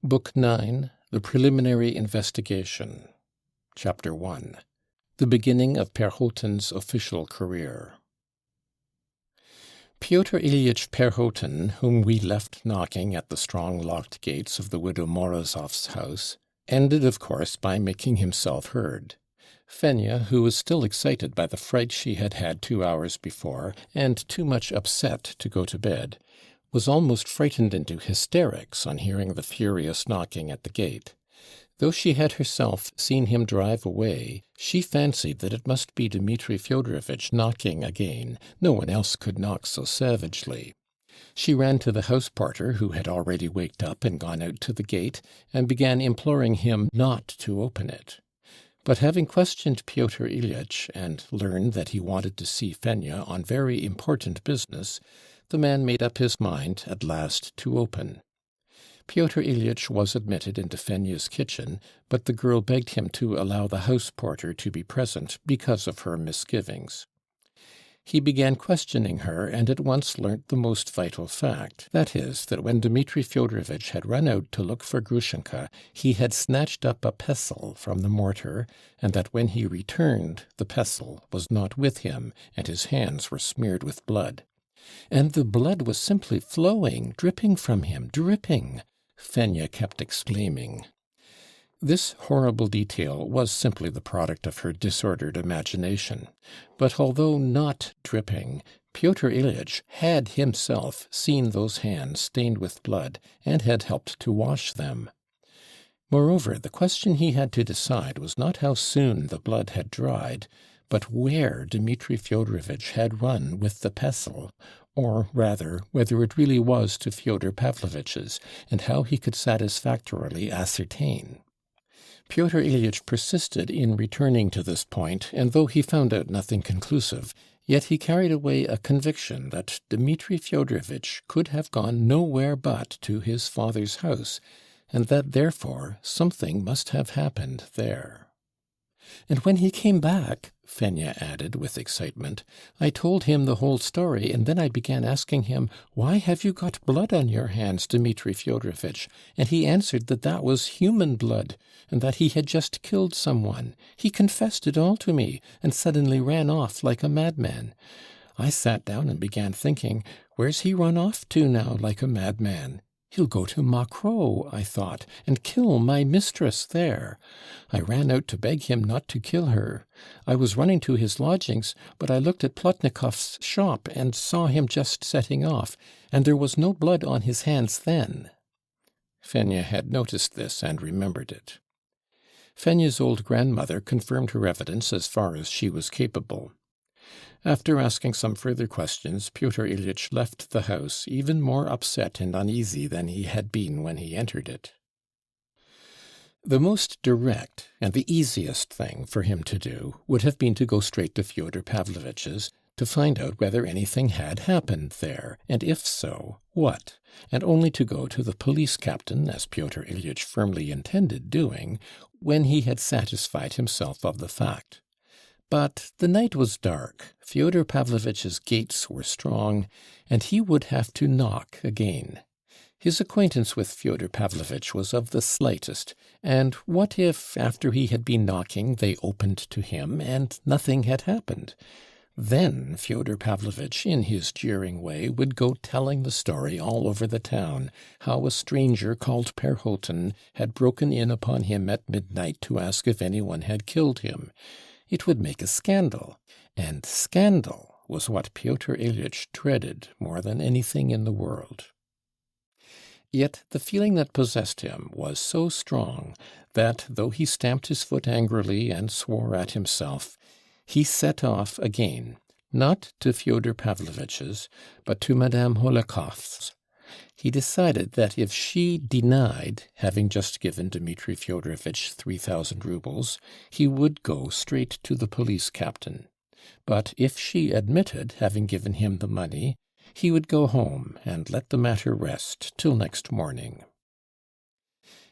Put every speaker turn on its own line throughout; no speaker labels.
Book 9, The Preliminary Investigation. Chapter 1, The Beginning of Perhotin's Official Career. Pyotr Ilyitch Perhotin, whom we left knocking at the strong locked gates of the widow Morozov's house, ended, of course, by making himself heard. Fenya, who was still excited by the fright she had had 2 hours before, and too much upset to go to bed, was almost frightened into hysterics on hearing the furious knocking at the gate. Though she had herself seen him drive away, she fancied that it must be Dmitri Fyodorovitch knocking again. No one else could knock so savagely. She ran to the house porter, who had already waked up and gone out to the gate, and began imploring him not to open it. But having questioned Pyotr Ilyitch and learned that he wanted to see Fenya on very important business, the man made up his mind at last to open. Pyotr Ilyitch was admitted into Fenya's kitchen, but the girl begged him to allow the house porter to be present because of her misgivings. He began questioning her, and at once learnt the most vital fact, that is, that when Dmitri Fyodorovitch had run out to look for Grushenka, he had snatched up a pestle from the mortar, and that when he returned the pestle was not with him, and his hands were smeared with blood. And the blood was simply flowing, dripping from him, dripping, Fenya kept exclaiming. This horrible detail was simply the product of her disordered imagination. But although not dripping, Pyotr Ilyitch had himself seen those hands stained with blood, and had helped to wash them. Moreover, the question he had to decide was not how soon the blood had dried, but where Dmitri Fyodorovitch had run with the pestle, or rather, whether it really was to Fyodor Pavlovitch's, and how he could satisfactorily ascertain. Pyotr Ilyitch persisted in returning to this point, and though he found out nothing conclusive, yet he carried away a conviction that Dmitri Fyodorovitch could have gone nowhere but to his father's house, and that therefore something must have happened there. "And when he came back," Fenya added with excitement, "I told him the whole story, and then I began asking him, 'Why have you got blood on your hands, Dmitri Fyodorovitch?' And he answered that that was human blood, and that he had just killed someone. He confessed it all to me, and suddenly ran off like a madman. I sat down and began thinking, 'Where's he run off to now like a madman?' 'He'll go to Mokroe,' I thought, 'and kill my mistress there.' I ran out to beg him not to kill her. I was running to his lodgings, but I looked at Plotnikov's shop and saw him just setting off, and there was no blood on his hands then." Fenya had noticed this and remembered it. Fenya's old grandmother confirmed her evidence as far as she was capable. After asking some further questions, Pyotr Ilyitch left the house, even more upset and uneasy than he had been when he entered it. The most direct and the easiest thing for him to do would have been to go straight to Fyodor Pavlovitch's, to find out whether anything had happened there, and if so, what, and only to go to the police captain, as Pyotr Ilyitch firmly intended doing, when he had satisfied himself of the fact. But the night was dark, Fyodor Pavlovitch's gates were strong, and he would have to knock again. His acquaintance with Fyodor Pavlovitch was of the slightest, and what if, after he had been knocking, they opened to him, and nothing had happened? Then Fyodor Pavlovitch, in his jeering way, would go telling the story all over the town, how a stranger called Perhotin had broken in upon him at midnight to ask if anyone had killed him. It would make a scandal, and scandal was what Pyotr Ilyitch dreaded more than anything in the world. Yet the feeling that possessed him was so strong that, though he stamped his foot angrily and swore at himself, he set off again, not to Fyodor Pavlovitch's, but to Madame Hohlakov's. He decided that if she denied having just given Dmitri Fyodorovitch 3,000 roubles, he would go straight to the police captain. But if she admitted having given him the money, he would go home and let the matter rest till next morning.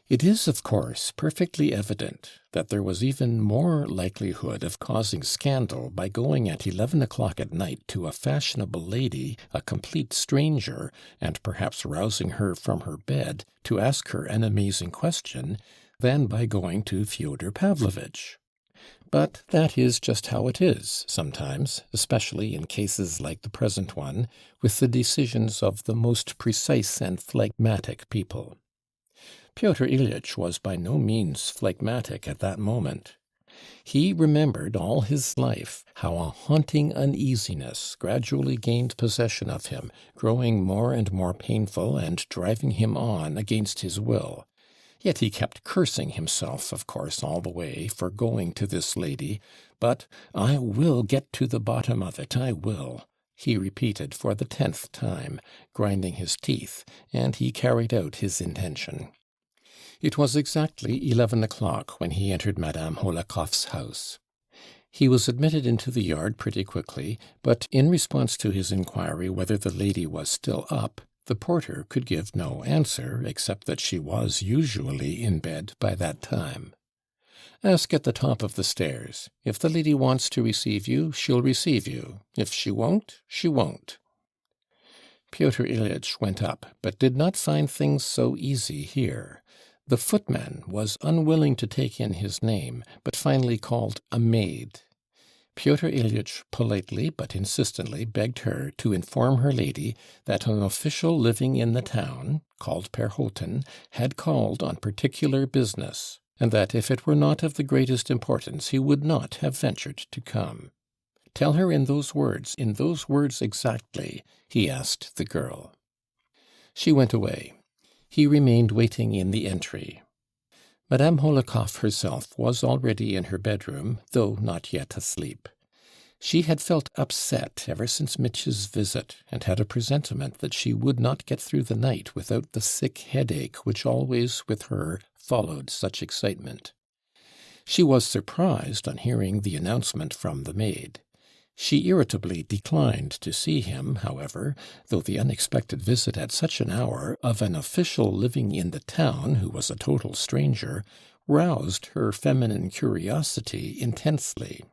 It is, of course, perfectly evident that there was even more likelihood of causing scandal by going at 11 o'clock at night to a fashionable lady, a complete stranger, and perhaps rousing her from her bed to ask her an amazing question, than by going to Fyodor Pavlovitch. But that is just how it is sometimes, especially in cases like the present one, with the decisions of the most precise and phlegmatic people. Pyotr Ilyitch was by no means phlegmatic at that moment. He remembered all his life how a haunting uneasiness gradually gained possession of him, growing more and more painful and driving him on against his will. Yet he kept cursing himself, of course, all the way for going to this lady. "But I will get to the bottom of it, I will," he repeated for the 10th time, grinding his teeth, and he carried out his intention. It was exactly 11 o'clock when he entered Madame Hohlakov's house. He was admitted into the yard pretty quickly, but in response to his inquiry whether the lady was still up, the porter could give no answer except that she was usually in bed by that time. "Ask at the top of the stairs. If the lady wants to receive you, she'll receive you. If she won't, she won't." Pyotr Ilyitch went up, but did not find things so easy here. The footman was unwilling to take in his name, but finally called a maid. Pyotr Ilyitch politely but insistently begged her to inform her lady that an official living in the town, called Perhotin, had called on particular business, and that if it were not of the greatest importance he would not have ventured to come. "Tell her in those words exactly," he asked the girl. She went away. He remained waiting in the entry. Madame Hohlakoff herself was already in her bedroom, though not yet asleep. She had felt upset ever since Mitya's visit, and had a presentiment that she would not get through the night without the sick headache which always, with her, followed such excitement. She was surprised on hearing the announcement from the maid. She irritably declined to see him, however, though the unexpected visit at such an hour of an official living in the town, who was a total stranger, roused her feminine curiosity intensely.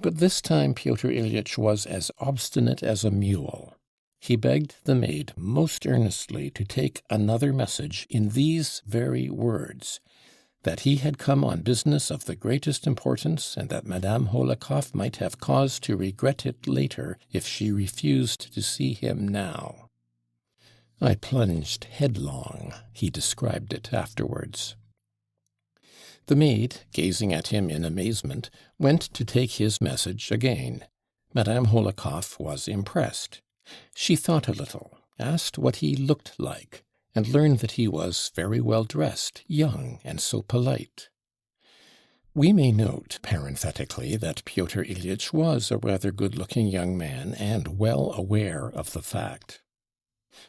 But this time Pyotr Ilyitch was as obstinate as a mule. He begged the maid most earnestly to take another message in these very words: that he had come on business of the greatest importance, and that Madame Hohlakoff might have cause to regret it later if she refused to see him now. "I plunged headlong," he described it afterwards. The maid, gazing at him in amazement, went to take his message again. Madame Hohlakoff was impressed. She thought a little, asked what he looked like, and learned that he was very well dressed, young, and so polite. We may note, parenthetically, that Pyotr Ilyitch was a rather good-looking young man, and well aware of the fact.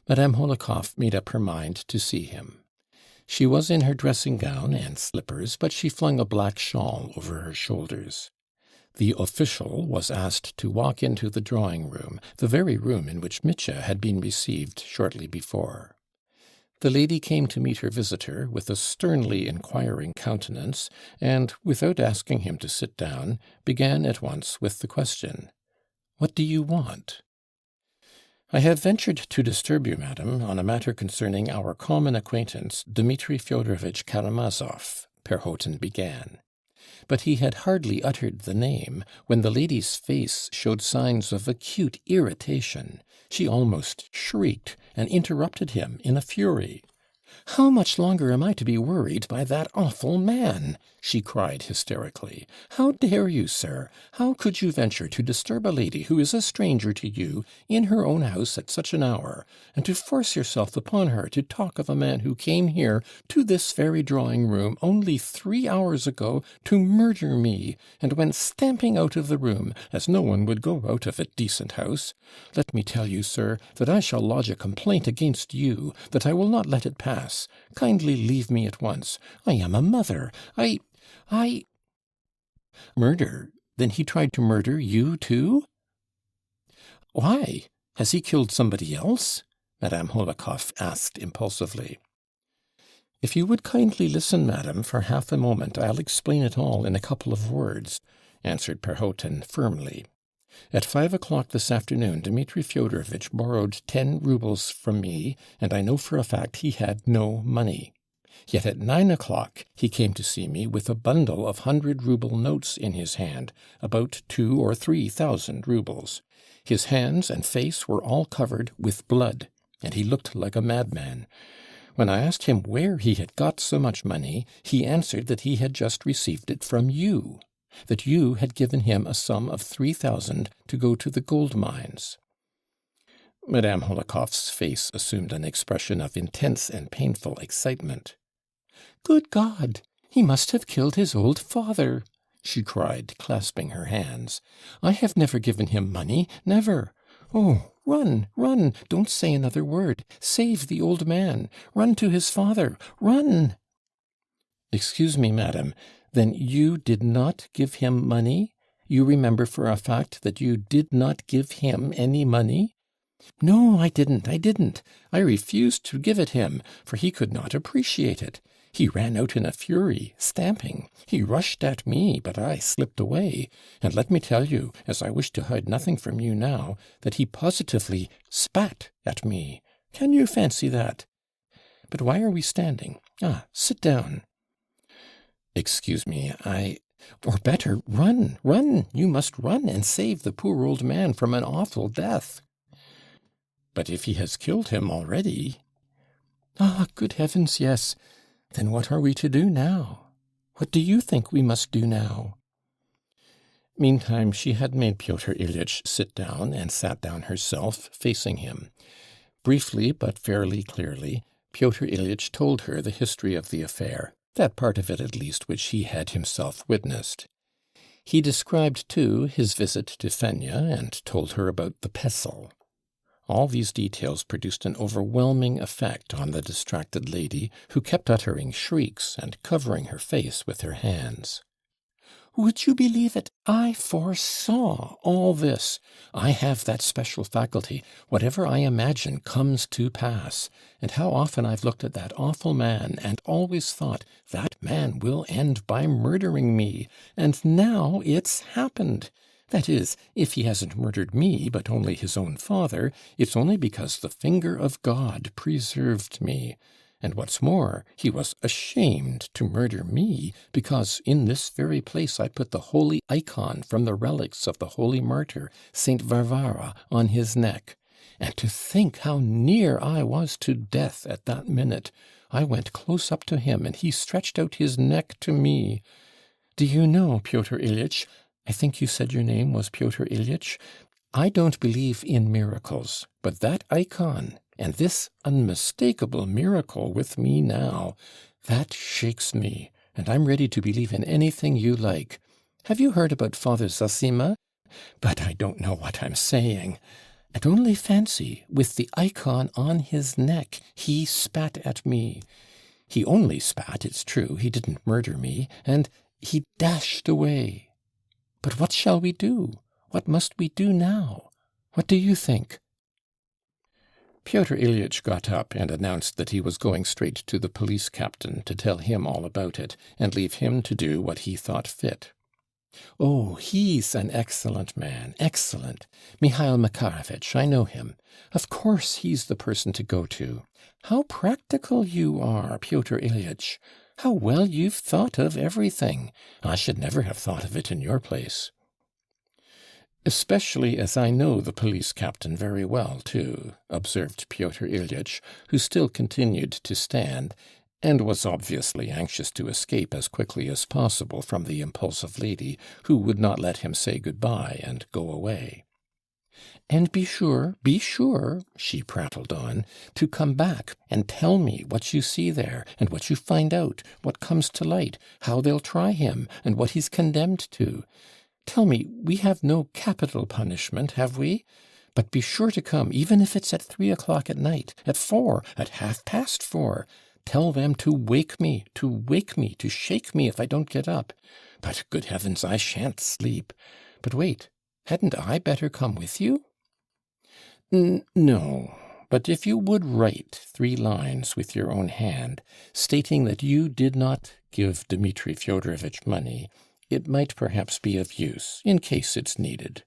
Madame Hohlakoff made up her mind to see him. She was in her dressing-gown and slippers, but she flung a black shawl over her shoulders. The official was asked to walk into the drawing-room, the very room in which Mitya had been received shortly before. The lady came to meet her visitor with a sternly inquiring countenance, and, without asking him to sit down, began at once with the question, "What do you want?" "I have ventured to disturb you, madam, on a matter concerning our common acquaintance, Dmitri Fyodorovitch Karamazov," Perhotin began. But he had hardly uttered the name when the lady's face showed signs of acute irritation. She almost shrieked, and interrupted him in a fury. "How much longer am I to be worried by that awful man?" she cried hysterically. "How dare you, sir? How could you venture to disturb a lady who is a stranger to you in her own house at such an hour, and to force yourself upon her to talk of a man who came here to this very drawing-room only 3 hours ago to murder me, and went stamping out of the room, as no one would go out of a decent house? Let me tell you, sir, that I shall lodge a complaint against you, that I will not let it pass. Kindly leave me at once. I am a mother. I Murder? Then he tried to murder you too?" "Why? Has he killed somebody else?" Madame Hohlakoff asked impulsively. "If you would kindly listen, madam, for half a moment, I'll explain it all in a couple of words," answered Perhotin firmly. "At 5 o'clock this afternoon Dmitri Fyodorovitch borrowed 10 roubles from me, and I know for a fact he had no money. Yet at 9 o'clock he came to see me with a bundle of 100-rouble notes in his hand, about 2 or 3,000 roubles. His hands and face were all covered with blood, and he looked like a madman. When I asked him where he had got so much money, he answered that he had just received it from you, that you had given him a sum of 3,000 to go to the gold mines." Madame Holokoff's face assumed an expression of intense and painful excitement. "Good God! He must have killed his old father!" she cried, clasping her hands. "I have never given him money, never. Oh, run, run! Don't say another word. Save the old man. Run to his father. Run!" "Excuse me, madam, then you did not give him money? You remember for a fact that you did not give him any money?" "No, I didn't. I refused to give it him, for he could not appreciate it. He ran out in a fury, stamping. He rushed at me, but I slipped away. And let me tell you, as I wish to hide nothing from you now, that he positively spat at me. Can you fancy that? But why are we standing? Sit down." "Excuse me, or better, run, run! You must run and save the poor old man from an awful death." "But if he has killed him already—" "Good heavens, yes! Then what are we to do now? What do you think we must do now?" Meantime she had made Pyotr Ilyitch sit down, and sat down herself, facing him. Briefly, but fairly clearly, Pyotr Ilyitch told her the history of the affair, that part of it at least which he had himself witnessed. He described, too, his visit to Fenya, and told her about the pestle. All these details produced an overwhelming effect on the distracted lady, who kept uttering shrieks and covering her face with her hands. "Would you believe it? I foresaw all this. I have that special faculty. Whatever I imagine comes to pass. And how often I've looked at that awful man and always thought, that man will end by murdering me. And now it's happened. That is, if he hasn't murdered me, but only his own father, it's only because the finger of God preserved me. And what's more, he was ashamed to murder me, because in this very place I put the holy icon from the relics of the holy martyr, Saint Varvara, on his neck. And to think how near I was to death at that minute! I went close up to him, and he stretched out his neck to me. Do you know, Pyotr Ilyitch, I think you said your name was Pyotr Ilyitch, I don't believe in miracles, but that icon, and this unmistakable miracle with me now, that shakes me, and I'm ready to believe in anything you like. Have you heard about Father Zossima? But I don't know what I'm saying. And only fancy, with the icon on his neck, he spat at me. He only spat, it's true, he didn't murder me, and he dashed away. But what shall we do? What must we do now? What do you think?" Pyotr Ilyitch got up and announced that he was going straight to the police captain to tell him all about it, and leave him to do what he thought fit. "Oh, he's an excellent man, excellent. Mihail Makarovitch, I know him. Of course he's the person to go to. How practical you are, Pyotr Ilyitch! How well you've thought of everything! I should never have thought of it in your place." "Especially as I know the police captain very well, too," observed Pyotr Ilyitch, who still continued to stand, and was obviously anxious to escape as quickly as possible from the impulsive lady, who would not let him say good-bye and go away. "And be sure," she prattled on, "to come back and tell me what you see there, and what you find out, what comes to light, how they'll try him, and what he's condemned to. Tell me, we have no capital punishment, have we? But be sure to come, even if it's at 3 o'clock at night, at 4, at 4:30. Tell them to wake me, to shake me if I don't get up. But, good heavens, I shan't sleep. But wait, hadn't I better come with you?" No, But if you would write 3 lines with your own hand, stating that you did not give Dmitri Fyodorovitch money, it might perhaps be of use, in case it's needed."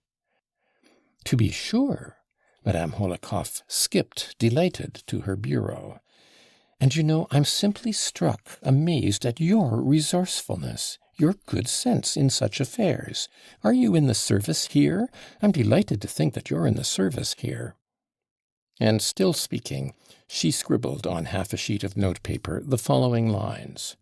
"To be sure." Madame Hohlakov skipped, delighted, to her bureau. "And you know, I'm simply struck, amazed at your resourcefulness, your good sense in such affairs. Are you in the service here? I'm delighted to think that you're in the service here." And still speaking, she scribbled on half a sheet of notepaper the following lines: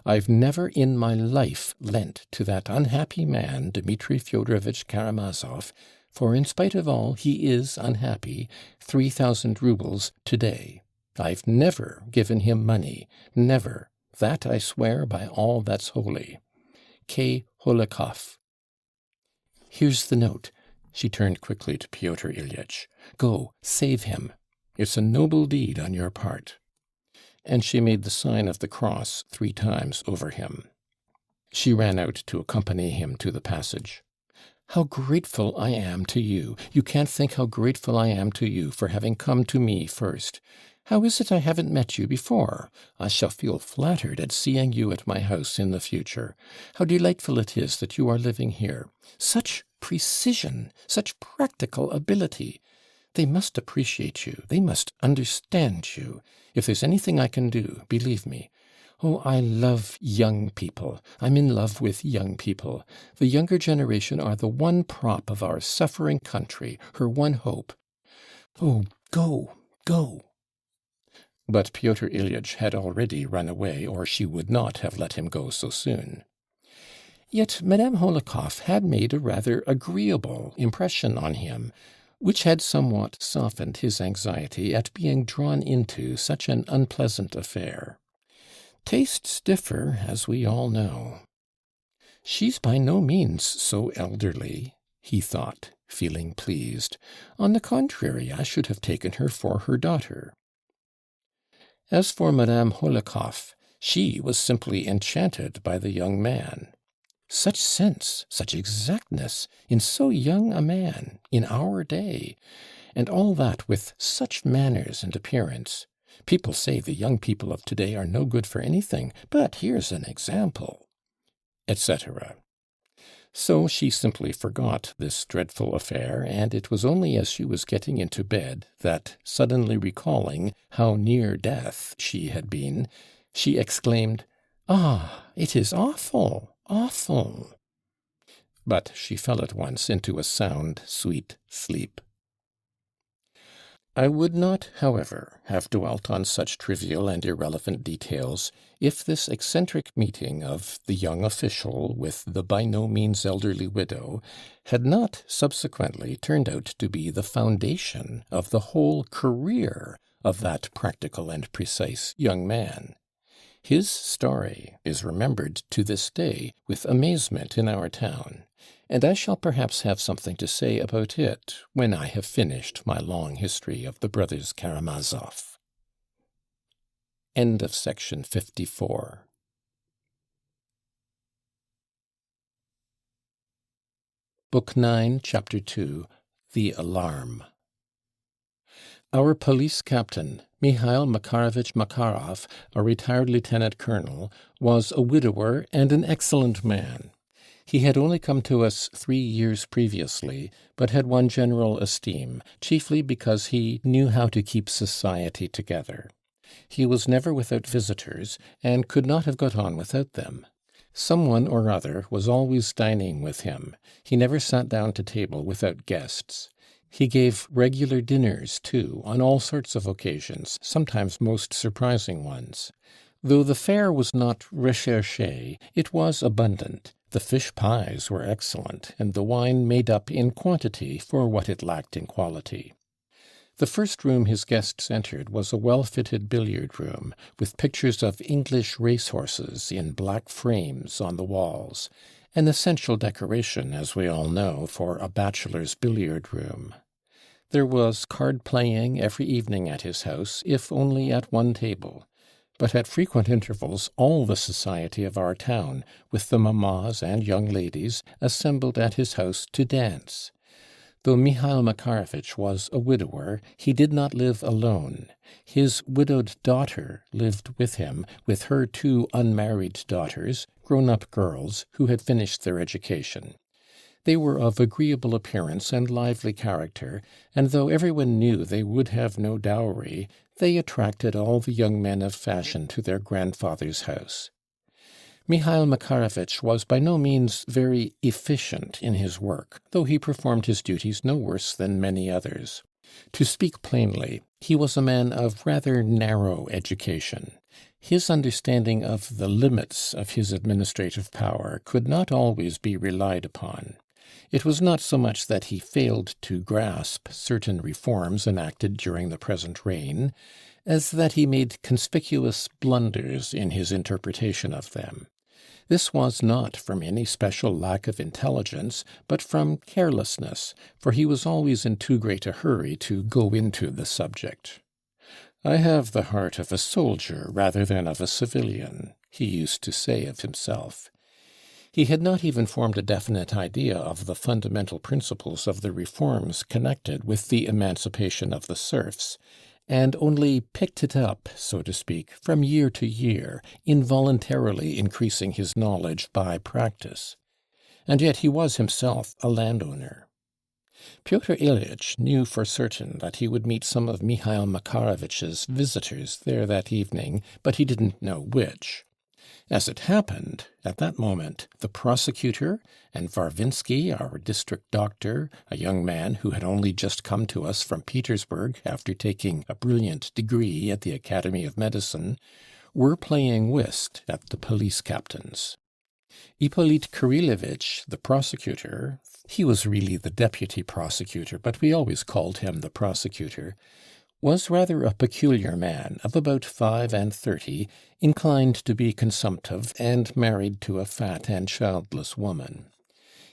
"I've never in my life lent to that unhappy man, Dmitri Fyodorovitch Karamazov, for in spite of all he is unhappy, 3,000 roubles today. I've never given him money, never. That I swear by all that's holy. K. Hohlakov." "Here's the note." She turned quickly to Pyotr Ilyitch. "Go, save him. It's a noble deed on your part." And she made the sign of the cross 3 times over him. She ran out to accompany him to the passage. "How grateful I am to you! You can't think how grateful I am to you for having come to me first. How is it I haven't met you before? I shall feel flattered at seeing you at my house in the future. How delightful it is that you are living here. Such precision, such practical ability. They must appreciate you. They must understand you. If there's anything I can do, believe me. Oh, I love young people. I'm in love with young people. The younger generation are the one prop of our suffering country, her one hope. Oh, go, go." But Pyotr Ilyitch had already run away, or she would not have let him go so soon. Yet Madame Hohlakov had made a rather agreeable impression on him, which had somewhat softened his anxiety at being drawn into such an unpleasant affair. Tastes differ, as we all know. "She's by no means so elderly," he thought, feeling pleased. "On the contrary, I should have taken her for her daughter." As for Madame Hohlakov, she was simply enchanted by the young man. Such sense, such exactness, in so young a man, in our day, and all that with such manners and appearance. People say the young people of today are no good for anything, but here's an example, etc. So she simply forgot this dreadful affair, and it was only as she was getting into bed that, suddenly recalling how near death she had been, she exclaimed, "Ah, it is awful, awful!" But she fell at once into a sound, sweet sleep. I would not, however, have dwelt on such trivial and irrelevant details if this eccentric meeting of the young official with the by no means elderly widow had not subsequently turned out to be the foundation of the whole career of that practical and precise young man. His story is remembered to this day with amazement in our town, and I shall perhaps have something to say about it when I have finished my long history of the brothers Karamazov. End of section 54. Book 9, Chapter 2, The Alarm. Our police captain, Mikhail Makarovich Makarov, a retired lieutenant colonel, was a widower and an excellent man. He had only come to us 3 years previously, but had won general esteem, chiefly because he knew how to keep society together. He was never without visitors, and could not have got on without them. Someone or other was always dining with him. He never sat down to table without guests. He gave regular dinners, too, on all sorts of occasions, sometimes most surprising ones. Though the fare was not recherché, it was abundant. The fish pies were excellent, and the wine made up in quantity for what it lacked in quality. The first room his guests entered was a well-fitted billiard room, with pictures of English racehorses in black frames on the walls, an essential decoration, as we all know, for a bachelor's billiard room. There was card-playing every evening at his house, if only at one table. But at frequent intervals all the society of our town, with the mammas and young ladies, assembled at his house to dance. Though Mihail Makarovich was a widower, he did not live alone. His widowed daughter lived with him, with her two unmarried daughters, grown-up girls, who had finished their education. They were of agreeable appearance and lively character, and though everyone knew they would have no dowry, they attracted all the young men of fashion to their grandfather's house. Mihail Makarovich was by no means very efficient in his work, though he performed his duties no worse than many others. To speak plainly, he was a man of rather narrow education. His understanding of the limits of his administrative power could not always be relied upon. It was not so much that he failed to grasp certain reforms enacted during the present reign, as that he made conspicuous blunders in his interpretation of them. This was not from any special lack of intelligence, but from carelessness, for he was always in too great a hurry to go into the subject. "I have the heart of a soldier rather than of a civilian," he used to say of himself. He had not even formed a definite idea of the fundamental principles of the reforms connected with the emancipation of the serfs, and only picked it up, so to speak, from year to year, involuntarily increasing his knowledge by practice. And yet he was himself a landowner. Pyotr Ilyitch knew for certain that he would meet some of Mihail Makarovich's visitors there that evening, but he didn't know which. As it happened, at that moment, the prosecutor and Varvinsky, our district doctor, a young man who had only just come to us from Petersburg after taking a brilliant degree at the Academy of Medicine, were playing whist at the police captain's. Ippolit Kirillevich, the prosecutor, he was really the deputy prosecutor, but we always called him the prosecutor, was rather a peculiar man of about 35, inclined to be consumptive, and married to a fat and childless woman.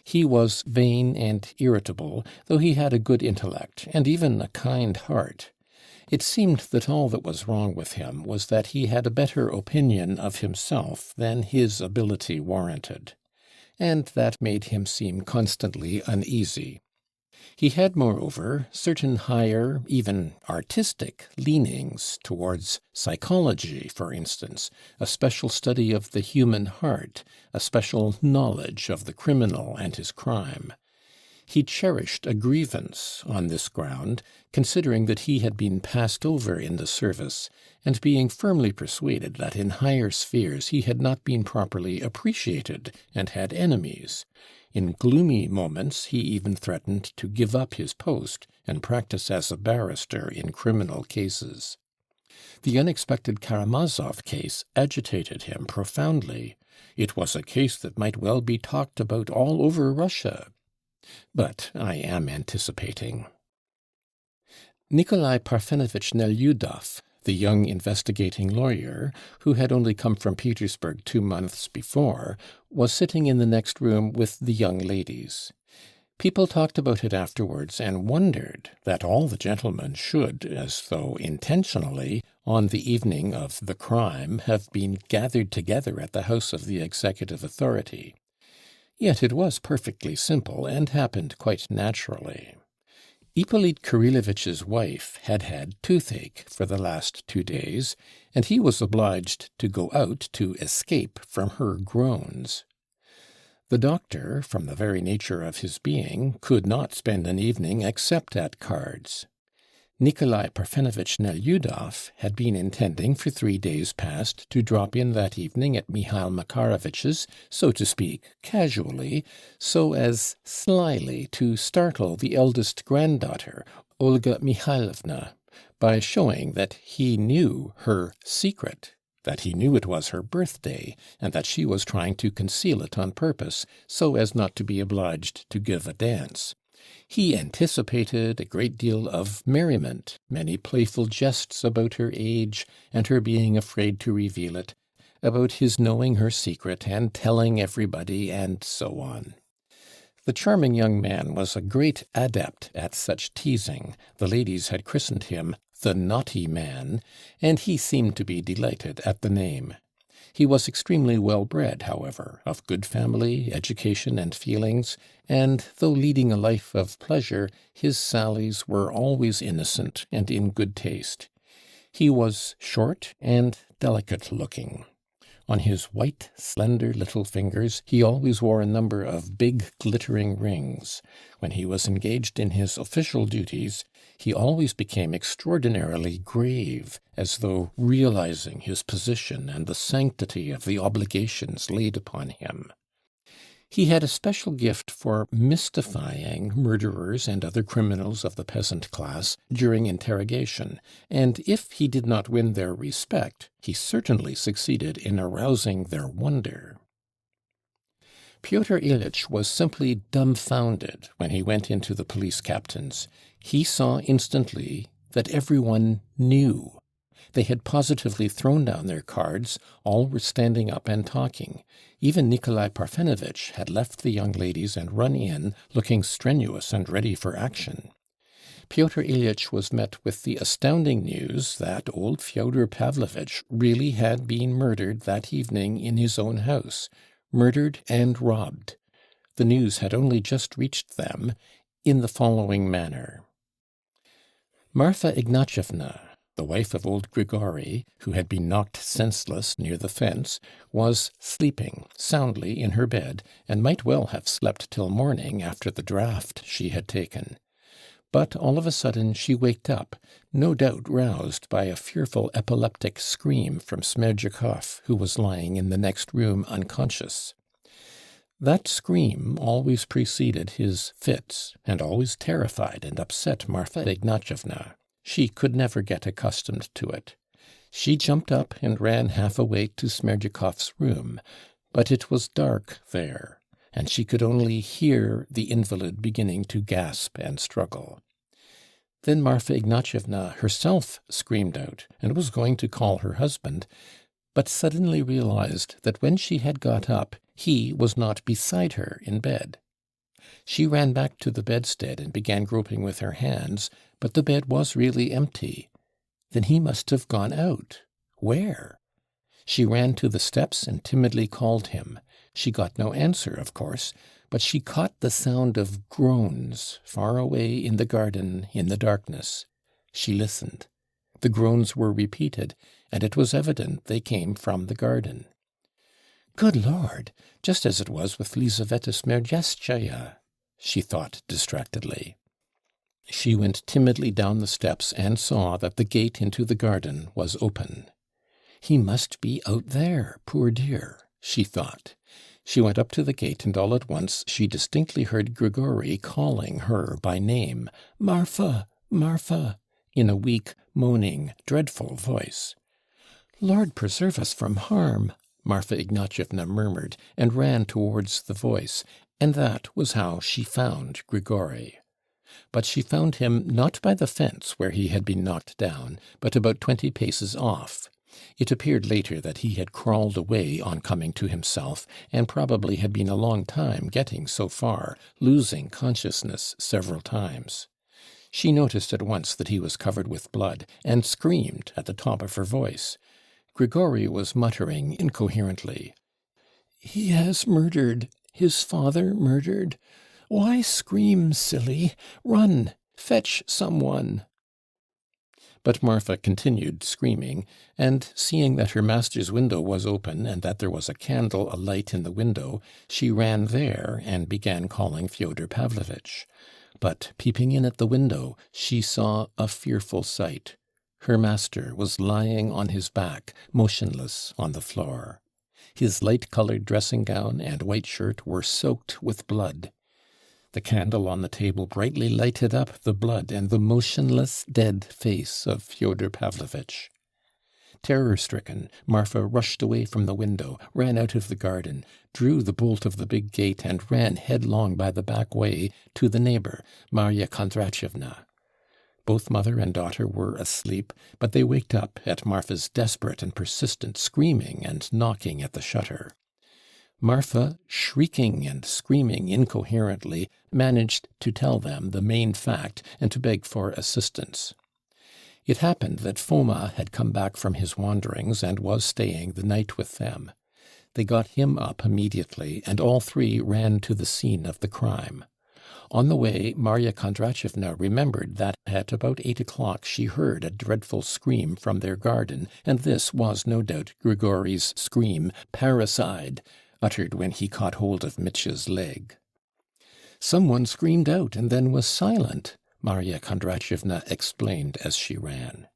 He was vain and irritable, though he had a good intellect, and even a kind heart. It seemed that all that was wrong with him was that he had a better opinion of himself than his ability warranted, and that made him seem constantly uneasy. He had, moreover, certain higher, even artistic, leanings towards psychology, for instance, a special study of the human heart, a special knowledge of the criminal and his crime. He cherished a grievance on this ground, considering that he had been passed over in the service, and being firmly persuaded that in higher spheres he had not been properly appreciated and had enemies. In gloomy moments he even threatened to give up his post and practice as a barrister in criminal cases. The unexpected Karamazov case agitated him profoundly. It was a case that might well be talked about all over Russia. But I am anticipating. Nikolai Parfenovitch Nelyudov, the young investigating lawyer, who had only come from Petersburg 2 months before, was sitting in the next room with the young ladies. People talked about it afterwards, and wondered that all the gentlemen should, as though intentionally, on the evening of the crime, have been gathered together at the house of the executive authority. Yet it was perfectly simple, and happened quite naturally. Ippolit Kirillovich's wife had had toothache for the last 2 days, and he was obliged to go out to escape from her groans. The doctor, from the very nature of his being, could not spend an evening except at cards. Nikolai Parfenovitch Nelyudov had been intending for 3 days past to drop in that evening at Mihail Makarovich's, so to speak, casually, so as slyly to startle the eldest granddaughter, Olga Mikhailovna, by showing that he knew her secret, that he knew it was her birthday, and that she was trying to conceal it on purpose, so as not to be obliged to give a dance. He anticipated a great deal of merriment, many playful jests about her age and her being afraid to reveal it, about his knowing her secret and telling everybody, and so on. The charming young man was a great adept at such teasing. The ladies had christened him the naughty man, and he seemed to be delighted at the name. He was extremely well-bred, however, of good family, education, and feelings, and though leading a life of pleasure, his sallies were always innocent and in good taste. He was short and delicate-looking. On his white, slender little fingers he always wore a number of big, glittering rings. When he was engaged in his official duties, he always became extraordinarily grave, as though realizing his position and the sanctity of the obligations laid upon him. He had a special gift for mystifying murderers and other criminals of the peasant class during interrogation, and if he did not win their respect, he certainly succeeded in arousing their wonder. Pyotr Ilyitch was simply dumbfounded when he went into the police captain's. He saw instantly that everyone knew. They had positively thrown down their cards, all were standing up and talking. Even Nikolai Parfenovitch had left the young ladies and run in, looking strenuous and ready for action. Pyotr Ilyitch was met with the astounding news that old Fyodor Pavlovitch really had been murdered that evening in his own house, murdered and robbed. The news had only just reached them in the following manner. Marfa Ignatyevna, the wife of old Grigory, who had been knocked senseless near the fence, was sleeping soundly in her bed, and might well have slept till morning after the draught she had taken. But all of a sudden she waked up, no doubt roused by a fearful epileptic scream from Smerdyakov, who was lying in the next room unconscious. That scream always preceded his fits, and always terrified and upset Marfa Ignatyevna. She could never get accustomed to it. She jumped up and ran half awake to Smerdyakov's room, but it was dark there, and she could only hear the invalid beginning to gasp and struggle. Then Marfa Ignatyevna herself screamed out, and was going to call her husband, but suddenly realized that when she had got up, he was not beside her in bed. She ran back to the bedstead and began groping with her hands, but the bed was really empty. Then he must have gone out. Where? She ran to the steps and timidly called him. She got no answer, of course, but she caught the sound of groans far away in the garden in the darkness. She listened. The groans were repeated, and it was evident they came from the garden. Good Lord! Just as it was with Lizaveta Smerdyastchaya, she thought distractedly. She went timidly down the steps and saw that the gate into the garden was open. He must be out there, poor dear, she thought. She went up to the gate, and all at once she distinctly heard Grigory calling her by name, Marfa, Marfa, in a weak, moaning, dreadful voice. Lord preserve us from harm, Marfa Ignatyevna murmured, and ran towards the voice, and that was how she found Grigory. But she found him not by the fence where he had been knocked down, but about 20 paces off. It appeared later that he had crawled away on coming to himself, and probably had been a long time getting so far, losing consciousness several times. She noticed at once that he was covered with blood, and screamed at the top of her voice. Grigory was muttering incoherently. "He has murdered. His father murdered. Why scream, silly? Run! Fetch someone!" But Marfa continued screaming, and seeing that her master's window was open and that there was a candle alight in the window, she ran there and began calling Fyodor Pavlovitch. But peeping in at the window, she saw a fearful sight. Her master was lying on his back, motionless on the floor. His light-coloured dressing gown and white shirt were soaked with blood. The candle on the table brightly lighted up the blood and the motionless, dead face of Fyodor Pavlovitch. Terror-stricken, Marfa rushed away from the window, ran out of the garden, drew the bolt of the big gate, and ran headlong by the back way to the neighbour, Marya Kondratyevna. Both mother and daughter were asleep, but they waked up at Marfa's desperate and persistent screaming and knocking at the shutter. Marfa, shrieking and screaming incoherently, managed to tell them the main fact and to beg for assistance. It happened that Foma had come back from his wanderings and was staying the night with them. They got him up immediately, and all three ran to the scene of the crime. On the way, Marya Kondratyevna remembered that at about 8 o'clock she heard a dreadful scream from their garden, and this was no doubt Grigory's scream, "Parricide," uttered when he caught hold of Mitya's leg. "Someone screamed out and then was silent," Marya Kondratyevna explained as she ran.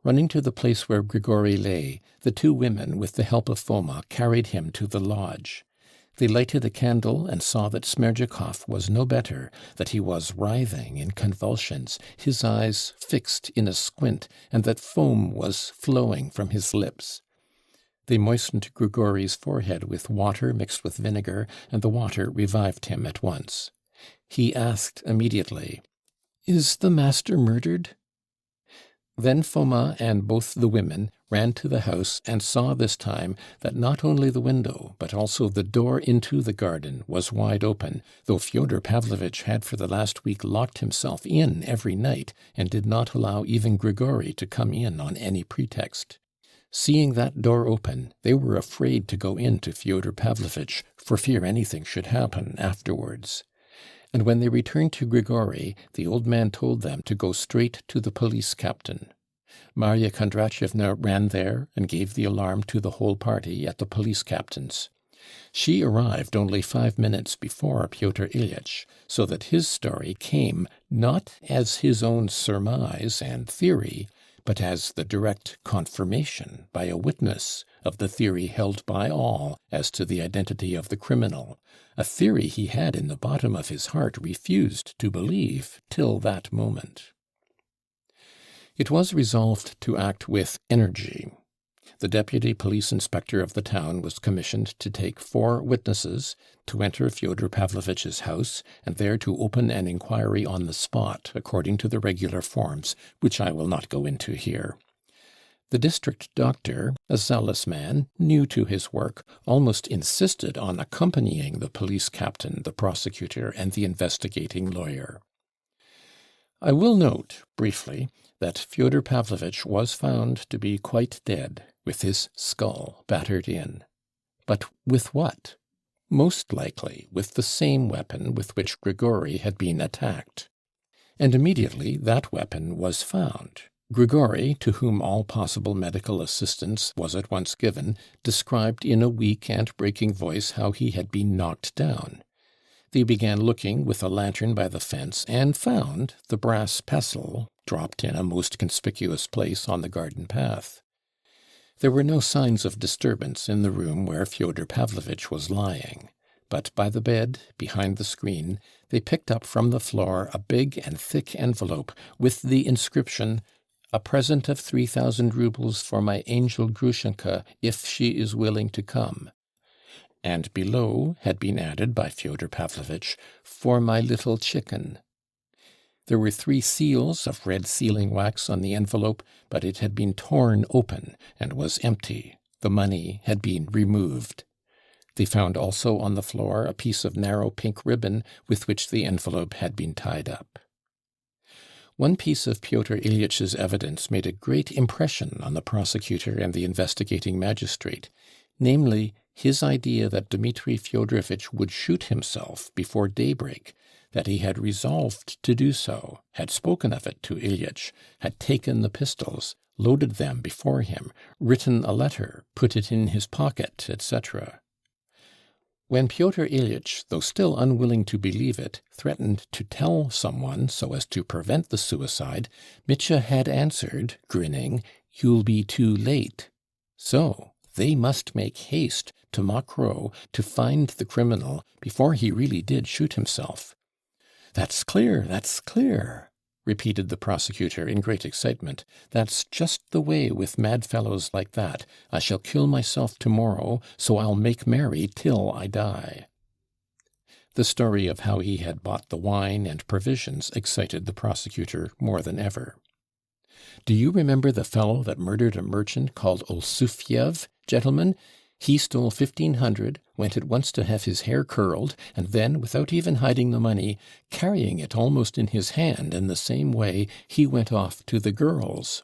Running to the place where Grigory lay, the two women, with the help of Foma, carried him to the lodge. They lighted a candle and saw that Smerdyakov was no better, that he was writhing in convulsions, his eyes fixed in a squint, and that foam was flowing from his lips. They moistened Grigory's forehead with water mixed with vinegar, and the water revived him at once. He asked immediately, "Is the master murdered?" Then Foma and both the women ran to the house and saw this time that not only the window, but also the door into the garden was wide open, though Fyodor Pavlovitch had for the last week locked himself in every night and did not allow even Grigory to come in on any pretext. Seeing that door open, they were afraid to go in to Fyodor Pavlovitch for fear anything should happen afterwards. And when they returned to Grigory, the old man told them to go straight to the police captain. Marya Kondratyevna ran there and gave the alarm to the whole party at the police captain's. She arrived only 5 minutes before Pyotr Ilyitch, so that his story came not as his own surmise and theory, but as the direct confirmation by a witness of the theory held by all as to the identity of the criminal, a theory he had in the bottom of his heart refused to believe till that moment. It was resolved to act with energy. The deputy police inspector of the town was commissioned to take 4 witnesses, to enter Fyodor Pavlovitch's house, and there to open an inquiry on the spot, according to the regular forms, which I will not go into here. The district doctor, a zealous man, new to his work, almost insisted on accompanying the police captain, the prosecutor, and the investigating lawyer. I will note, briefly, that Fyodor Pavlovitch was found to be quite dead, with his skull battered in. But with what? Most likely with the same weapon with which Grigory had been attacked. And immediately that weapon was found. Grigory, to whom all possible medical assistance was at once given, described in a weak and breaking voice how he had been knocked down. They began looking with a lantern by the fence, and found the brass pestle dropped in a most conspicuous place on the garden path. There were no signs of disturbance in the room where Fyodor Pavlovitch was lying, but by the bed, behind the screen, they picked up from the floor a big and thick envelope with the inscription, "A present of 3,000 rubles for my angel Grushenka, if she is willing to come." And below had been added by Fyodor Pavlovitch, "For my little chicken." There were 3 seals of red sealing wax on the envelope, but it had been torn open and was empty. The money had been removed. They found also on the floor a piece of narrow pink ribbon with which the envelope had been tied up. One piece of Pyotr Ilyitch's evidence made a great impression on the prosecutor and the investigating magistrate, namely, his idea that Dmitri Fyodorovitch would shoot himself before daybreak, that he had resolved to do so, had spoken of it to Ilyitch, had taken the pistols, loaded them before him, written a letter, put it in his pocket, etc. When Pyotr Ilyitch, though still unwilling to believe it, threatened to tell someone so as to prevent the suicide, Mitya had answered, grinning, "You'll be too late." So they must make haste to Mokroe to find the criminal before he really did shoot himself. "That's clear, that's clear," repeated the prosecutor in great excitement. "That's just the way with mad fellows like that. I shall kill myself tomorrow, so I'll make merry till I die." The story of how he had bought the wine and provisions excited the prosecutor more than ever. "Do you remember the fellow that murdered a merchant called Olsufyev, gentlemen? He stole 1,500, went at once to have his hair curled, and then, without even hiding the money, carrying it almost in his hand in the same way, he went off to the girls.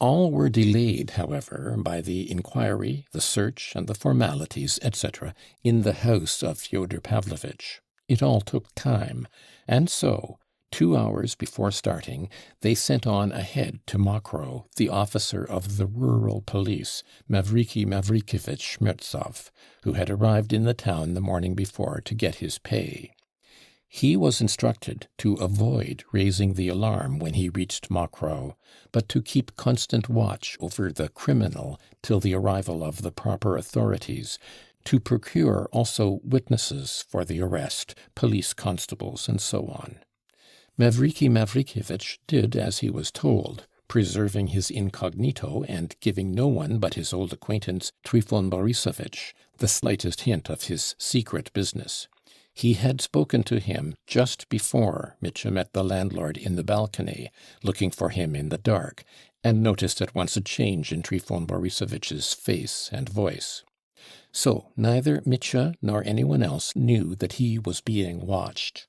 All were delayed, however, by the inquiry, the search, and the formalities, etc., in the house of Fyodor Pavlovitch. It all took time, and so, 2 hours before starting, they sent on ahead to Mokrow the officer of the rural police, Mavriky Mavrikovitch Schmertsov, who had arrived in the town the morning before to get his pay. He was instructed to avoid raising the alarm when he reached Mokrow, but to keep constant watch over the criminal till the arrival of the proper authorities, to procure also witnesses for the arrest, police constables, and so on. Mavriky Mavrikovitch did as he was told, preserving his incognito and giving no one but his old acquaintance Trifon Borisovitch the slightest hint of his secret business. He had spoken to him just before Mitya met the landlord in the balcony, looking for him in the dark, and noticed at once a change in Trifon Borisovitch's face and voice. So neither Mitya nor anyone else knew that he was being watched.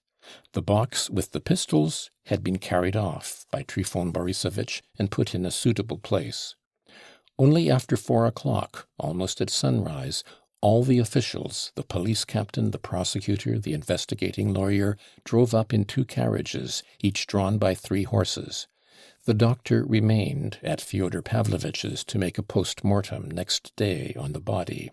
The box with the pistols had been carried off by Trifon Borisovitch and put in a suitable place. Only after 4 o'clock, almost at sunrise, all the officials, the police captain, the prosecutor, the investigating lawyer, drove up in 2 carriages, each drawn by 3 horses. The doctor remained at Fyodor Pavlovitch's to make a post-mortem next day on the body.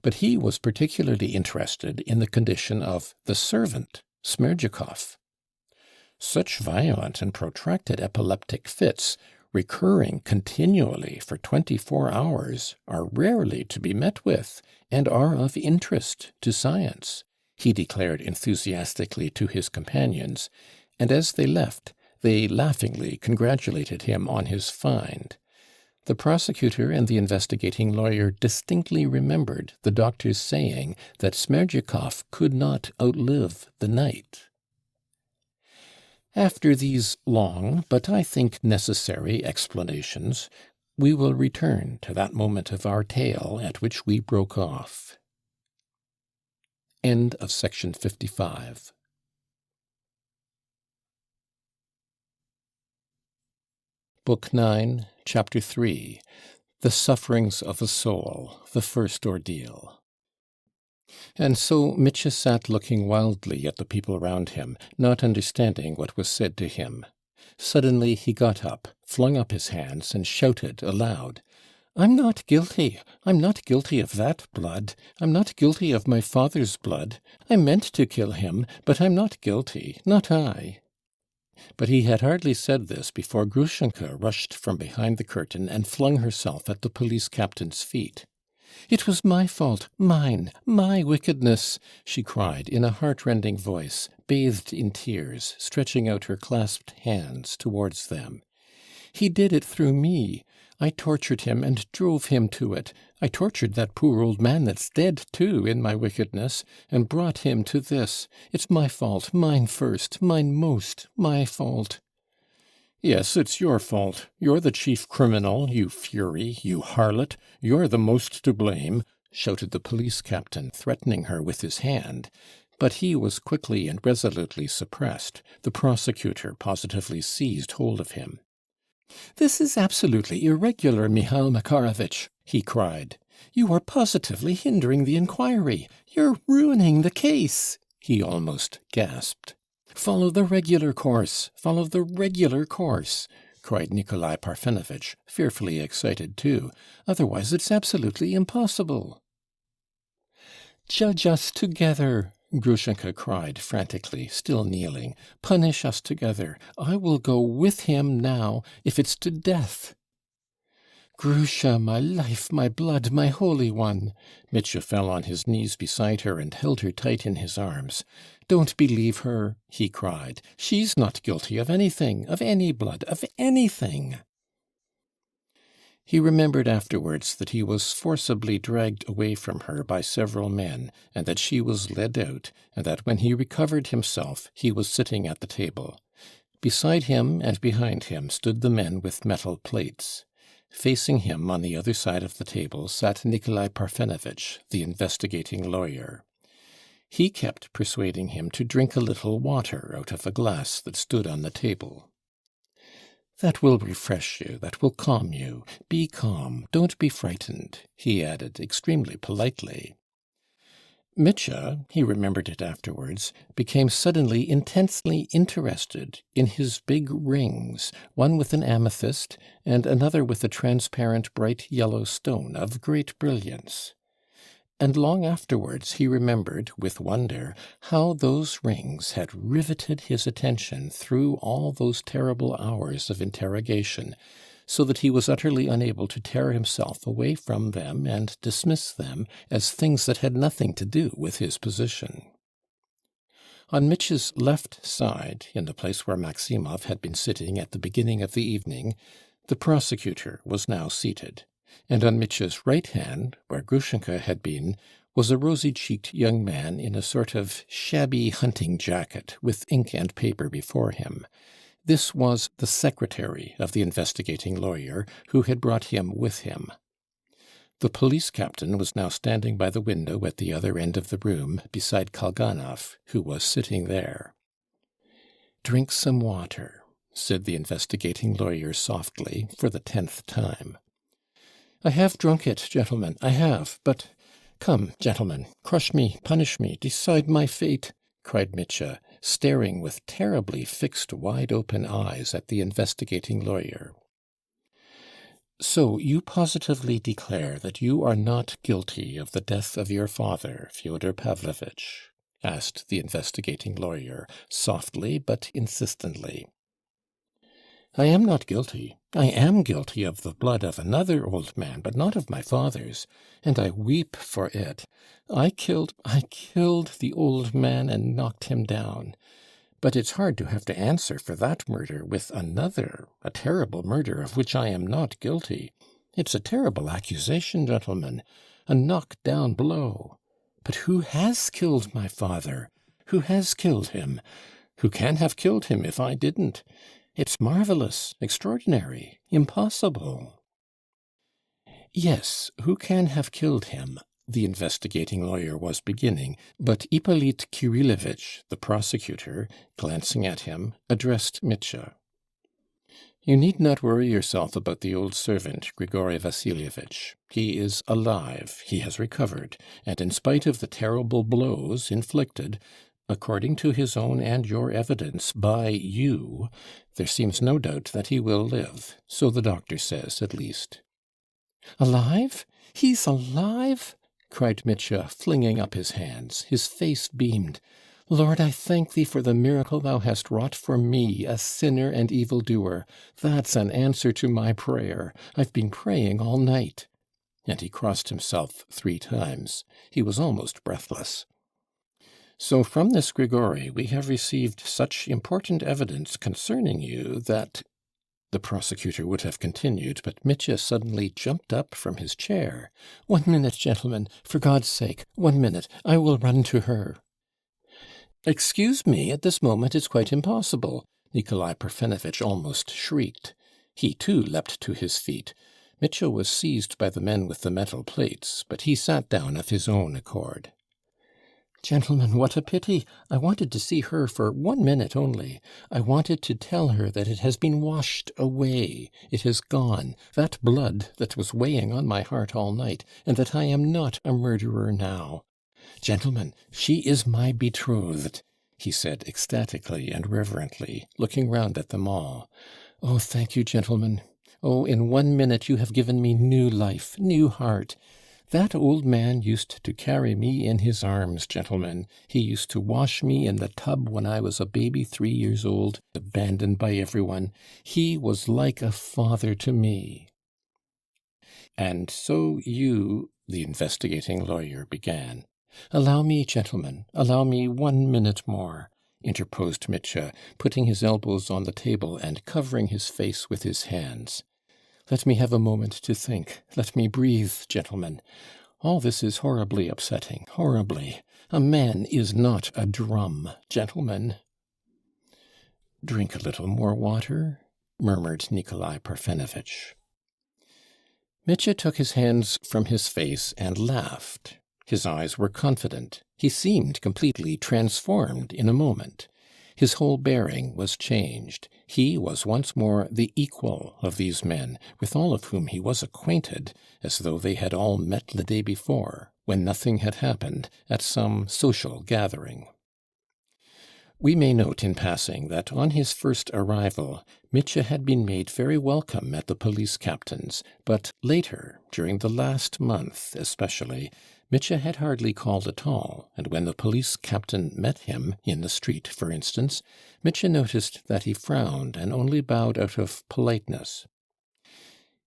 But he was particularly interested in the condition of the servant, Smerdyakov. Such violent and protracted epileptic fits, recurring continually for 24 hours, are rarely to be met with, and are of interest to science, he declared enthusiastically to his companions, and as they left, they laughingly congratulated him on his find. The prosecutor and the investigating lawyer distinctly remembered the doctor's saying that Smerdyakov could not outlive the night. After these long, but I think necessary explanations, we will return to that moment of our tale at which we broke off. End of section 55. Book 9, Chapter 3, The Sufferings of a Soul, the First Ordeal. And so Mitya sat looking wildly at the people round him, not understanding what was said to him. Suddenly he got up, flung up his hands, and shouted aloud, "I'm not guilty! I'm not guilty of that blood! I'm not guilty of my father's blood! I meant to kill him, but I'm not guilty, not I!" But he had hardly said this before Grushenka rushed from behind the curtain and flung herself at the police captain's feet. "It was my fault, mine, my wickedness!" she cried in a heart-rending voice, bathed in tears, stretching out her clasped hands towards them. "He did it through me. I tortured him and drove him to it. I tortured that poor old man that's dead, too, in my wickedness, and brought him to this. It's my fault, mine first, mine most, my fault." "Yes, it's your fault. You're the chief criminal, you fury, you harlot. You're the most to blame," shouted the police captain, threatening her with his hand. But he was quickly and resolutely suppressed. The prosecutor positively seized hold of him. "This is absolutely irregular, Mihail Makarovitch," he cried. "You are positively hindering the inquiry. You're ruining the case," he almost gasped. "Follow the regular course, follow the regular course," cried Nikolai Parfenovitch, fearfully excited too. "Otherwise it's absolutely impossible." "Judge us together," Grushenka cried frantically, still kneeling. "Punish us together. I will go with him now, if it's to death." "Grusha, my life, my blood, my holy one!" Mitya fell on his knees beside her and held her tight in his arms. "Don't believe her," he cried. "She's not guilty of anything, of any blood, of anything." He remembered afterwards that he was forcibly dragged away from her by several men, and that she was led out, and that when he recovered himself he was sitting at the table. Beside him and behind him stood the men with metal plates. Facing him on the other side of the table sat Nikolai Parfenovitch, the investigating lawyer. He kept persuading him to drink a little water out of a glass that stood on the table. "That will refresh you, that will calm you. Be calm, don't be frightened," he added extremely politely. Mitya, he remembered it afterwards, became suddenly intensely interested in his big rings, one with an amethyst and another with a transparent bright yellow stone of great brilliance. And long afterwards he remembered, with wonder, how those rings had riveted his attention through all those terrible hours of interrogation, so that he was utterly unable to tear himself away from them and dismiss them as things that had nothing to do with his position. On Mitya's left side, in the place where Maximov had been sitting at the beginning of the evening, the prosecutor was now seated, and on Mitya's right hand, where Grushenka had been, was a rosy-cheeked young man in a sort of shabby hunting jacket, with ink and paper before him. This was the secretary of the investigating lawyer, who had brought him with him. The police captain was now standing by the window at the other end of the room, beside Kalganov, who was sitting there. "Drink some water," said the investigating lawyer softly, for the 10th time. "I have drunk it, gentlemen, I have, but come, gentlemen, crush me, punish me, decide my fate," cried Mitya, staring with terribly fixed, wide-open eyes at the investigating lawyer. "So you positively declare that you are not guilty of the death of your father, Fyodor Pavlovitch?" asked the investigating lawyer, softly but insistently. "I am not guilty. I am guilty of the blood of another old man, but not of my father's, and I weep for it. I killed the old man and knocked him down. But it's hard to have to answer for that murder with another, a terrible murder of which I am not guilty. It's a terrible accusation, gentlemen, a knock-down blow. But who has killed my father? Who has killed him? Who can have killed him if I didn't? It's marvelous, extraordinary, impossible." "Yes, who can have killed him?" the investigating lawyer was beginning, but Ippolit Kirillovitch, the prosecutor, glancing at him, addressed Mitya. "You need not worry yourself about the old servant, Grigory Vassilyevitch. He is alive, he has recovered, and in spite of the terrible blows inflicted, according to his own and your evidence, by you, there seems no doubt that he will live. So the doctor says, at least." "Alive? He's alive?" cried Mitya, flinging up his hands. His face beamed. "Lord, I thank thee for the miracle thou hast wrought for me, a sinner and evildoer. That's an answer to my prayer. I've been praying all night." And he crossed himself 3 times. He was almost breathless. "So from this Grigory we have received such important evidence concerning you that—" the prosecutor would have continued, but Mitya suddenly jumped up from his chair. "1 minute, gentlemen, for God's sake, 1 minute, I will run to her." "Excuse me, at this moment it's quite impossible," Nikolai Parfenovitch almost shrieked. He too leapt to his feet. Mitya was seized by the men with the metal plates, but he sat down of his own accord. "Gentlemen, what a pity! I wanted to see her for 1 minute only. I wanted to tell her that it has been washed away. It has gone, that blood that was weighing on my heart all night, and that I am not a murderer now. Gentlemen, she is my betrothed," he said ecstatically and reverently, looking round at them all. "Oh, thank you, gentlemen. Oh, in 1 minute you have given me new life, new heart. That old man used to carry me in his arms, gentlemen. He used to wash me in the tub when I was a baby 3 years old, abandoned by everyone. He was like a father to me." "And so you—" the investigating lawyer began. "Allow me, gentlemen, allow me 1 minute more," interposed Mitya, putting his elbows on the table and covering his face with his hands. "Let me have a moment to think. Let me breathe, gentlemen. All this is horribly upsetting, horribly. A man is not a drum, gentlemen." "Drink a little more water," murmured Nikolai Parfenovitch. Mitya took his hands from his face and laughed. His eyes were confident. He seemed completely transformed in a moment. His whole bearing was changed. He was once more the equal of these men, with all of whom he was acquainted, as though they had all met the day before, when nothing had happened, at some social gathering. We may note in passing that on his first arrival, Mitya had been made very welcome at the police captain's, but later, during the last month especially, Mitya had hardly called at all, and when the police captain met him, in the street for instance, Mitya noticed that he frowned and only bowed out of politeness.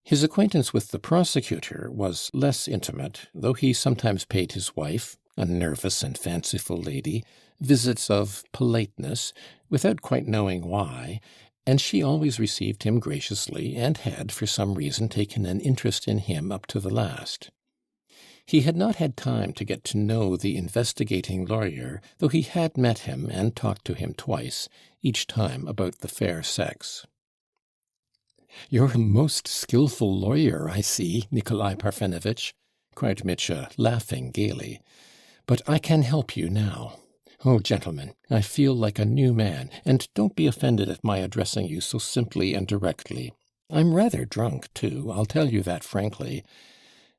His acquaintance with the prosecutor was less intimate, though he sometimes paid his wife, a nervous and fanciful lady, visits of politeness, without quite knowing why, and she always received him graciously, and had, for some reason, taken an interest in him up to the last. He had not had time to get to know the investigating lawyer, though he had met him and talked to him twice, each time about the fair sex. "You're a most skilful lawyer, I see, Nikolai Parfenovitch," cried Mitya, laughing gaily. "But I can help you now. Oh, gentlemen, I feel like a new man, and don't be offended at my addressing you so simply and directly. I'm rather drunk, too, I'll tell you that frankly.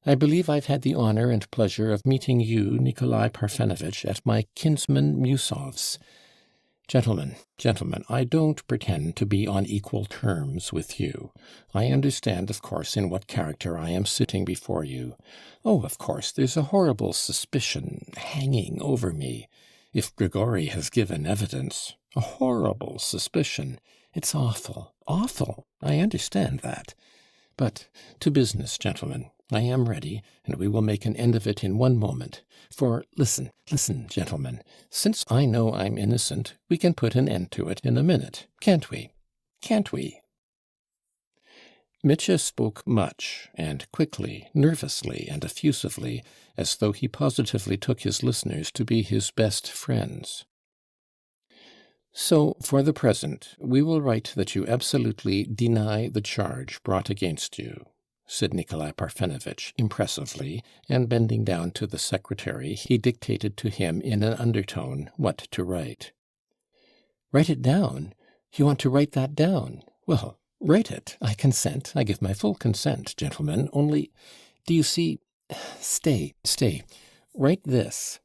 I believe I've had the honor and pleasure of meeting you, Nikolai Parfenovitch, at my kinsman Musov's. Gentlemen, I don't pretend to be on equal terms with you. I understand, of course, in what character I am sitting before you. Oh, of course, there's a horrible suspicion hanging over me. If Grigory has given evidence, a horrible suspicion. It's awful, awful. I understand that. But to business, gentlemen. I am ready, and we will make an end of it in one moment. For listen, gentlemen. Since I know I'm innocent, we can put an end to it in a minute, can't we? Can't we?" Mitya spoke much, and quickly, nervously, and effusively, as though he positively took his listeners to be his best friends. "So, for the present, we will write that you absolutely deny the charge brought against you," said Nikolai Parfenovitch impressively, and bending down to the secretary, he dictated to him in an undertone what to write. "Write it down? You want to write that down? Well, write it. I consent. I give my full consent, gentlemen. Only, do you see... Stay. Write this.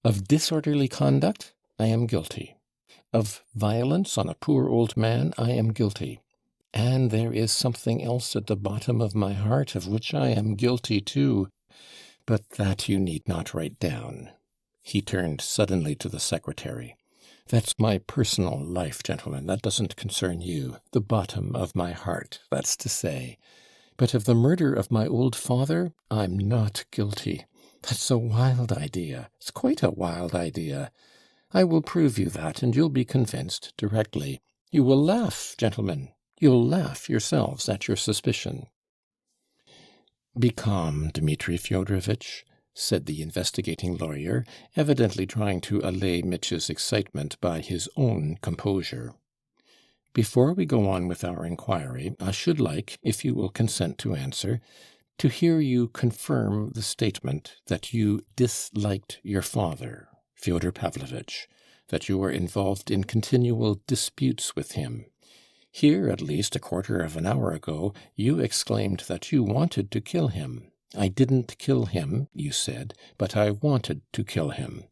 Of disorderly conduct, I am guilty. Of violence on a poor old man, I am guilty. And there is something else at the bottom of my heart of which I am guilty too. But that you need not write down." He turned suddenly to the secretary. "That's my personal life, gentlemen. That doesn't concern you. The bottom of my heart, that's to say. But of the murder of my old father, I'm not guilty. That's a wild idea. It's quite a wild idea. I will prove you that, and you'll be convinced directly. You will laugh, gentlemen. You'll laugh yourselves at your suspicion." "Be calm, Dmitri Fyodorovitch," said the investigating lawyer, evidently trying to allay Mitya's excitement by his own composure. "Before we go on with our inquiry, I should like, if you will consent to answer, to hear you confirm the statement that you disliked your father, Fyodor Pavlovitch, that you were involved in continual disputes with him. Here, at least, a quarter of an hour ago, you exclaimed that you wanted to kill him. I didn't kill him, you said, but I wanted to kill him."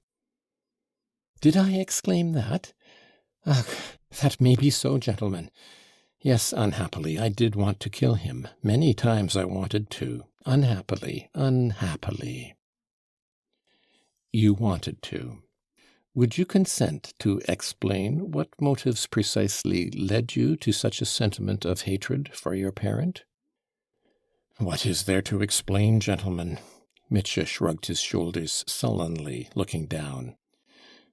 "Did I exclaim that? Ach, that may be so, gentlemen. Yes, unhappily, I did want to kill him. Many times I wanted to. Unhappily. You wanted to. Would you consent to explain what motives precisely led you to such a sentiment of hatred for your parent?" "What is there to explain, gentlemen?" Mitya shrugged his shoulders sullenly, looking down.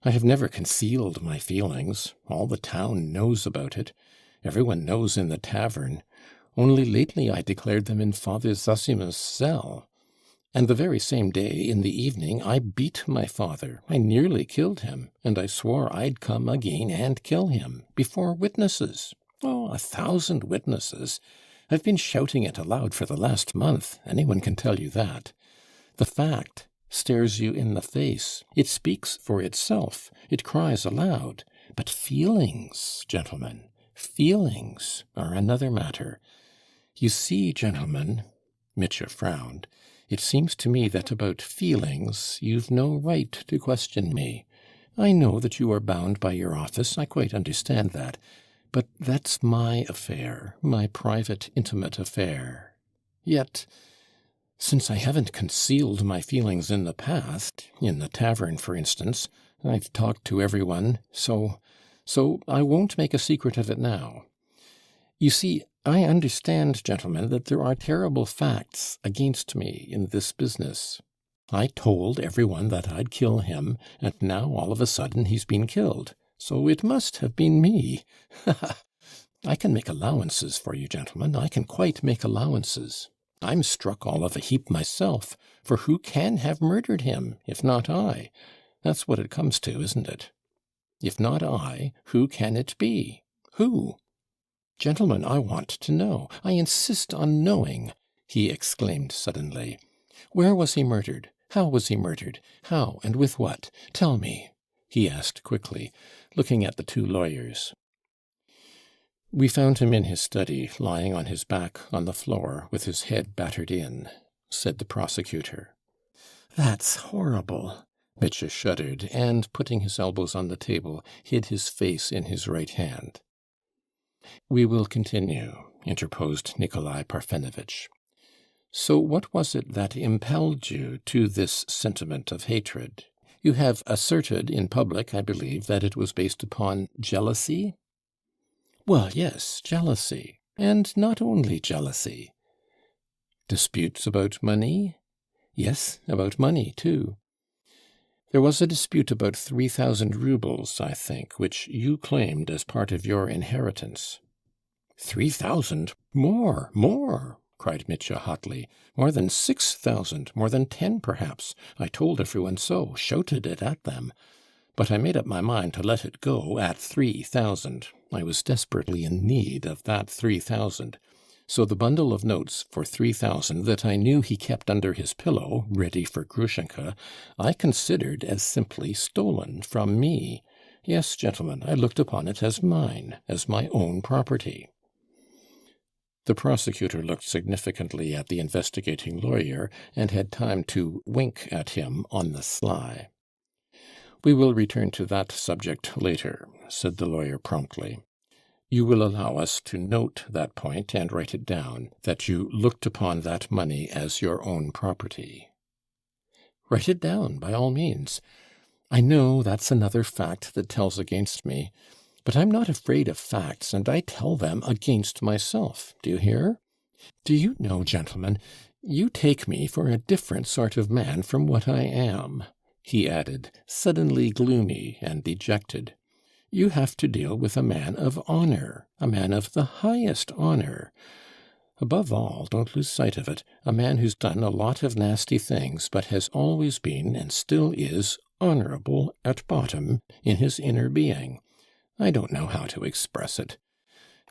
"I have never concealed my feelings. All the town knows about it. Everyone knows in the tavern. Only lately I declared them in Father Zosima's cell. And the very same day, in the evening, I beat my father. I nearly killed him, and I swore I'd come again and kill him, before witnesses. Oh, 1,000 witnesses. I've been shouting it aloud for the last month. Anyone can tell you that. The fact stares you in the face. It speaks for itself. It cries aloud. But feelings, gentlemen, feelings are another matter. You see, gentlemen, Mitya frowned, it seems to me that about feelings you've no right to question me. I know that you are bound by your office, I quite understand that. But that's my affair, my private, intimate affair. Yet, since I haven't concealed my feelings in the past, in the tavern, for instance, I've talked to everyone, so I won't make a secret of it now. You see, I understand, gentlemen, that there are terrible facts against me in this business. I told everyone that I'd kill him, and now all of a sudden he's been killed. So it must have been me. I can make allowances for you, gentlemen. I can quite make allowances. I'm struck all of a heap myself, for who can have murdered him, if not I? That's what it comes to, isn't it? If not I, who can it be? Who? Gentlemen, I want to know. I insist on knowing, he exclaimed suddenly. Where was he murdered? How was he murdered? How and with what? Tell me, he asked quickly, looking at the two lawyers. We found him in his study, lying on his back on the floor, with his head battered in, said the prosecutor. That's horrible. Mitya shuddered, and, putting his elbows on the table, hid his face in his right hand. We will continue, interposed Nikolai Parfenovitch. So what was it that impelled you to this sentiment of hatred? You have asserted in public, I believe, that it was based upon jealousy? Well, yes, jealousy. And not only jealousy. Disputes about money? Yes, about money, too. There was a dispute about 3,000 rubles, I think, which you claimed as part of your inheritance. 3,000? More, cried Mitya hotly. More than 6,000, more than 10 perhaps. I told everyone so, shouted it at them. But I made up my mind to let it go at 3,000. I was desperately in need of that 3,000. So the bundle of notes for 3,000 that I knew he kept under his pillow, ready for Grushenka, I considered as simply stolen from me. Yes, gentlemen, I looked upon it as mine, as my own property. The prosecutor looked significantly at the investigating lawyer and had time to wink at him on the sly. We will return to that subject later, said the lawyer promptly. You will allow us to note that point and write it down, that you looked upon that money as your own property. Write it down, by all means. I know that's another fact that tells against me, but I'm not afraid of facts, and I tell them against myself. Do you hear? Do you know, gentlemen, you take me for a different sort of man from what I am, he added, suddenly gloomy and dejected. You have to deal with a man of honor, a man of the highest honor. Above all, don't lose sight of it, a man who's done a lot of nasty things, but has always been and still is honorable at bottom in his inner being. I don't know how to express it.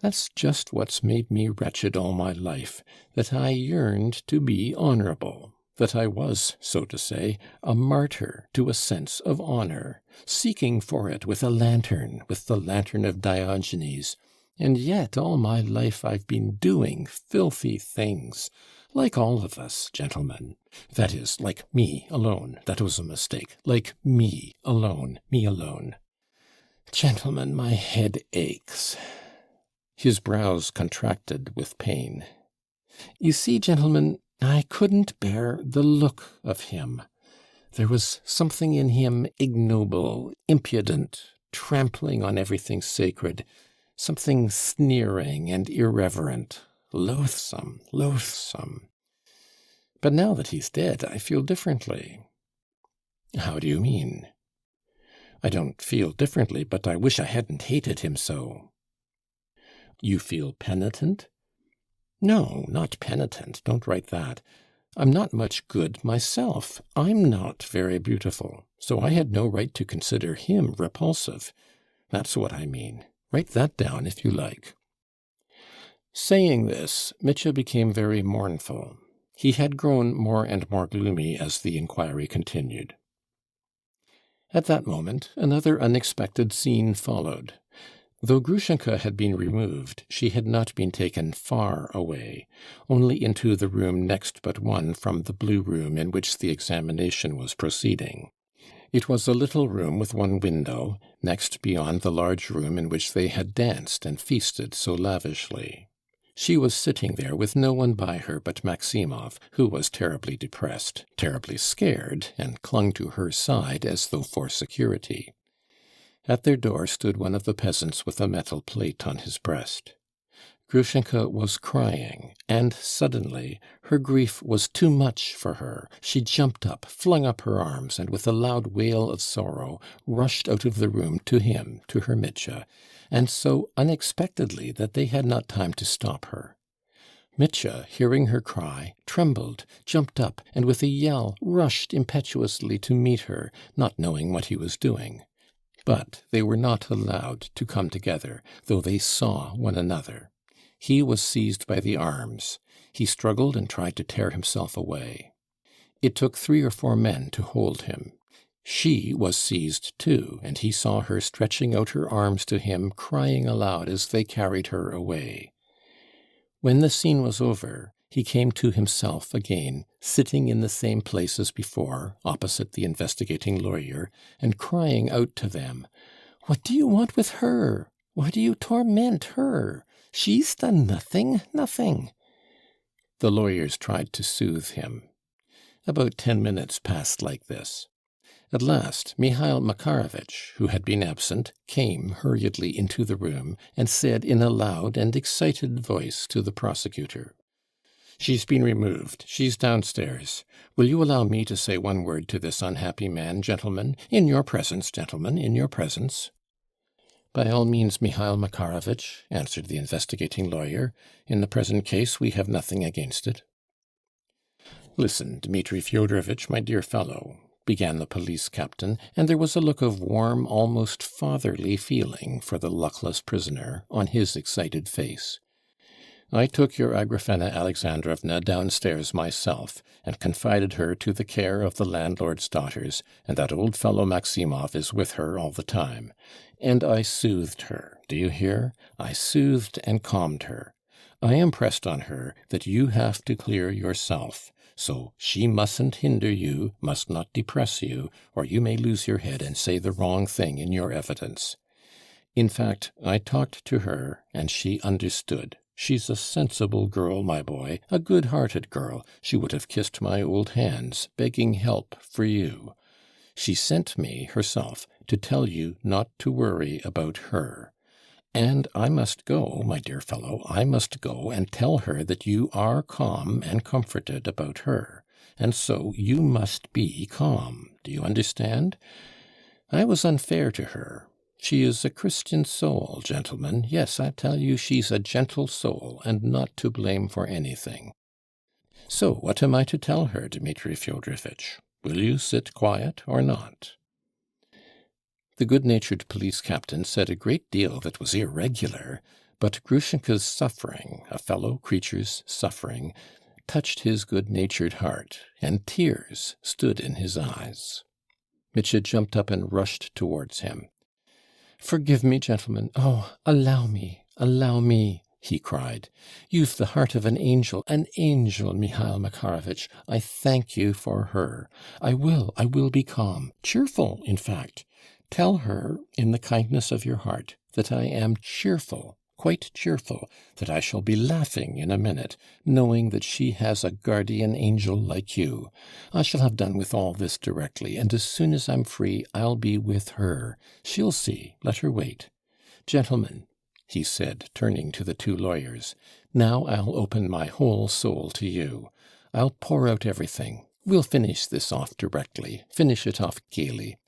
That's just what's made me wretched all my life, that I yearned to be honorable, that I was, so to say, a martyr to a sense of honor, seeking for it with a lantern, with the lantern of Diogenes. And yet all my life I've been doing filthy things, like all of us, gentlemen. That is, like me alone. That was a mistake. Like me alone. Gentlemen, my head aches. His brows contracted with pain. You see, gentlemen, I couldn't bear the look of him. There was something in him ignoble, impudent, trampling on everything sacred, something sneering and irreverent, loathsome. But now that he's dead, I feel differently. How do you mean? I don't feel differently, but I wish I hadn't hated him so. You feel penitent? No, not penitent. Don't write that. I'm not much good myself. I'm not very beautiful, so I had no right to consider him repulsive. That's what I mean. Write that down if you like. Saying this, Mitya became very mournful. He had grown more and more gloomy as the inquiry continued. At that moment, another unexpected scene followed. Though Grushenka had been removed, she had not been taken far away, only into the room next but one from the blue room in which the examination was proceeding. It was a little room with one window, next beyond the large room in which they had danced and feasted so lavishly. She was sitting there with no one by her but Maximov, who was terribly depressed, terribly scared, and clung to her side as though for security. At their door stood one of the peasants with a metal plate on his breast. Grushenka was crying, and suddenly her grief was too much for her. She jumped up, flung up her arms, and with a loud wail of sorrow rushed out of the room to him, to her Mitya, and so unexpectedly that they had not time to stop her. Mitya, hearing her cry, trembled, jumped up, and with a yell rushed impetuously to meet her, not knowing what he was doing. But they were not allowed to come together, though they saw one another. He was seized by the arms. He struggled and tried to tear himself away. It took 3 or 4 men to hold him. She was seized too, and he saw her stretching out her arms to him, crying aloud as they carried her away. When the scene was over, he came to himself again, sitting in the same place as before, opposite the investigating lawyer, and crying out to them, "What do you want with her? Why do you torment her? She's done nothing, nothing." The lawyers tried to soothe him. About 10 minutes passed like this. At last, Mihail Makarovitch, who had been absent, came hurriedly into the room and said in a loud and excited voice to the prosecutor, "She's been removed. She's downstairs. Will you allow me to say one word to this unhappy man, gentlemen? In your presence, gentlemen, in your presence." "By all means, Mihail Makarovitch," answered the investigating lawyer. "In the present case we have nothing against it." "Listen, Dmitri Fyodorovitch, my dear fellow," began the police captain, and there was a look of warm, almost fatherly feeling for the luckless prisoner on his excited face. "I took your Agrafena Alexandrovna downstairs myself, and confided her to the care of the landlord's daughters, and that old fellow Maximov is with her all the time. And I soothed her, do you hear? I soothed and calmed her. I impressed on her that you have to clear yourself, so she mustn't hinder you, must not depress you, or you may lose your head and say the wrong thing in your evidence. In fact, I talked to her, and she understood. She's a sensible girl, my boy, a good-hearted girl. She would have kissed my old hands, begging help for you. She sent me, herself, to tell you not to worry about her. And I must go, my dear fellow, I must go and tell her that you are calm and comforted about her. And so you must be calm. Do you understand? I was unfair to her. She is a Christian soul, gentlemen. Yes, I tell you she's a gentle soul, and not to blame for anything. So what am I to tell her, Dmitri Fyodorovitch? Will you sit quiet or not?" The good-natured police captain said a great deal that was irregular, but Grushenka's suffering, a fellow creature's suffering, touched his good-natured heart, and tears stood in his eyes. Mitya jumped up and rushed towards him. "Forgive me, gentlemen. Oh, allow me," he cried. "You've the heart of an angel, Mihail Makarovitch. I thank you for her. I will be calm, cheerful, in fact. Tell her, in the kindness of your heart, that I am cheerful, quite cheerful, that I shall be laughing in a minute, knowing that she has a guardian angel like you. I shall have done with all this directly, and as soon as I'm free, I'll be with her. She'll see. Let her wait. Gentlemen," he said, turning to the 2 lawyers, "now I'll open my whole soul to you. I'll pour out everything. We'll finish this off directly, finish it off gaily.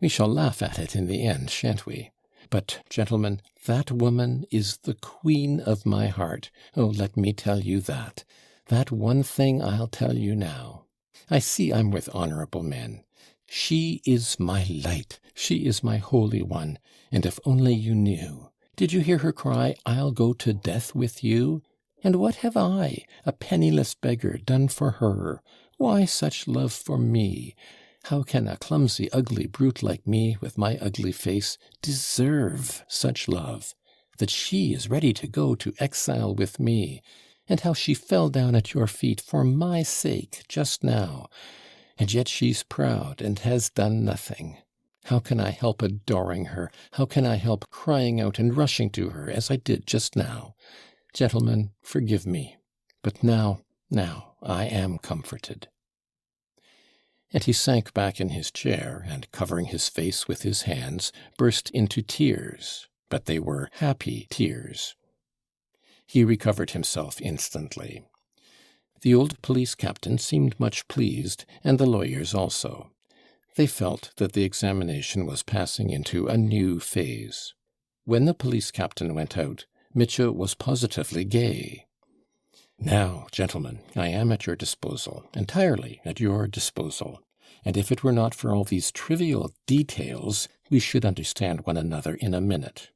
We shall laugh at it in the end, shan't we? But, gentlemen, that woman is the queen of my heart. Oh, let me tell you that. That one thing I'll tell you now. I see I'm with honorable men. She is my light. She is my holy one. And if only you knew. Did you hear her cry, 'I'll go to death with you'? And what have I, a penniless beggar, done for her? Why such love for me? How can a clumsy, ugly brute like me, with my ugly face, deserve such love? That she is ready to go to exile with me, and how she fell down at your feet for my sake just now, and yet she's proud and has done nothing. How can I help adoring her? How can I help crying out and rushing to her, as I did just now? Gentlemen, forgive me, but now, I am comforted." And he sank back in his chair, and covering his face with his hands, burst into tears, but they were happy tears. He recovered himself instantly. The old police captain seemed much pleased, and the lawyers also. They felt that the examination was passing into a new phase. When the police captain went out, Mitya was positively gay. "Now, gentlemen, I am at your disposal, entirely at your disposal. And if it were not for all these trivial details, we should understand one another in a minute.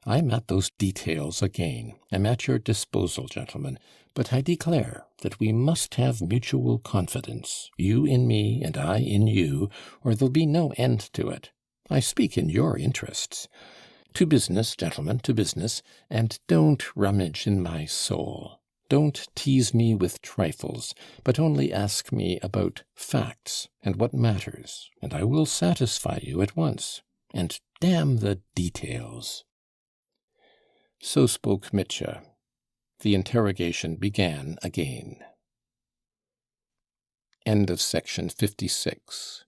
I'm at those details again. I'm at your disposal, gentlemen. But I declare that we must have mutual confidence, you in me and I in you, or there'll be no end to it. I speak in your interests. To business, gentlemen, to business, and don't rummage in my soul. Don't tease me with trifles, but only ask me about facts and what matters, and I will satisfy you at once. And damn the details." So spoke Mitya. The interrogation began again. End of section 56.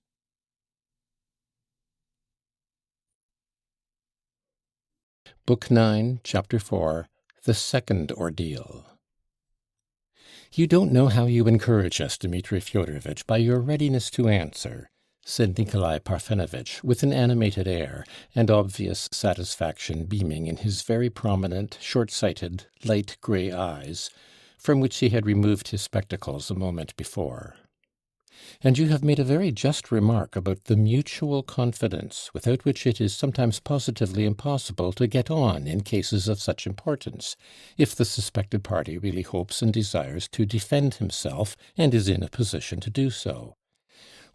Book 9, Chapter 4, The Second Ordeal. "You don't know how you encourage us, Dmitri Fyodorovitch, by your readiness to answer," said Nikolai Parfenovitch, with an animated air, and obvious satisfaction beaming in his very prominent, short-sighted, light grey eyes, from which he had removed his spectacles a moment before. "And you have made a very just remark about the mutual confidence, without which it is sometimes positively impossible to get on in cases of such importance, if the suspected party really hopes and desires to defend himself, and is in a position to do so.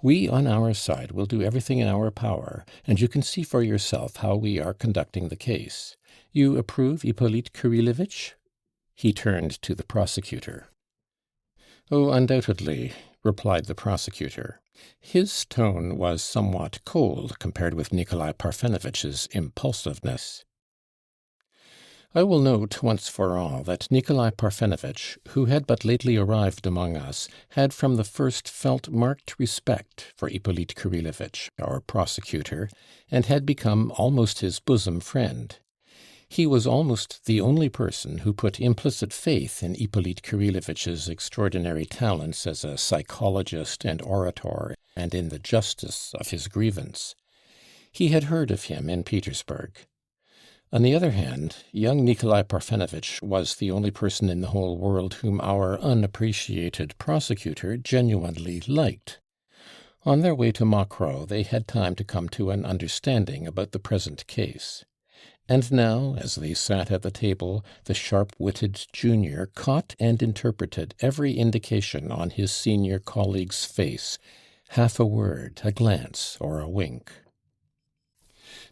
We, on our side, will do everything in our power, and you can see for yourself how we are conducting the case. You approve, Ippolit Kirillovitch?" He turned to the prosecutor. "Oh, undoubtedly," replied the prosecutor. His tone was somewhat cold compared with Nikolai Parfenovitch's impulsiveness. "I will note once for all that Nikolai Parfenovitch, who had but lately arrived among us, had from the first felt marked respect for Ippolit Kirillovitch, our prosecutor, and had become almost his bosom friend. He was almost the only person who put implicit faith in Ippolit Kirillovitch's extraordinary talents as a psychologist and orator, and in the justice of his grievance. He had heard of him in Petersburg. On the other hand, young Nikolai Parfenovitch was the only person in the whole world whom our unappreciated prosecutor genuinely liked. On their way to Mokrow they had time to come to an understanding about the present case. And now, as they sat at the table, the sharp-witted junior caught and interpreted every indication on his senior colleague's face, half a word, a glance, or a wink.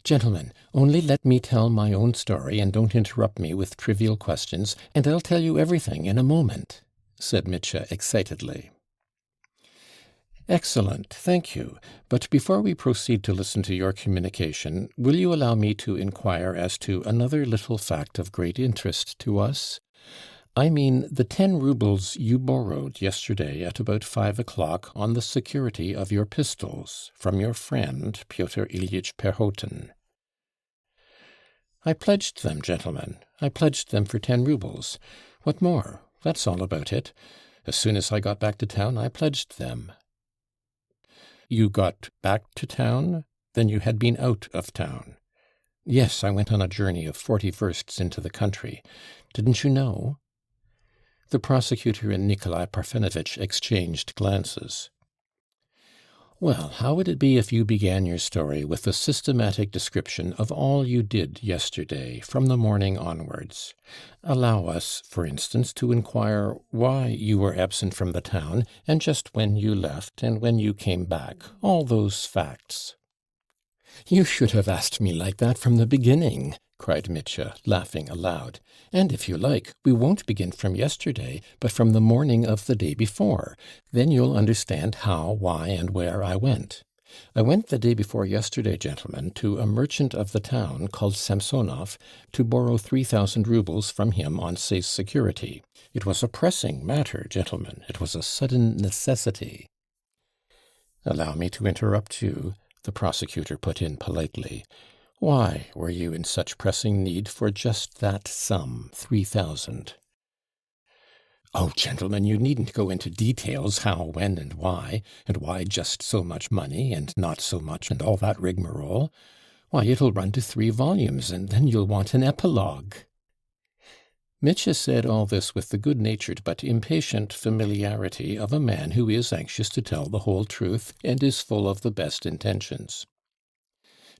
"Gentlemen, only let me tell my own story, and don't interrupt me with trivial questions, and I'll tell you everything in a moment," said Mitya excitedly. "Excellent, thank you. But before we proceed to listen to your communication, will you allow me to inquire as to another little fact of great interest to us? I mean the 10 roubles you borrowed yesterday at about 5 o'clock on the security of your pistols from your friend Pyotr Ilyitch Perhotin." "I pledged them, gentlemen. I pledged them for 10 roubles. What more? That's all about it. As soon as I got back to town, I pledged them." "You got back to town? Then you had been out of town." "Yes, I went on a journey of 40 versts into the country. Didn't you know?" The prosecutor and Nikolai Parfenovitch exchanged glances. Well, how would it be if you began your story with a systematic description of all you did yesterday, from the morning onwards? Allow us, for instance, to inquire why you were absent from the town, and just when you left, and when you came back, all those facts. You should have asked me like that from the beginning, cried Mitya, laughing aloud. And if you like, we won't begin from yesterday, but from the morning of the day before. Then you'll understand how, why, and where I went. I went the day before yesterday, gentlemen, to a merchant of the town called Samsonov to borrow 3,000 roubles from him on safe security. It was a pressing matter, gentlemen. It was a sudden necessity. Allow me to interrupt you, the prosecutor put in politely. Why were you in such pressing need for just that sum, 3,000? Oh, gentlemen, you needn't go into details, how, when, and why just so much money, and not so much, and all that rigmarole. Why, it'll run to 3 volumes, and then you'll want an epilogue. Mitya said all this with the good-natured but impatient familiarity of a man who is anxious to tell the whole truth and is full of the best intentions.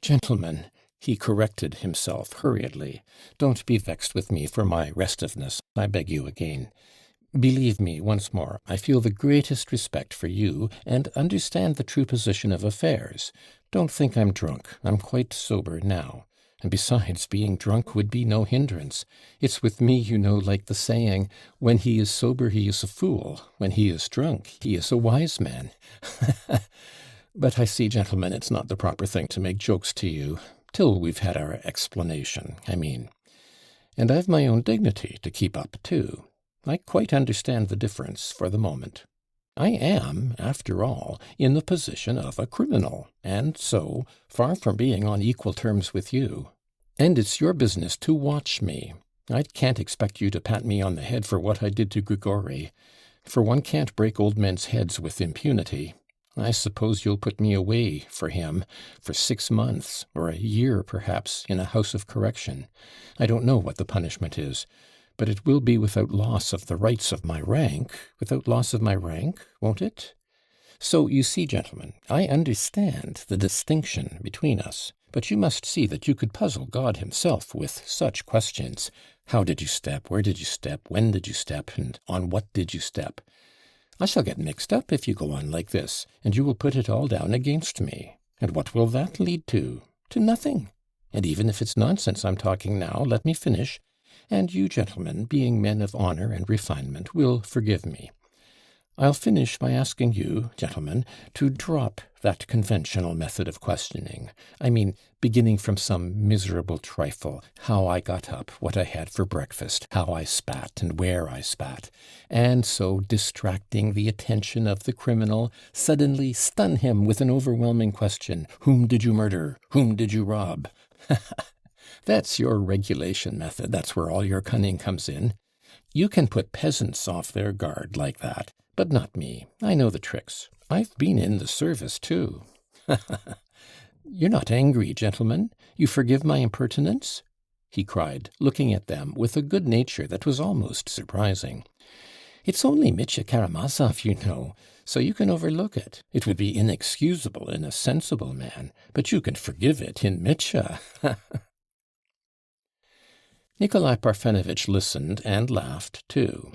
Gentlemen, he corrected himself hurriedly, don't be vexed with me for my restiveness, I beg you again. Believe me, once more, I feel the greatest respect for you, and understand the true position of affairs. Don't think I'm drunk. I'm quite sober now. And besides, being drunk would be no hindrance. It's with me, you know, like the saying, when he is sober he is a fool, when he is drunk he is a wise man. But I see, gentlemen, it's not the proper thing to make jokes to you, till we've had our explanation, I mean. And I've my own dignity to keep up, too. I quite understand the difference for the moment. I am, after all, in the position of a criminal, and so, far from being on equal terms with you. And it's your business to watch me. I can't expect you to pat me on the head for what I did to Grigory, for one can't break old men's heads with impunity. I suppose you'll put me away for him for 6 months, or a year perhaps, in a house of correction. I don't know what the punishment is, but it will be without loss of the rights of my rank, won't it? So, you see, gentlemen, I understand the distinction between us, but you must see that you could puzzle God himself with such questions. How did you step? Where did you step? When did you step? And on what did you step? I shall get mixed up if you go on like this, and you will put it all down against me. And what will that lead to? To nothing. And even if it's nonsense I'm talking now, let me finish. And you, gentlemen, being men of honor and refinement, will forgive me. I'll finish by asking you, gentlemen, to drop that conventional method of questioning. I mean, beginning from some miserable trifle, how I got up, what I had for breakfast, how I spat, and where I spat, and so distracting the attention of the criminal, suddenly stun him with an overwhelming question. Whom did you murder? Whom did you rob? That's your regulation method. That's where all your cunning comes in. You can put peasants off their guard like that, but not me. I know the tricks. I've been in the service, too. You're not angry, gentlemen? You forgive my impertinence? He cried, looking at them with a good nature that was almost surprising. It's only Mitya Karamazov, you know, so you can overlook it. It would be inexcusable in a sensible man, but you can forgive it in Mitya. Nikolai Parfenovitch listened and laughed, too.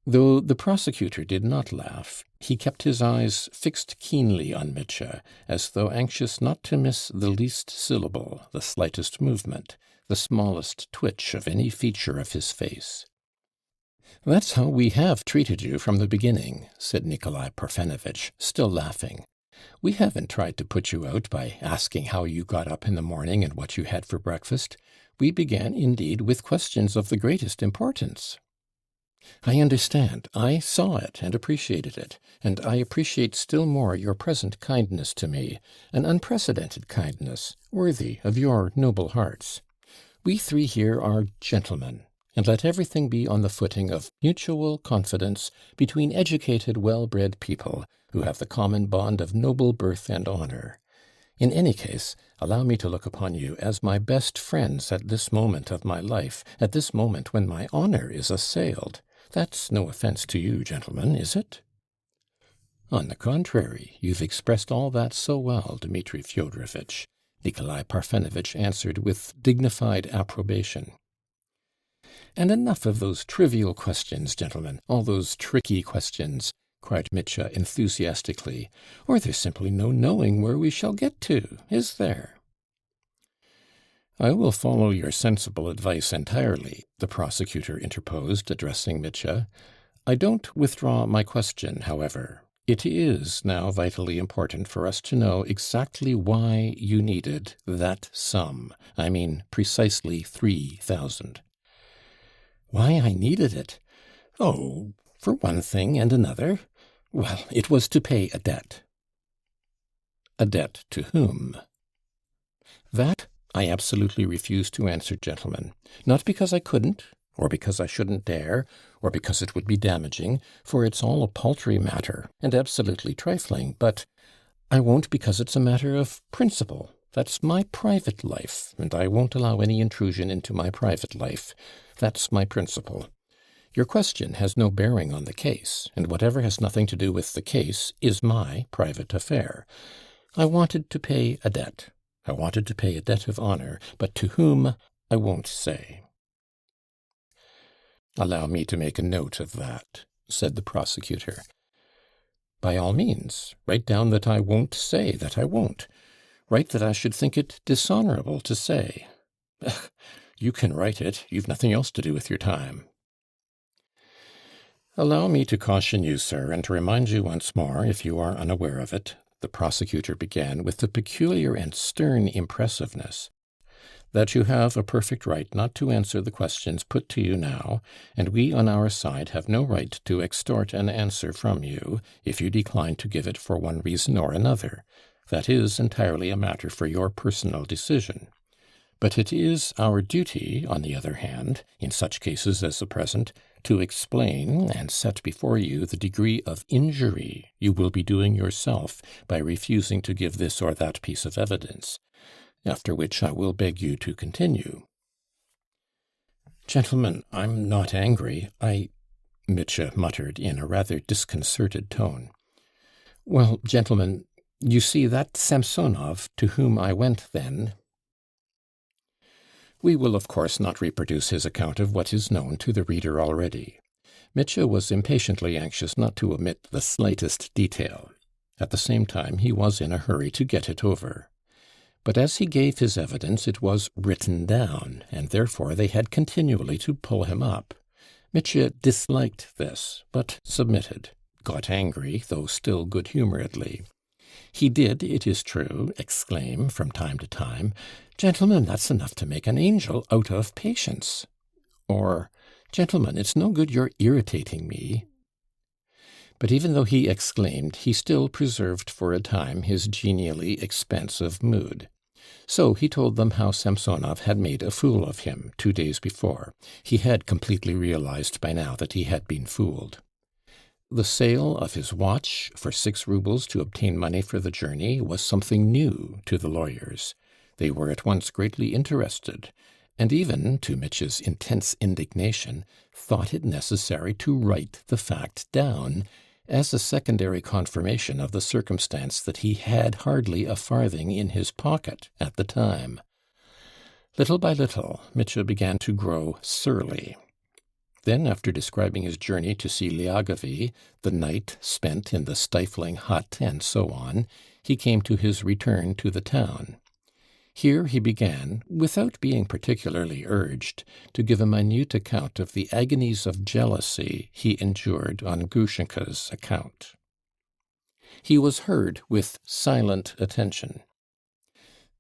Though the prosecutor did not laugh, he kept his eyes fixed keenly on Mitya, as though anxious not to miss the least syllable, the slightest movement, the smallest twitch of any feature of his face. "That's how we have treated you from the beginning," said Nikolai Parfenovitch, still laughing. "We haven't tried to put you out by asking how you got up in the morning and what you had for breakfast. We began, indeed, with questions of the greatest importance." "I understand. I saw it and appreciated it, and I appreciate still more your present kindness to me, an unprecedented kindness, worthy of your noble hearts. We 3 here are gentlemen, and let everything be on the footing of mutual confidence between educated, well-bred people who have the common bond of noble birth and honor. In any case, allow me to look upon you as my best friends at this moment of my life, at this moment when my honor is assailed. That's no offense to you, gentlemen, is it?" On the contrary, you've expressed all that so well, Dmitri Fyodorovitch, Nikolai Parfenovitch answered with dignified approbation. And enough of those trivial questions, gentlemen, all those tricky questions, cried Mitya enthusiastically, or there's simply no knowing where we shall get to, is there? I will follow your sensible advice entirely, the prosecutor interposed, addressing Mitya. I don't withdraw my question, however. It is now vitally important for us to know exactly why you needed that sum. I mean, precisely 3,000. Why I needed it? Oh, for one thing and another. Well, it was to pay a debt. A debt to whom? That I absolutely refuse to answer, gentlemen. Not because I couldn't, or because I shouldn't dare, or because it would be damaging, for it's all a paltry matter, and absolutely trifling, but I won't because it's a matter of principle. That's my private life, and I won't allow any intrusion into my private life. That's my principle. Your question has no bearing on the case, and whatever has nothing to do with the case is my private affair. I wanted to pay a debt. I wanted to pay a debt of honor, but to whom I won't say. Allow me to make a note of that, said the prosecutor. By all means, write down that I won't say that I won't. Write that I should think it dishonorable to say. You can write it. You've nothing else to do with your time. Allow me to caution you, sir, and to remind you once more, if you are unaware of it, the prosecutor began with a peculiar and stern impressiveness, that you have a perfect right not to answer the questions put to you now, and we on our side have no right to extort an answer from you if you decline to give it for one reason or another. That is entirely a matter for your personal decision. But it is our duty, on the other hand, in such cases as the present, to explain and set before you the degree of injury you will be doing yourself by refusing to give this or that piece of evidence, after which I will beg you to continue. Gentlemen, I'm not angry. Mitya muttered in a rather disconcerted tone. Well, gentlemen, you see that Samsonov to whom I went then. We will, of course, not reproduce his account of what is known to the reader already. Mitya was impatiently anxious not to omit the slightest detail. At the same time, he was in a hurry to get it over. But as he gave his evidence, it was written down, and therefore they had continually to pull him up. Mitya disliked this, but submitted, got angry, though still good-humoredly. He did, it is true, exclaim from time to time, "Gentlemen, that's enough to make an angel out of Patience." Or, "Gentlemen, it's no good your irritating me." But even though he exclaimed, he still preserved for a time his genially expansive mood. So he told them how Samsonov had made a fool of him 2 days before. He had completely realized by now that he had been fooled. The sale of his watch for 6 rubles to obtain money for the journey was something new to the lawyers. They were at once greatly interested, and even, to Mitya's intense indignation, thought it necessary to write the fact down, as a secondary confirmation of the circumstance that he had hardly a farthing in his pocket at the time. Little by little, Mitya began to grow surly. Then, after describing his journey to see Lyagavy, the night spent in the stifling hut, and so on, he came to his return to the town. Here he began, without being particularly urged, to give a minute account of the agonies of jealousy he endured on Grushenka's account. He was heard with silent attention.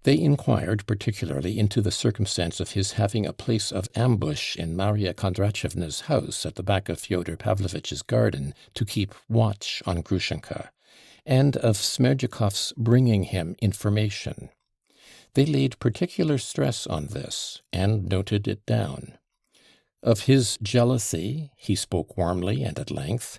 They inquired particularly into the circumstance of his having a place of ambush in Maria Kondratyevna's house at the back of Fyodor Pavlovitch's garden to keep watch on Grushenka, and of Smerdyakov's bringing him information. They laid particular stress on this, and noted it down. Of his jealousy he spoke warmly and at length,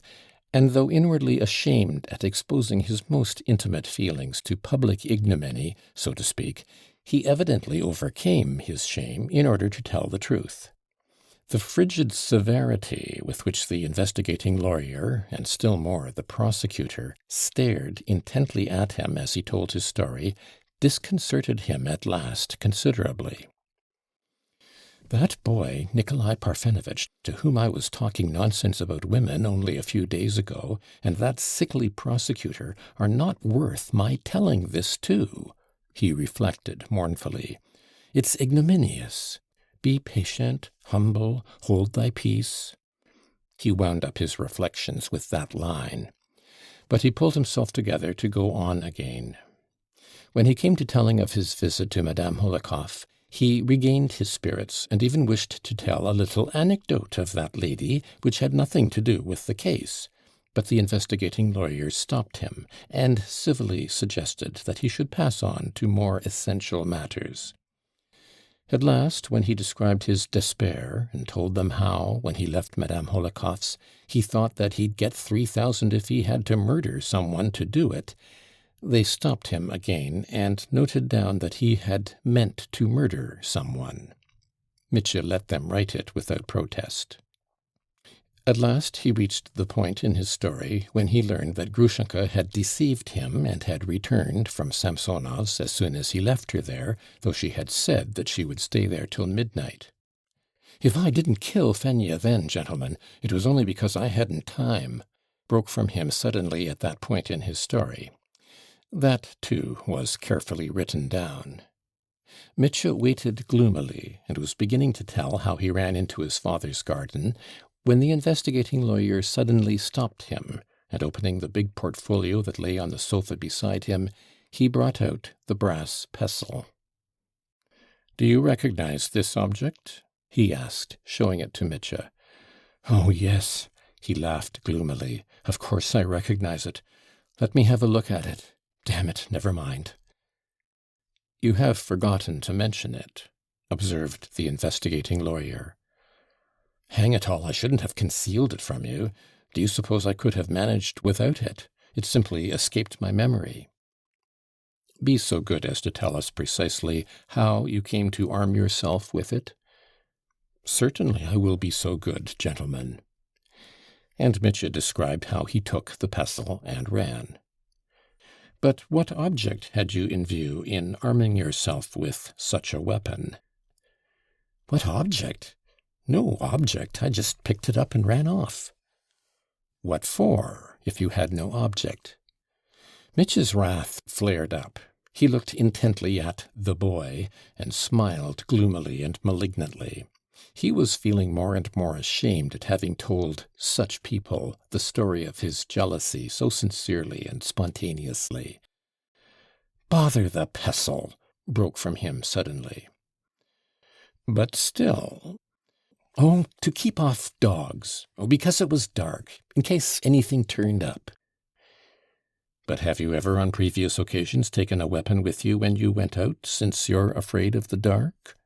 and though inwardly ashamed at exposing his most intimate feelings to public ignominy, so to speak, he evidently overcame his shame in order to tell the truth. The frigid severity with which the investigating lawyer, and still more the prosecutor, stared intently at him as he told his story, disconcerted him at last considerably. That boy, Nikolai Parfenovitch, to whom I was talking nonsense about women only a few days ago, and that sickly prosecutor are not worth my telling this to, he reflected mournfully. It's ignominious. Be patient, humble, hold thy peace. He wound up his reflections with that line. But he pulled himself together to go on again. When he came to telling of his visit to Madame Holikov, he regained his spirits and even wished to tell a little anecdote of that lady which had nothing to do with the case. But the investigating lawyer stopped him and civilly suggested that he should pass on to more essential matters. At last, when he described his despair and told them how, when he left Madame Holikov's, he thought that he'd get 3,000 if he had to murder someone to do it, they stopped him again and noted down that he had meant to murder someone. Mitya let them write it without protest. At last he reached the point in his story when he learned that Grushenka had deceived him and had returned from Samsonov's as soon as he left her there, though she had said that she would stay there till midnight. "If I didn't kill Fenya then, gentlemen, it was only because I hadn't time," broke from him suddenly at that point in his story. That, too, was carefully written down. Mitya waited gloomily, and was beginning to tell how he ran into his father's garden, when the investigating lawyer suddenly stopped him, and opening the big portfolio that lay on the sofa beside him, he brought out the brass pestle. "Do you recognize this object?" he asked, showing it to Mitya. "Oh, yes," he laughed gloomily. "Of course I recognize it. Let me have a look at it. Damn it, never mind." "You have forgotten to mention it," observed the investigating lawyer. "Hang it all, I shouldn't have concealed it from you. Do you suppose I could have managed without it? It simply escaped my memory." "Be so good as to tell us precisely how you came to arm yourself with it." "Certainly I will be so good, gentlemen." And Mitya described how he took the pestle and ran. "But what object had you in view in arming yourself with such a weapon?" "What object? No object. I just picked it up and ran off." "What for, if you had no object?" Mitya's wrath flared up. He looked intently at the boy, and smiled gloomily and malignantly. He was feeling more and more ashamed at having told such people the story of his jealousy so sincerely and spontaneously. "Bother the pestle!" broke from him suddenly. "But still—" "Oh, to keep off dogs. Oh, because it was dark, in case anything turned up." "But have you ever on previous occasions taken a weapon with you when you went out, since you're afraid of the dark?"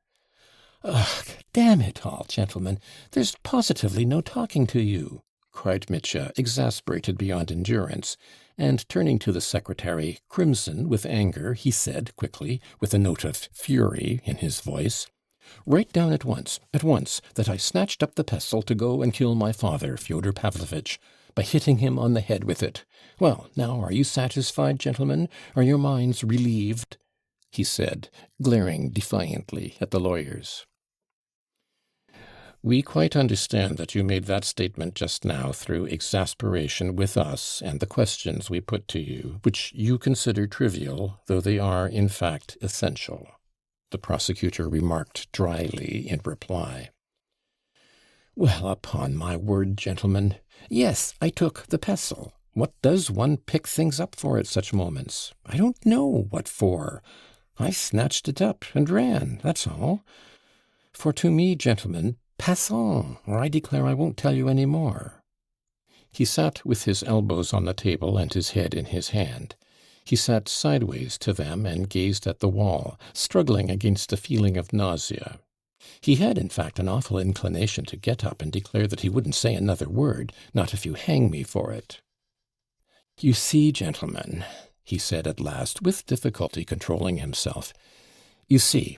"Ugh, damn it all, gentlemen, there's positively no talking to you," cried Mitya, exasperated beyond endurance, and turning to the secretary, crimson with anger, he said quickly, with a note of fury in his voice, "Write down at once, that I snatched up the pestle to go and kill my father, Fyodor Pavlovitch, by hitting him on the head with it. Well, now, are you satisfied, gentlemen? Are your minds relieved?" he said, glaring defiantly at the lawyers. "We quite understand that you made that statement just now through exasperation with us and the questions we put to you, which you consider trivial, though they are, in fact, essential," the prosecutor remarked dryly in reply. "Well, upon my word, gentlemen, yes, I took the pestle. What does one pick things up for at such moments? I don't know what for. I snatched it up and ran, that's all. For to me, gentlemen, passons, or I declare I won't tell you any more." He sat with his elbows on the table and his head in his hand. He sat sideways to them and gazed at the wall, struggling against a feeling of nausea. He had, in fact, an awful inclination to get up and declare that he wouldn't say another word, not if you hang me for it. "You see, gentlemen," he said at last, with difficulty controlling himself, "you see,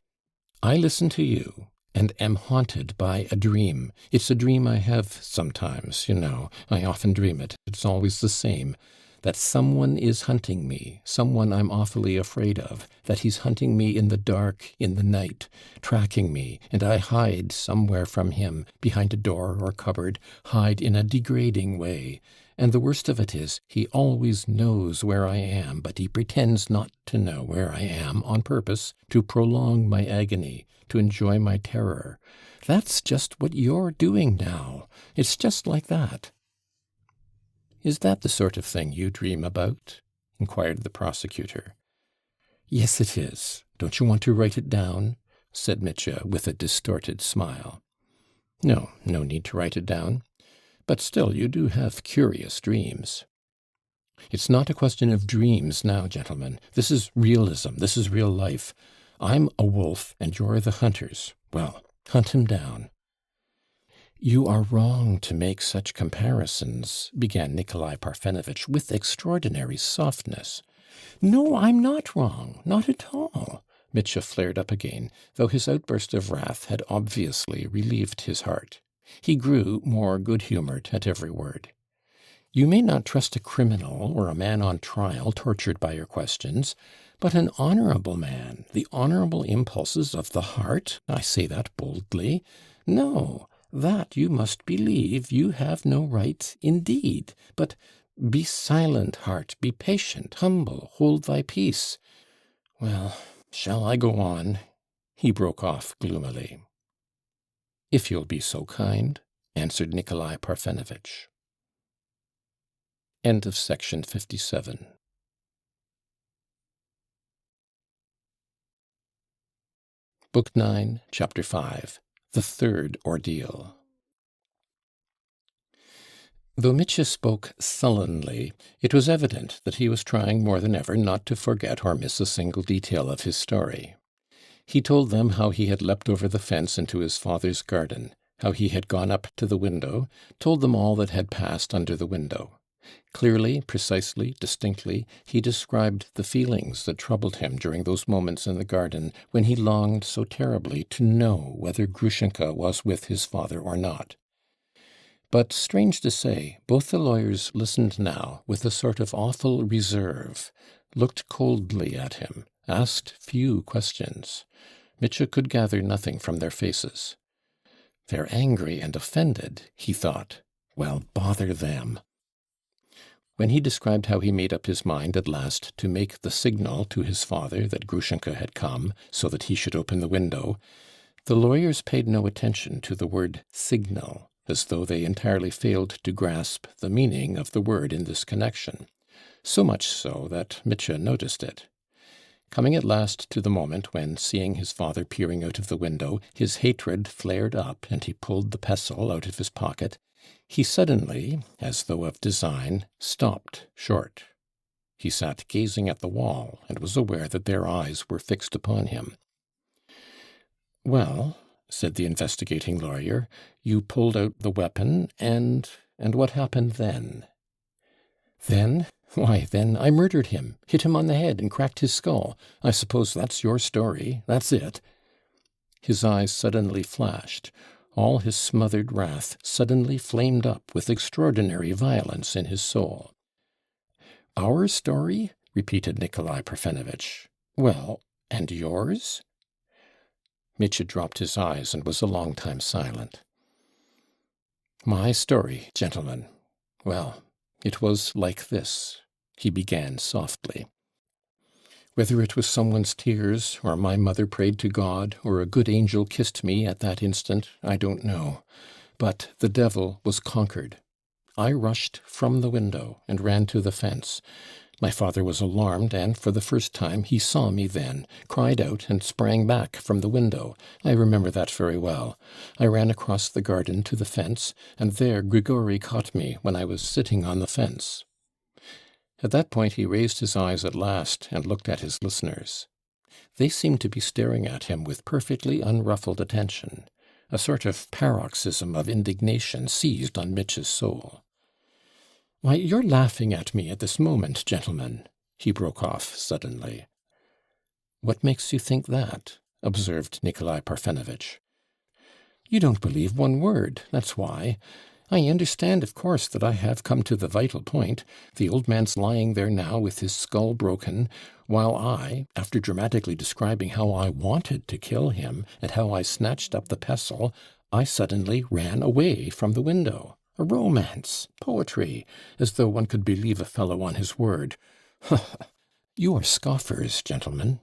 I listen to you, and am haunted by a dream. It's a dream I have sometimes, you know. I often dream it. It's always the same. That someone is hunting me, someone I'm awfully afraid of, that he's hunting me in the dark, in the night, tracking me, and I hide somewhere from him, behind a door or cupboard, hide in a degrading way. And the worst of it is, he always knows where I am, but he pretends not to know where I am on purpose, to prolong my agony, to enjoy my terror. That's just what you're doing now. It's just like that. "Is that the sort of thing you dream about?" inquired the prosecutor. "Yes, it is. Don't you want to write it down?" said Mitya with a distorted smile. "No, no need to write it down. But still, you do have curious dreams." "It's not a question of dreams now, gentlemen. This is realism. This is real life. I'm a wolf, and you're the hunters. Well, hunt him down." "You are wrong to make such comparisons," began Nikolai Parfenovitch with extraordinary softness. "No, I'm not wrong. Not at all." Mitya flared up again, though his outburst of wrath had obviously relieved his heart. He grew more good-humoured at every word. "You may not trust a criminal or a man on trial tortured by your questions, but an honourable man, the honourable impulses of the heart, I say that boldly. No, that you must believe you have no right indeed. But be silent, heart, be patient, humble, hold thy peace. Well, shall I go on?" he broke off gloomily. "If you'll be so kind," answered Nikolai Parfenovitch. End of section 57. Book 9, Chapter 5. The Third Ordeal. Though Mitya spoke sullenly, it was evident that he was trying more than ever not to forget or miss a single detail of his story. He told them how he had leapt over the fence into his father's garden, how he had gone up to the window, told them all that had passed under the window. Clearly, precisely, distinctly, he described the feelings that troubled him during those moments in the garden when he longed so terribly to know whether Grushenka was with his father or not. But, strange to say, both the lawyers listened now with a sort of awful reserve, looked coldly at him, asked few questions. Mitya could gather nothing from their faces. "They're angry and offended," he thought. "Well, bother them." When he described how he made up his mind at last to make the signal to his father that Grushenka had come, so that he should open the window, the lawyers paid no attention to the word signal, as though they entirely failed to grasp the meaning of the word in this connection, so much so that Mitya noticed it. Coming at last to the moment when, seeing his father peering out of the window, his hatred flared up and he pulled the pestle out of his pocket, he suddenly, as though of design, stopped short. He sat gazing at the wall and was aware that their eyes were fixed upon him. "Well," said the investigating lawyer, "you pulled out the weapon, and what happened then?" "Then? Why, then I murdered him, hit him on the head and cracked his skull. I suppose that's your story. That's it." His eyes suddenly flashed. All his smothered wrath suddenly flamed up with extraordinary violence in his soul. "Our story?" repeated Nikolai Parfenovitch. "Well, and yours?" Mitya dropped his eyes and was a long time silent. "My story, gentlemen. Well, it was like this," he began softly. "Whether it was someone's tears, or my mother prayed to God, or a good angel kissed me at that instant, I don't know. But the devil was conquered. I rushed from the window and ran to the fence. My father was alarmed, and for the first time he saw me then, cried out and sprang back from the window. I remember that very well. I ran across the garden to the fence, and there Grigory caught me when I was sitting on the fence." At that point he raised his eyes at last and looked at his listeners. They seemed to be staring at him with perfectly unruffled attention. A sort of paroxysm of indignation seized on Mitya's soul. "Why, you're laughing at me at this moment, gentlemen," he broke off suddenly. "What makes you think that?" observed Nikolai Parfenovitch. You don't believe one word, that's why. I understand, of course, that I have come to the vital point. The old man's lying there now with his skull broken, while I, after dramatically describing how I wanted to kill him and how I snatched up the pestle, I suddenly ran away from the window. A romance, poetry, as though one could believe a fellow on his word. You are scoffers, gentlemen."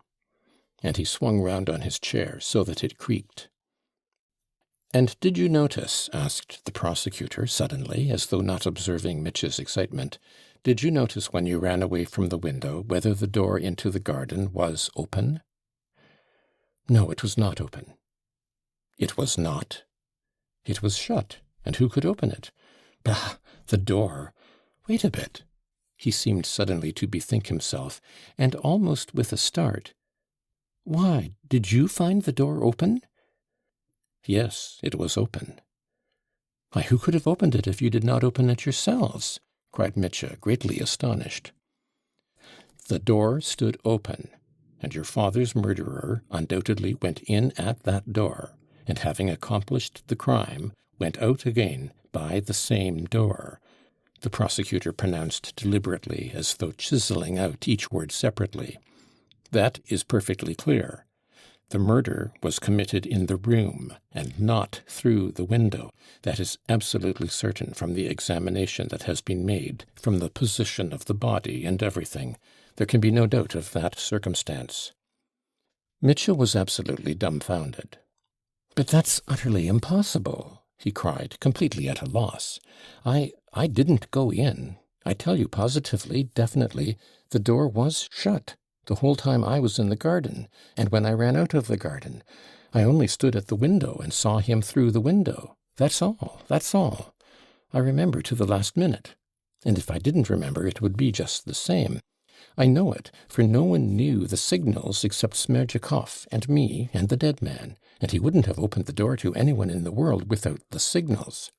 And he swung round on his chair so that it creaked. "And did you notice," asked the prosecutor suddenly, as though not observing Mitch's excitement, "did you notice when you ran away from the window whether the door into the garden was open?" "No, it was not open." "It was not?" "It was shut. And who could open it?" "Bah! The door. Wait a bit." He seemed suddenly to bethink himself, and almost with a start. "Why, did you find the door open?" "Yes, it was open." "Why, who could have opened it if you did not open it yourselves?" cried Mitya, greatly astonished. "The door stood open, and your father's murderer undoubtedly went in at that door, and having accomplished the crime, went out again by the same door," the prosecutor pronounced deliberately, as though chiseling out each word separately. "That is perfectly clear. The murder was committed in the room, and not through the window. That is absolutely certain from the examination that has been made, from the position of the body and everything. There can be no doubt of that circumstance." Mitchell was absolutely dumbfounded. "But that's utterly impossible," he cried, completely at a loss. I didn't go in. I tell you positively, definitely, the door was shut the whole time I was in the garden, and when I ran out of the garden. I only stood at the window and saw him through the window. That's all, that's all. I remember to the last minute. And if I didn't remember, it would be just the same. I know it, for no one knew the signals except Smerdyakov and me and the dead man, and he wouldn't have opened the door to anyone in the world without the signals."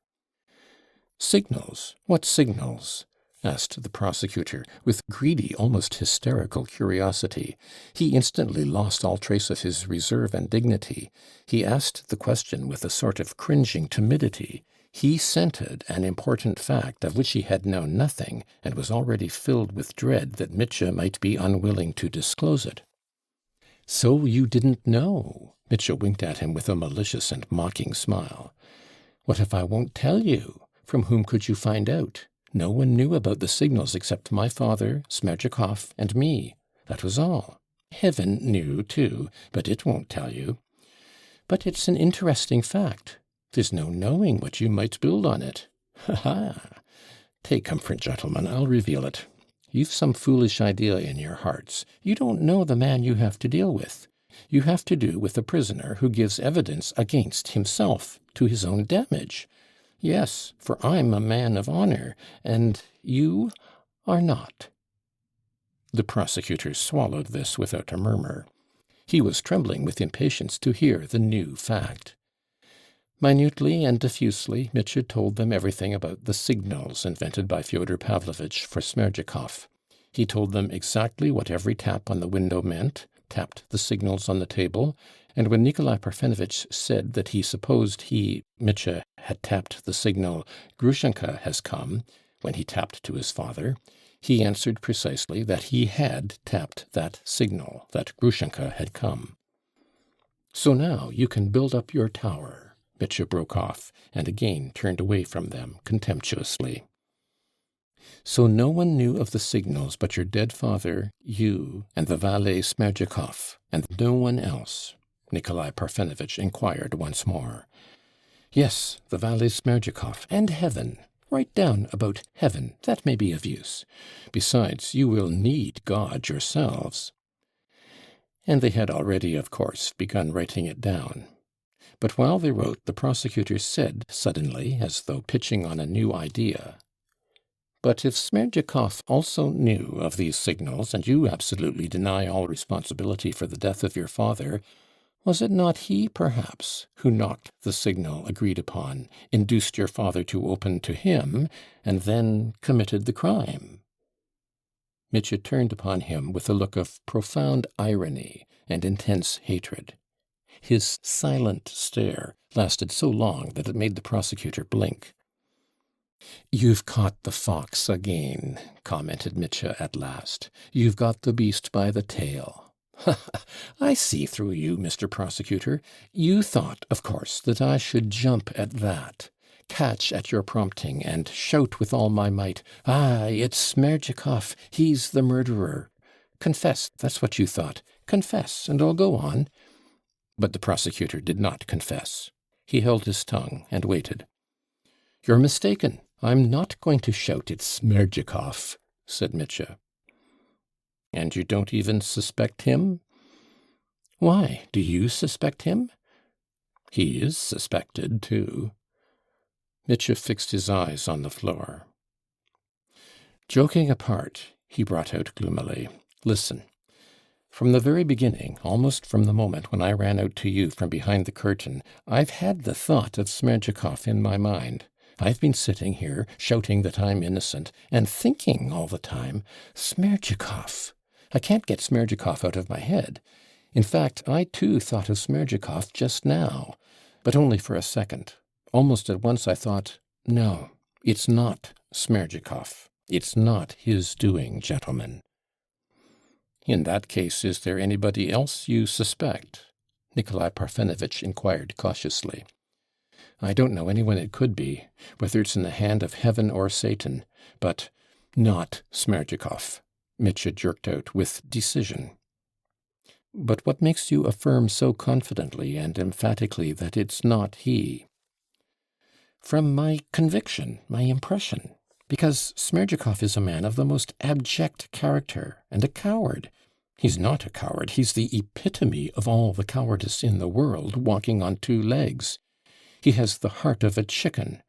"Signals? What signals?" asked the prosecutor, with greedy, almost hysterical curiosity. He instantly lost all trace of his reserve and dignity. He asked the question with a sort of cringing timidity. He scented an important fact of which he had known nothing, and was already filled with dread that Mitya might be unwilling to disclose it. "So you didn't know?" Mitya winked at him with a malicious and mocking smile. "What if I won't tell you? From whom could you find out? No one knew about the signals except my father, Smerdyakov, and me. That was all. Heaven knew, too, but it won't tell you. But it's an interesting fact. There's no knowing what you might build on it. Ha ha! Take comfort, gentlemen, I'll reveal it. You've some foolish idea in your hearts. You don't know the man you have to deal with. You have to do with a prisoner who gives evidence against himself, to his own damage. Yes, for I'm a man of honor, and you are not." The prosecutor swallowed this without a murmur. He was trembling with impatience to hear the new fact. Minutely and diffusely Mitya told them everything about the signals invented by Fyodor Pavlovitch for Smerdyakov. He told them exactly what every tap on the window meant, tapped the signals on the table, and when Nikolai Parfenovitch said that he supposed he, Mitya, had tapped the signal "Grushenka has come," when he tapped to his father, he answered precisely that he had tapped that signal, that Grushenka had come. "So now you can build up your tower," Mitya broke off, and again turned away from them contemptuously. "So no one knew of the signals but your dead father, you, and the valet Smerdyakov, and no one else?" Nikolai Parfenovitch inquired once more. "Yes, the valet Smerdyakov, and heaven. Write down about heaven, that may be of use. Besides, you will need God yourselves." And they had already, of course, begun writing it down. But while they wrote, the prosecutor said suddenly, as though pitching on a new idea, "But if Smerdyakov also knew of these signals, and you absolutely deny all responsibility for the death of your father, was it not he, perhaps, who knocked the signal agreed upon, induced your father to open to him, and then committed the crime?" Mitya turned upon him with a look of profound irony and intense hatred. His silent stare lasted so long that it made the prosecutor blink. "You've caught the fox again," commented Mitya at last. "You've got the beast by the tail. Ha, ha! I see through you, Mr. Prosecutor. You thought, of course, that I should jump at that, catch at your prompting, and shout with all my might, 'Ah, it's Smerdyakov, he's the murderer!' Confess, that's what you thought. Confess, and I'll go on." But the prosecutor did not confess. He held his tongue and waited. "You're mistaken. I'm not going to shout it's Smerdyakov," said Mitya. "And you don't even suspect him?" "Why, do you suspect him?" "He is suspected, too." Mitya fixed his eyes on the floor. "Joking apart," he brought out gloomily, "listen. From the very beginning, almost from the moment when I ran out to you from behind the curtain, I've had the thought of Smerdyakov in my mind. I've been sitting here, shouting that I'm innocent, and thinking all the time, Smerdyakov. I can't get Smerdyakov out of my head. In fact, I too thought of Smerdyakov just now, but only for a second. Almost at once I thought, no, it's not Smerdyakov. It's not his doing, gentlemen." "In that case, is there anybody else you suspect?" Nikolai Parfenovitch inquired cautiously. "I don't know anyone it could be, whether it's in the hand of heaven or Satan, but not Smerdyakov," Mitya jerked out with decision. "But what makes you affirm so confidently and emphatically that it's not he?" "From my conviction, my impression. Because Smerdyakov is a man of the most abject character, and a coward. He's not a coward, he's the epitome of all the cowardice in the world, walking on two legs. He has the heart of a chicken.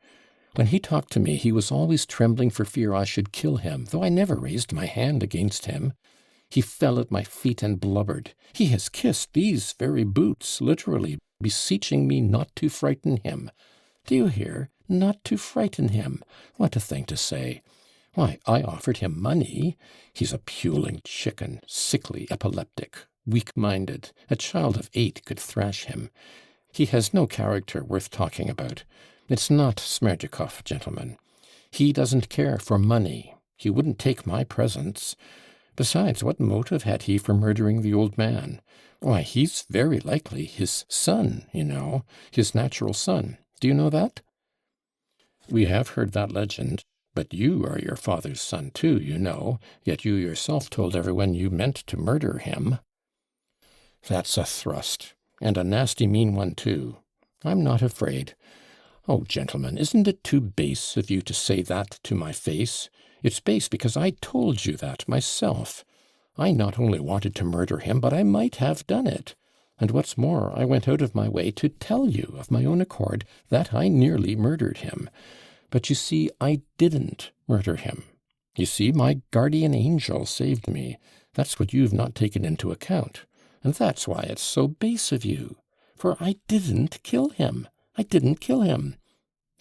When he talked to me, he was always trembling for fear I should kill him, though I never raised my hand against him. He fell at my feet and blubbered. He has kissed these very boots, literally, beseeching me not to frighten him. Do you hear? Not to frighten him. What a thing to say. Why, I offered him money. He's a puling chicken, sickly, epileptic, weak-minded. A child of 8 could thrash him. He has no character worth talking about. It's not Smerdyakov, gentlemen. He doesn't care for money. He wouldn't take my presents. Besides, what motive had he for murdering the old man? Why, he's very likely his son, you know, his natural son. Do you know that?" "We have heard that legend. But you are your father's son too, you know, yet you yourself told everyone you meant to murder him." "That's a thrust, and a nasty mean one too. I'm not afraid. Oh, gentlemen, isn't it too base of you to say that to my face? It's base because I told you that myself. I not only wanted to murder him, but I might have done it. And what's more, I went out of my way to tell you of my own accord that I nearly murdered him. But you see, I didn't murder him. You see, my guardian angel saved me. That's what you've not taken into account. And that's why it's so base of you. For I didn't kill him. I didn't kill him.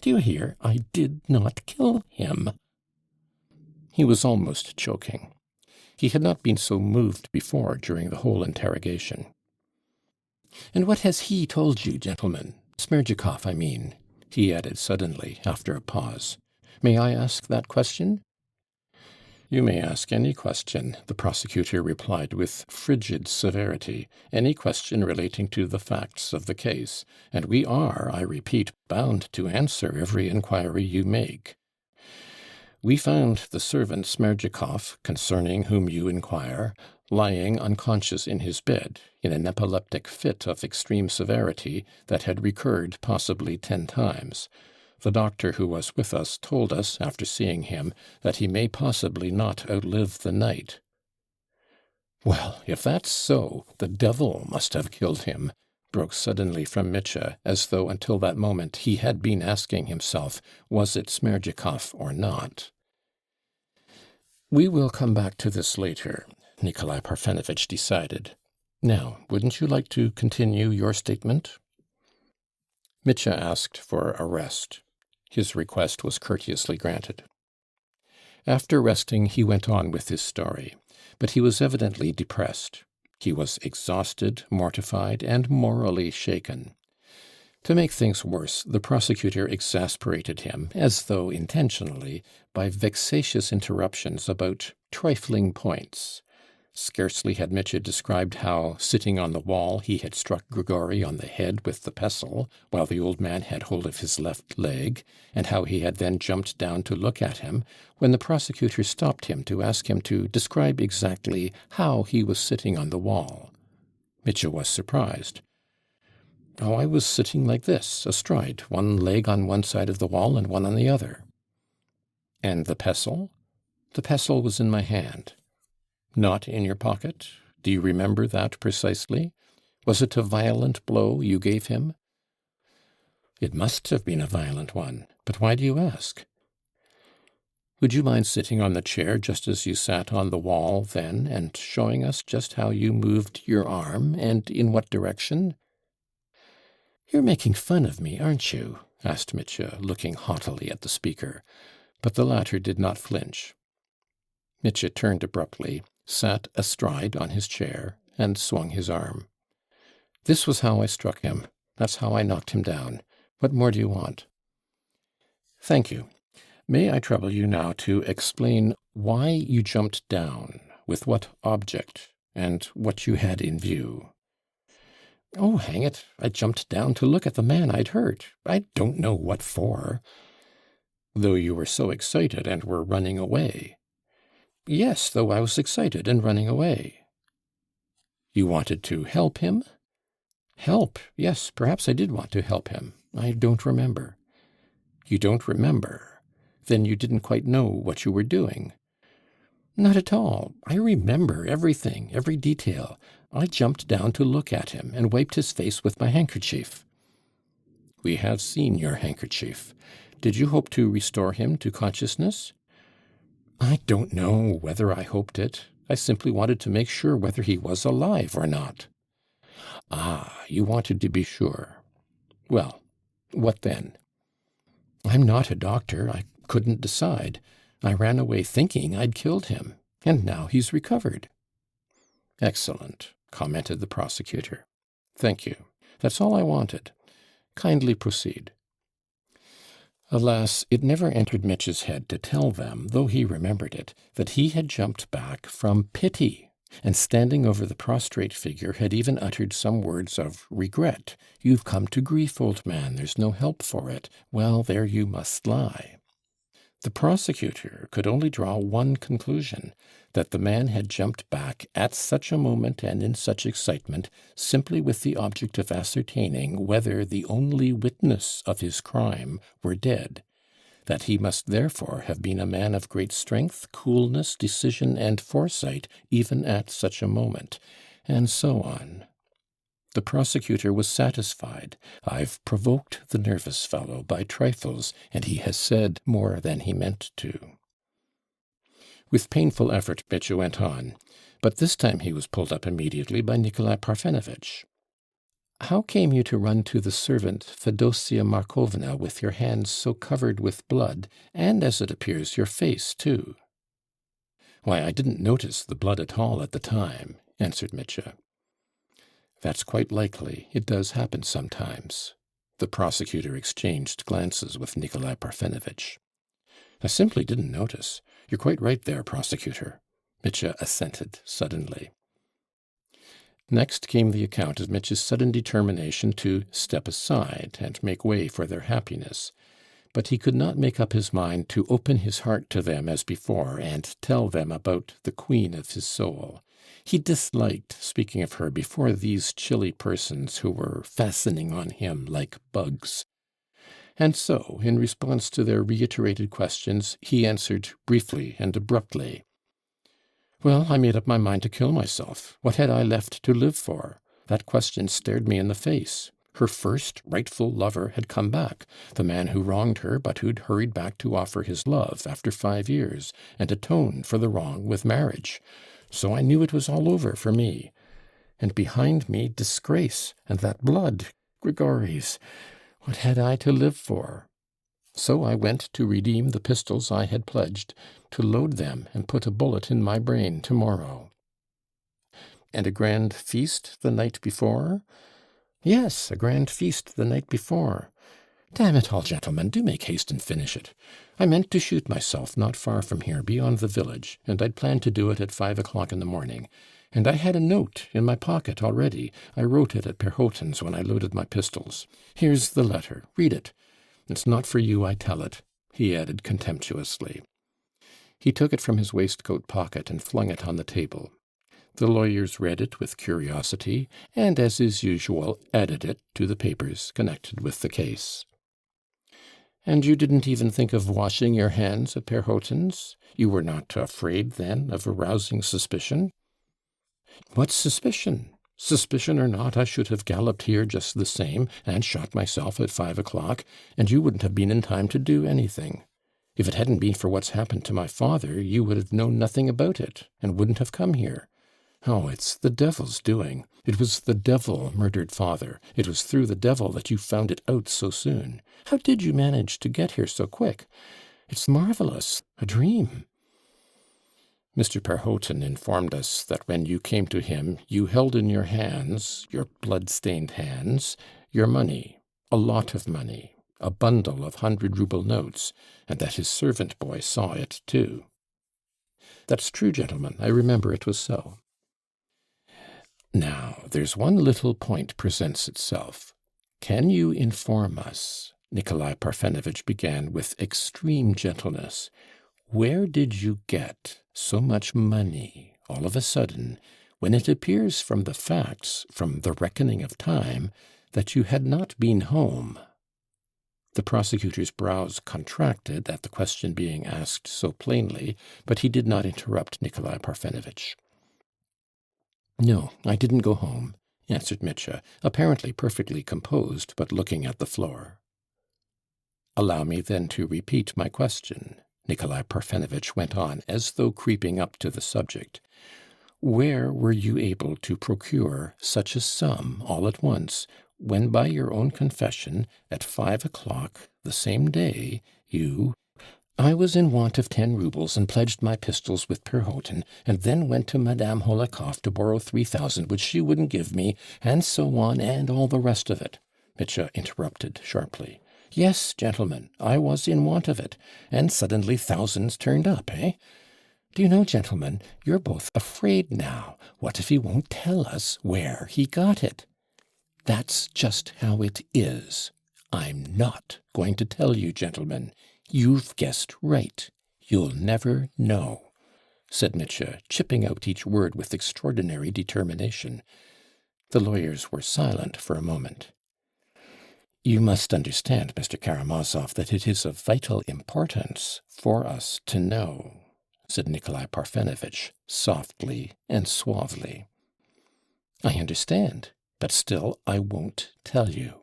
Do you hear? I did not kill him." He was almost choking. He had not been so moved before during the whole interrogation. "And what has he told you, gentlemen? Smerdyakov, I mean," he added suddenly, after a pause. "May I ask that question?" "You may ask any question," the prosecutor replied with frigid severity, "any question relating to the facts of the case, and we are, I repeat, bound to answer every inquiry you make. We found the servant Smerdyakov, concerning whom you inquire, lying unconscious in his bed, in an epileptic fit of extreme severity that had recurred possibly 10 times. The doctor who was with us told us, after seeing him, that he may possibly not outlive the night." "Well, if that's so, the devil must have killed him," broke suddenly from Mitya, as though until that moment he had been asking himself, was it Smerdyakov or not? "We will come back to this later," Nikolai Parfenovitch decided. "Now, wouldn't you like to continue your statement?" Mitya asked for a rest. His request was courteously granted. After resting, he went on with his story, but he was evidently depressed. He was exhausted, mortified, and morally shaken. To make things worse, the prosecutor exasperated him, as though intentionally, by vexatious interruptions about trifling points. Scarcely had Mitya described how, sitting on the wall, he had struck Grigory on the head with the pestle, while the old man had hold of his left leg, and how he had then jumped down to look at him, when the prosecutor stopped him to ask him to describe exactly how he was sitting on the wall. Mitya was surprised. "Oh, I was sitting like this, astride, one leg on one side of the wall and one on the other." "And the pestle?" "The pestle was in my hand." "Not in your pocket? Do you remember that precisely? Was it a violent blow you gave him?" "It must have been a violent one. But why do you ask?" "Would you mind sitting on the chair just as you sat on the wall then, and showing us just how you moved your arm, and in what direction?" "You're making fun of me, aren't you?" asked Mitya, looking haughtily at the speaker. But the latter did not flinch. Mitya turned abruptly, sat astride on his chair, and swung his arm. "This was how I struck him. That's how I knocked him down. What more do you want?" "Thank you. May I trouble you now to explain why you jumped down, with what object, and what you had in view?" "Oh, hang it, I jumped down to look at the man I'd hurt. I don't know what for." "Though you were so excited and were running away." "Yes, though I was excited and running away." "You wanted to help him?" "Help? Yes, perhaps I did want to help him. I don't remember." "You don't remember? Then you didn't quite know what you were doing." "Not at all. I remember everything, every detail. I jumped down to look at him, and wiped his face with my handkerchief." "We have seen your handkerchief. Did you hope to restore him to consciousness?" "I don't know whether I hoped it. I simply wanted to make sure whether he was alive or not." "Ah, you wanted to be sure. Well, what then?" "I'm not a doctor. I couldn't decide. I ran away thinking I'd killed him, and now he's recovered." "Excellent," commented the prosecutor. "Thank you. That's all I wanted. Kindly proceed." Alas, it never entered Mitch's head to tell them, though he remembered it, that he had jumped back from pity, and standing over the prostrate figure had even uttered some words of regret. "You've come to grief, old man, there's no help for it. Well, there you must lie." The prosecutor could only draw one conclusion, that the man had jumped back at such a moment and in such excitement, simply with the object of ascertaining whether the only witness of his crime were dead, that he must therefore have been a man of great strength, coolness, decision, and foresight, even at such a moment, and so on. The prosecutor was satisfied. I've provoked the nervous fellow by trifles, and he has said more than he meant to. With painful effort, Mitya went on, but this time he was pulled up immediately by Nikolai Parfenovitch. "How came you to run to the servant Fedosia Markovna with your hands so covered with blood, and, as it appears, your face too?" "Why, I didn't notice the blood at all at the time," answered Mitya. "That's quite likely. It does happen sometimes." The prosecutor exchanged glances with Nikolai Parfenovitch. "I simply didn't notice. You're quite right there, prosecutor," Mitya assented suddenly. Next came the account of Mitya's sudden determination to step aside and make way for their happiness. But he could not make up his mind to open his heart to them as before and tell them about the queen of his soul. He disliked speaking of her before these chilly persons who were fastening on him like bugs. And so, in response to their reiterated questions, he answered briefly and abruptly. "Well, I made up my mind to kill myself. What had I left to live for? That question stared me in the face. Her first rightful lover had come back, the man who wronged her but who'd hurried back to offer his love after 5 years, and atone for the wrong with marriage. So I knew it was all over for me. And behind me disgrace, and that blood, Grigory's. What had I to live for? So I went to redeem the pistols I had pledged, to load them and put a bullet in my brain tomorrow." And a grand feast the night before? Yes, a grand feast the night before. Damn it all, gentlemen, do make haste and finish it. I meant to shoot myself not far from here, beyond the village, and I'd planned to do it at 5 o'clock in the morning. And I had a note in my pocket already. I wrote it at Perhotin's when I loaded my pistols. Here's the letter. Read it. It's not for you I tell it, he added contemptuously. He took it from his waistcoat pocket and flung it on the table. The lawyers read it with curiosity, and, as is usual, added it to the papers connected with the case. And you didn't even think of washing your hands at Perhotin's? You were not afraid, then, of arousing suspicion? What suspicion? Suspicion or not, I should have galloped here just the same, and shot myself at 5 o'clock, and you wouldn't have been in time to do anything. If it hadn't been for what's happened to my father, you would have known nothing about it, and wouldn't have come here. Oh, it's the devil's doing. It was the devil murdered father. It was through the devil that you found it out so soon. How did you manage to get here so quick? It's marvelous. A dream. Mr. Perhotin informed us that when you came to him, you held in your hands, your blood-stained hands, your money, a lot of money, a bundle of 100-ruble notes, and that his servant boy saw it too. That's true, gentlemen. I remember it was so. Now, there's one little point presents itself. Can you inform us, Nikolai Parfenovitch began with extreme gentleness, where did you get so much money all of a sudden, when it appears from the facts, from the reckoning of time, that you had not been home? The prosecutor's brows contracted at the question being asked so plainly, but he did not interrupt Nikolai Parfenovitch. No, I didn't go home, answered Mitya, apparently perfectly composed, but looking at the floor. Allow me then to repeat my question, Nikolai Parfenovitch went on, as though creeping up to the subject. Where were you able to procure such a sum all at once, when by your own confession, at 5 o'clock the same day, you— I was in want of 10 rubles and pledged my pistols with Perhotin, and then went to Madame Holikov to borrow 3,000, which she wouldn't give me, and so on, and all the rest of it, Mitya interrupted sharply. Yes, gentlemen, I was in want of it, and suddenly thousands turned up, eh? Do you know, gentlemen, you're both afraid now. What if he won't tell us where he got it? That's just how it is. I'm not going to tell you, gentlemen. You've guessed right. You'll never know, said Mitya, chipping out each word with extraordinary determination. The lawyers were silent for a moment. You must understand, Mr. Karamazov, that it is of vital importance for us to know, said Nikolai Parfenovitch, softly and suavely. I understand, but still I won't tell you.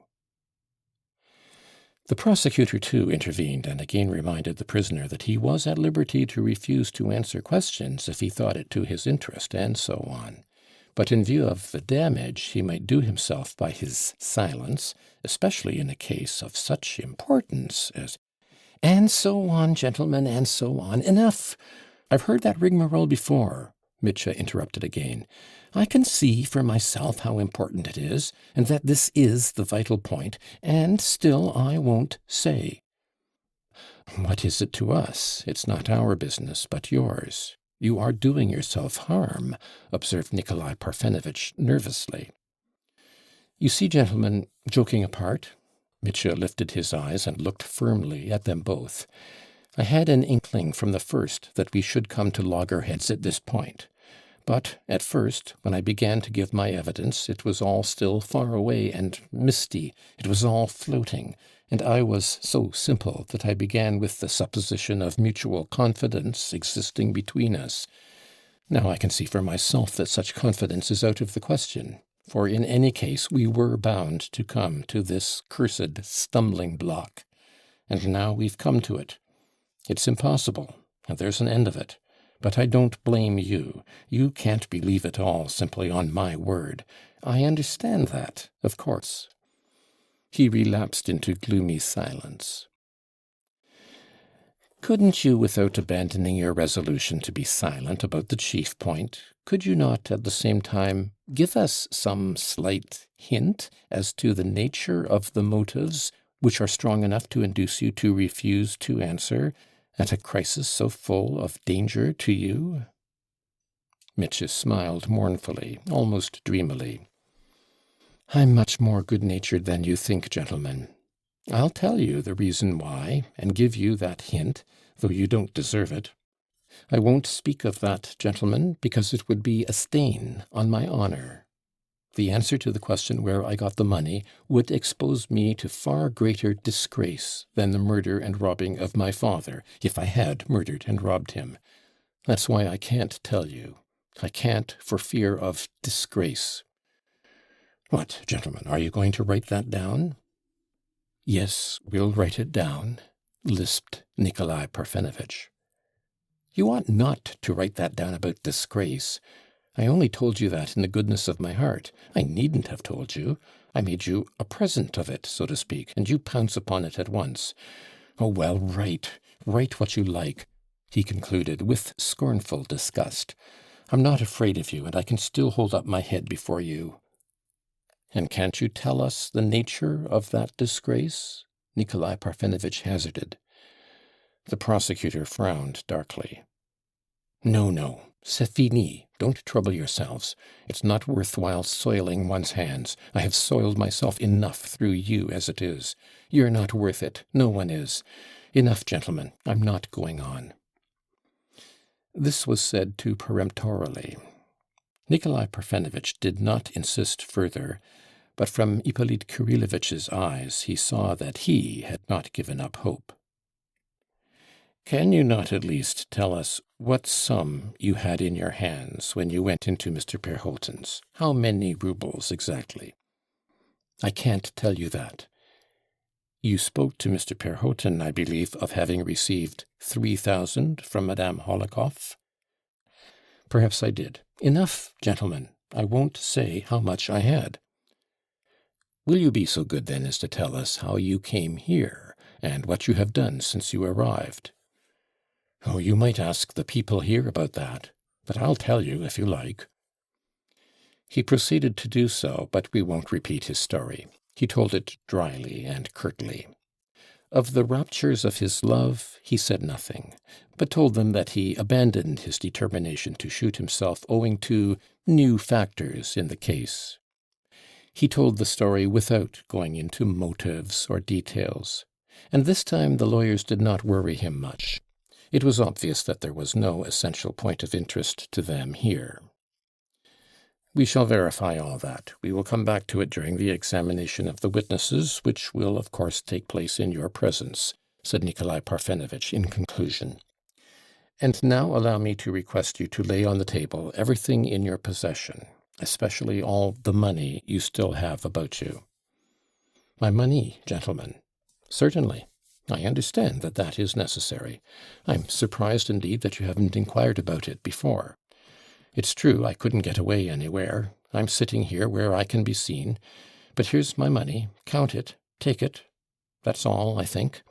The prosecutor, too, intervened and again reminded the prisoner that he was at liberty to refuse to answer questions if he thought it to his interest, and so on. But in view of the damage he might do himself by his silence, especially in a case of such importance as— And so on, gentlemen, and so on. Enough! I've heard that rigmarole before, Mitya interrupted again. I can see for myself how important it is, and that this is the vital point, and still I won't say. What is it to us? It's not our business, but yours. You are doing yourself harm, observed Nikolai Parfenovitch nervously. You see, gentlemen, joking apart, Mitya lifted his eyes and looked firmly at them both. I had an inkling from the first that we should come to loggerheads at this point. But at first, when I began to give my evidence, it was all still far away and misty. It was all floating, and I was so simple that I began with the supposition of mutual confidence existing between us. Now I can see for myself that such confidence is out of the question, for in any case we were bound to come to this cursed stumbling block. And now we've come to it. It's impossible, and there's an end of it. But I don't blame you. You can't believe it all simply on my word. I understand that, of course. He relapsed into gloomy silence. Couldn't you, without abandoning your resolution to be silent about the chief point, could you not, at the same time, give us some slight hint as to the nature of the motives which are strong enough to induce you to refuse to answer at a crisis so full of danger to you?" Mitya smiled mournfully, almost dreamily. "I'm much more good-natured than you think, gentlemen. I'll tell you the reason why, and give you that hint, though you don't deserve it. I won't speak of that, gentlemen, because it would be a stain on my honor. The answer to the question where I got the money would expose me to far greater disgrace than the murder and robbing of my father, if I had murdered and robbed him. That's why I can't tell you. I can't for fear of disgrace. What, gentlemen, are you going to write that down?" "Yes, we'll write it down," lisped Nikolai Parfenovitch. "You ought not to write that down about disgrace. I only told you that in the goodness of my heart. I needn't have told you. I made you a present of it, so to speak, and you pounce upon it at once. Oh, well, write what you like," he concluded with scornful disgust. "I'm not afraid of you, and I can still hold up my head before you." "And can't you tell us the nature of that disgrace?" Nikolai Parfenovitch hazarded. The prosecutor frowned darkly. No, c'est fini. Don't trouble yourselves. It's not worthwhile soiling one's hands. I have soiled myself enough through you as it is. You're not worth it. No one is. Enough, gentlemen. I'm not going on." This was said too peremptorily. Nikolai Parfenovitch did not insist further, but from Ippolit Kirillovitch's eyes he saw that he had not given up hope. "Can you not at least tell us what sum you had in your hands when you went into Mr. Perhotin's? How many roubles exactly?" "I can't tell you that." "You spoke to Mr. Perhotin, I believe, of having received 3,000 from Madame Holikov?" "Perhaps I did. Enough, gentlemen. I won't say how much I had." "Will you be so good, then, as to tell us how you came here, and what you have done since you arrived?" "Oh, you might ask the people here about that, but I'll tell you if you like." He proceeded to do so, but we won't repeat his story. He told it dryly and curtly. Of the raptures of his love he said nothing, but told them that he abandoned his determination to shoot himself owing to new factors in the case. He told the story without going into motives or details, and this time the lawyers did not worry him much. It was obvious that there was no essential point of interest to them here. "We shall verify all that. We will come back to it during the examination of the witnesses, which will, of course, take place in your presence," said Nikolai Parfenovitch in conclusion. "And now allow me to request you to lay on the table everything in your possession, especially all the money you still have about you." "My money, gentlemen?" "Certainly. I understand that that is necessary. I'm surprised indeed that you haven't inquired about it before. It's true I couldn't get away anywhere. I'm sitting here where I can be seen. But here's my money. Count it. Take it. That's all, I think."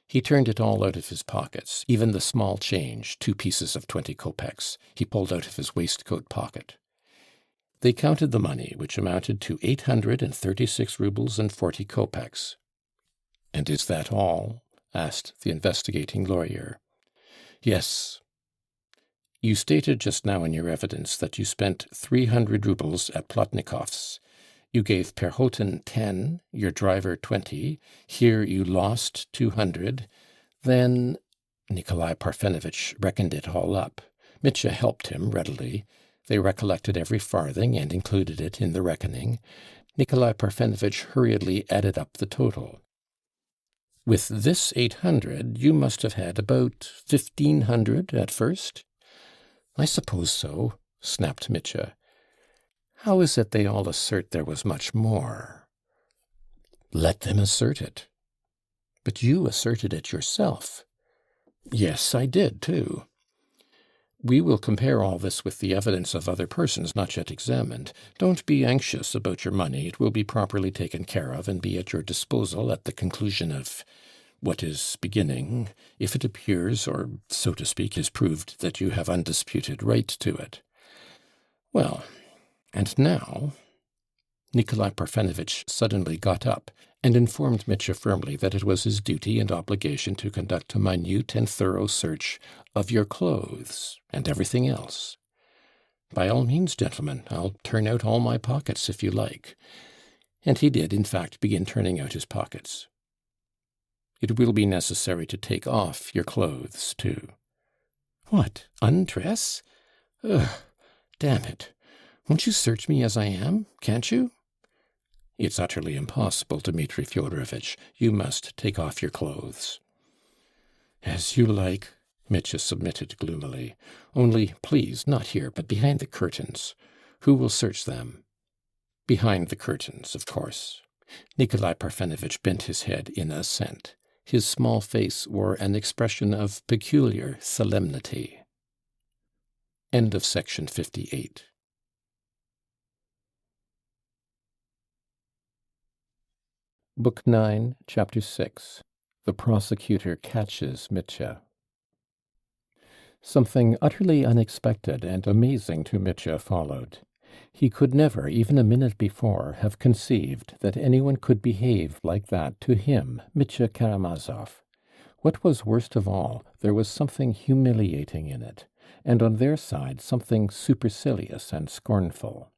He turned it all out of his pockets, even the small change, 2 pieces of 20 kopecks, he pulled out of his waistcoat pocket. They counted the money, which amounted to 836 roubles and 40 kopecks. "And is that all?" asked the investigating lawyer. "Yes." "You stated just now in your evidence that you spent 300 roubles at Plotnikov's. You gave Perhotin 10, your driver 20. Here you lost 200. Then—" Nikolai Parfenovitch reckoned it all up. Mitya helped him readily. They recollected every farthing and included it in the reckoning. Nikolai Parfenovitch hurriedly added up the total. "With this 800, you must have had about 1,500 at first?" "I suppose so," snapped Mitya. "How is it they all assert there was much more?" "Let them assert it." "But you asserted it yourself." "Yes, I did, too." "We will compare all this with the evidence of other persons not yet examined. Don't be anxious about your money. It will be properly taken care of and be at your disposal at the conclusion of what is beginning, if it appears, or, so to speak, is proved that you have undisputed right to it. Well, and now—" Nikolai Parfenovitch suddenly got up and informed Mitya firmly that it was his duty and obligation to conduct a minute and thorough search of your clothes and everything else. "By all means, gentlemen, I'll turn out all my pockets if you like." And he did, in fact, begin turning out his pockets. "It will be necessary to take off your clothes, too." "What, undress? Ugh, damn it. Won't you search me as I am, can't you?" "It's utterly impossible, Dmitri Fyodorovitch. You must take off your clothes." "As you like," Mitya submitted gloomily. "Only, please, not here, but behind the curtains. Who will search them?" "Behind the curtains, of course." Nikolai Parfenovitch bent his head in assent. His small face wore an expression of peculiar solemnity. End of section 58. Book 9, Chapter 6. The Prosecutor Catches Mitya. Something utterly unexpected and amazing to Mitya followed. He could never, even a minute before, have conceived that anyone could behave like that to him, Mitya Karamazov. What was worst of all, there was something humiliating in it, and on their side something supercilious and scornful.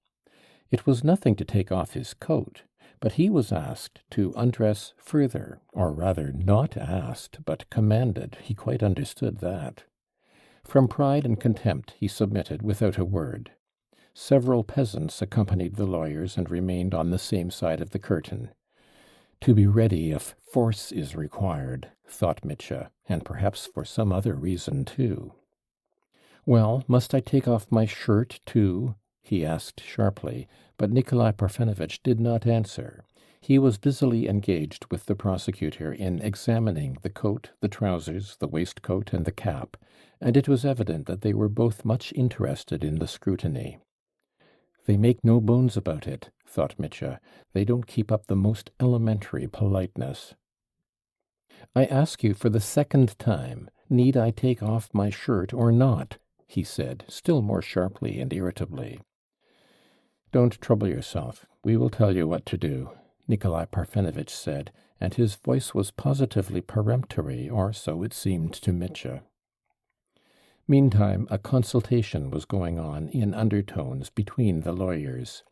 It was nothing to take off his coat, but he was asked to undress further, or rather not asked, but commanded. He quite understood that. From pride and contempt he submitted without a word. Several peasants accompanied the lawyers and remained on the same side of the curtain. To be ready if force is required, thought Mitya, and perhaps for some other reason too. "Well, must I take off my shirt too?" he asked sharply, but Nikolai Parfenovitch did not answer. He was busily engaged with the prosecutor in examining the coat, the trousers, the waistcoat, and the cap, and it was evident that they were both much interested in the scrutiny. "They make no bones about it," thought Mitya. "They don't keep up the most elementary politeness." "I ask you for the second time, need I take off my shirt or not?" he said, still more sharply and irritably. "Don't trouble yourself. We will tell you what to do," Nikolai Parfenovitch said, and his voice was positively peremptory, or so it seemed to Mitya. Meantime, a consultation was going on in undertones between the lawyers.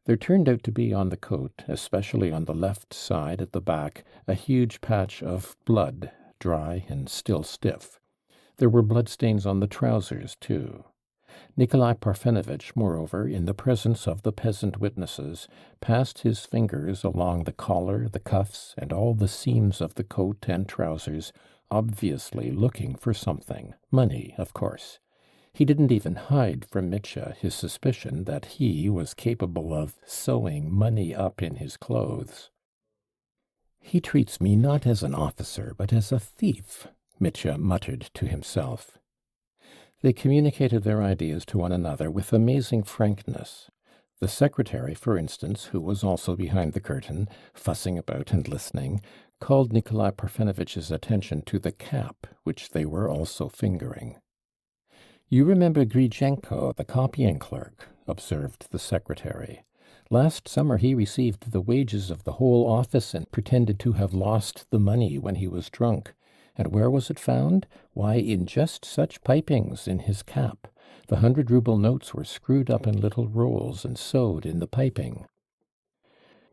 There turned out to be on the coat, especially on the left side at the back, a huge patch of blood, dry and still stiff. There were bloodstains on the trousers, too. Nikolai Parfenovitch, moreover, in the presence of the peasant witnesses, passed his fingers along the collar, the cuffs, and all the seams of the coat and trousers, obviously looking for something, money, of course. He didn't even hide from Mitya his suspicion that he was capable of sewing money up in his clothes. "He treats me not as an officer, but as a thief," Mitya muttered to himself. They communicated their ideas to one another with amazing frankness. The secretary, for instance, who was also behind the curtain, fussing about and listening, called Nikolai Parfenovitch's attention to the cap, which they were also fingering. "You remember Grijenko, the copying clerk," observed the secretary. "Last summer he received the wages of the whole office and pretended to have lost the money when he was drunk. And where was it found? Why, in just such pipings in his cap. The 100-ruble notes were screwed up in little rolls and sewed in the piping."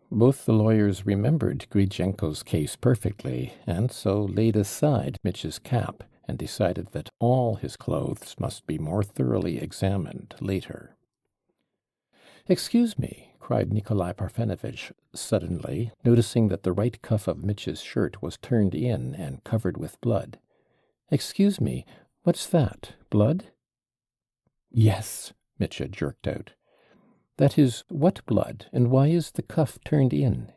Both the lawyers remembered Grijenko's case perfectly, and so laid aside Mitya's cap and decided that all his clothes must be more thoroughly examined later. "Excuse me," cried Nikolai Parfenovitch suddenly, noticing that the right cuff of Mitya's shirt was turned in and covered with blood. "Excuse me, what's that? Blood?" "Yes," Mitya jerked out. "That is, what blood, and why is the cuff turned in?"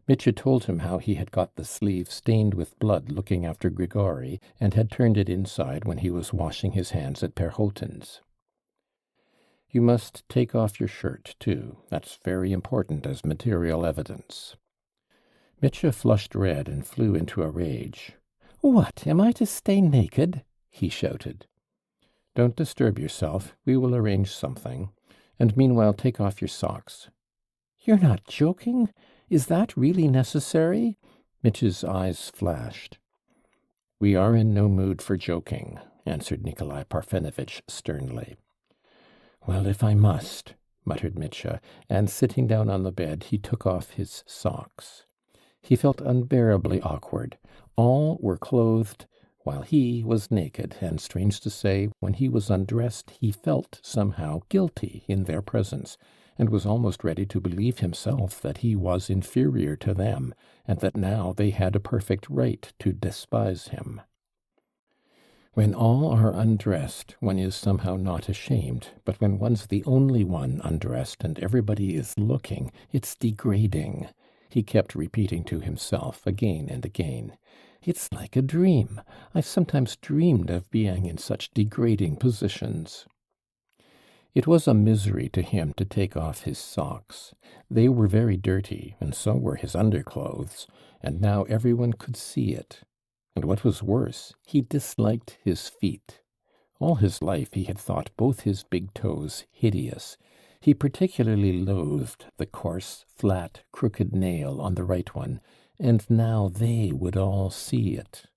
Mitya told him how he had got the sleeve stained with blood looking after Grigory, and had turned it inside when he was washing his hands at Perhotin's. "You must take off your shirt, too. That's very important as material evidence." Mitya flushed red and flew into a rage. "What, am I to stay naked?" he shouted. "Don't disturb yourself. We will arrange something. And meanwhile take off your socks." "You're not joking? Is that really necessary?" Mitya's eyes flashed. "We are in no mood for joking," answered Nikolai Parfenovitch sternly. "Well, if I must," muttered Mitya, and sitting down on the bed, he took off his socks. He felt unbearably awkward. All were clothed, while he was naked, and, strange to say, when he was undressed, he felt somehow guilty in their presence, and was almost ready to believe himself that he was inferior to them, and that now they had a perfect right to despise him. When all are undressed, one is somehow not ashamed, but when one's the only one undressed and everybody is looking, it's degrading. He kept repeating to himself again and again, "It's like a dream. I've sometimes dreamed of being in such degrading positions." It was a misery to him to take off his socks. They were very dirty, and so were his underclothes, and now everyone could see it. And what was worse, he disliked his feet. All his life he had thought both his big toes hideous. He particularly loathed the coarse, flat, crooked nail on the right one, and now they would all see it.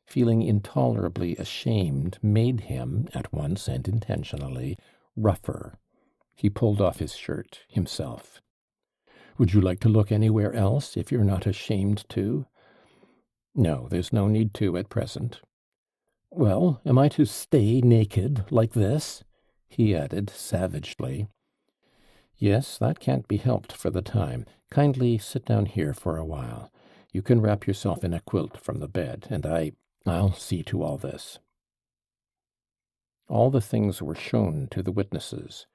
Feeling intolerably ashamed made him, at once and intentionally, rougher. He pulled off his shirt himself. "Would you like to look anywhere else, if you're not ashamed to?" "No, there's no need to at present." "Well, am I to stay naked like this?" he added savagely. "Yes, that can't be helped for the time. Kindly sit down here for a while. You can wrap yourself in a quilt from the bed, and I'll see to all this." All the things were shown to the witnesses.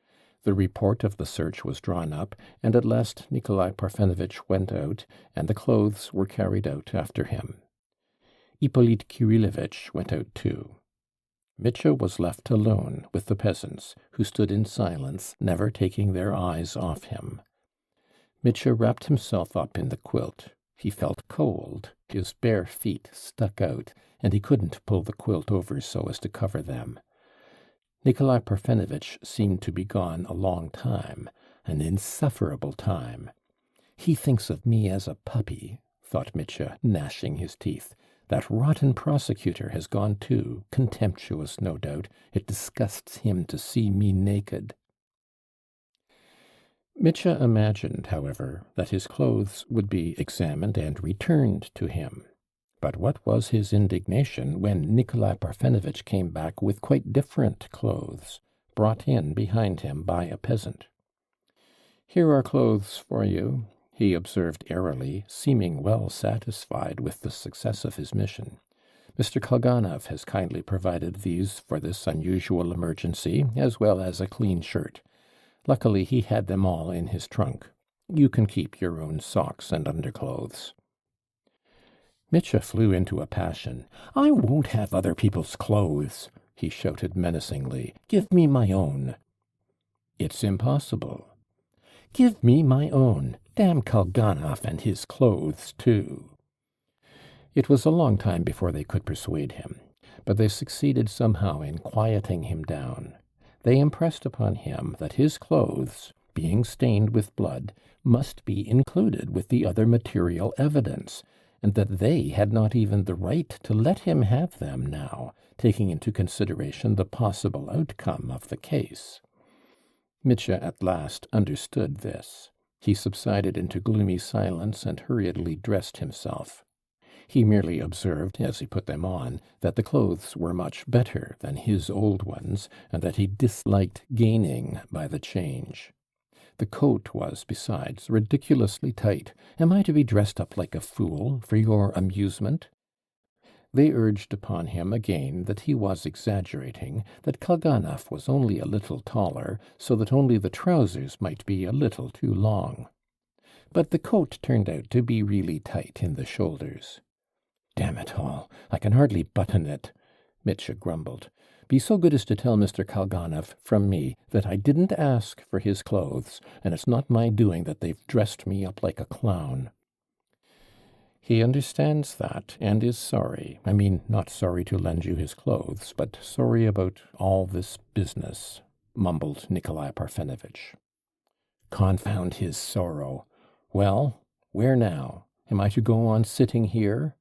The report of the search was drawn up, and at last Nikolai Parfenovitch went out, and the clothes were carried out after him. Ippolit Kirillovitch went out too. Mitya was left alone with the peasants, who stood in silence, never taking their eyes off him. Mitya wrapped himself up in the quilt. He felt cold, his bare feet stuck out, and he couldn't pull the quilt over so as to cover them. Nikolai Parfenovitch seemed to be gone a long time, an insufferable time. "He thinks of me as a puppy," thought Mitya, gnashing his teeth. "That rotten prosecutor has gone too, contemptuous, no doubt. It disgusts him to see me naked." Mitya imagined, however, that his clothes would be examined and returned to him. But what was his indignation when Nikolai Parfenovitch came back with quite different clothes, brought in behind him by a peasant. "Here are clothes for you," he observed airily, seeming well satisfied with the success of his mission. "Mr. Kalganov has kindly provided these for this unusual emergency, as well as a clean shirt. Luckily he had them all in his trunk. You can keep your own socks and underclothes." Mitya flew into a passion. "I won't have other people's clothes," he shouted menacingly. "Give me my own." "It's impossible." "Give me my own. Damn Kalganov and his clothes, too." It was a long time before they could persuade him, but they succeeded somehow in quieting him down. They impressed upon him that his clothes, being stained with blood, must be included with the other material evidence, and that they had not even the right to let him have them now, taking into consideration the possible outcome of the case. Mitya at last understood this. He subsided into gloomy silence and hurriedly dressed himself. He merely observed, as he put them on, that the clothes were much better than his old ones, and that he disliked gaining by the change. The coat was, besides, ridiculously tight. "Am I to be dressed up like a fool for your amusement?" They urged upon him again that he was exaggerating, that Kalganov was only a little taller, so that only the trousers might be a little too long. But the coat turned out to be really tight in the shoulders. "Damn it all, I can hardly button it," Mitya grumbled. "Be so good as to tell Mr. Kalganov from me that I didn't ask for his clothes, and it's not my doing that they've dressed me up like a clown." He understands that, and is sorry. I mean, not sorry to lend you his clothes, but sorry about all this business, mumbled Nikolai Parfenovitch. Confound his sorrow. Well, where now? Am I to go on sitting here?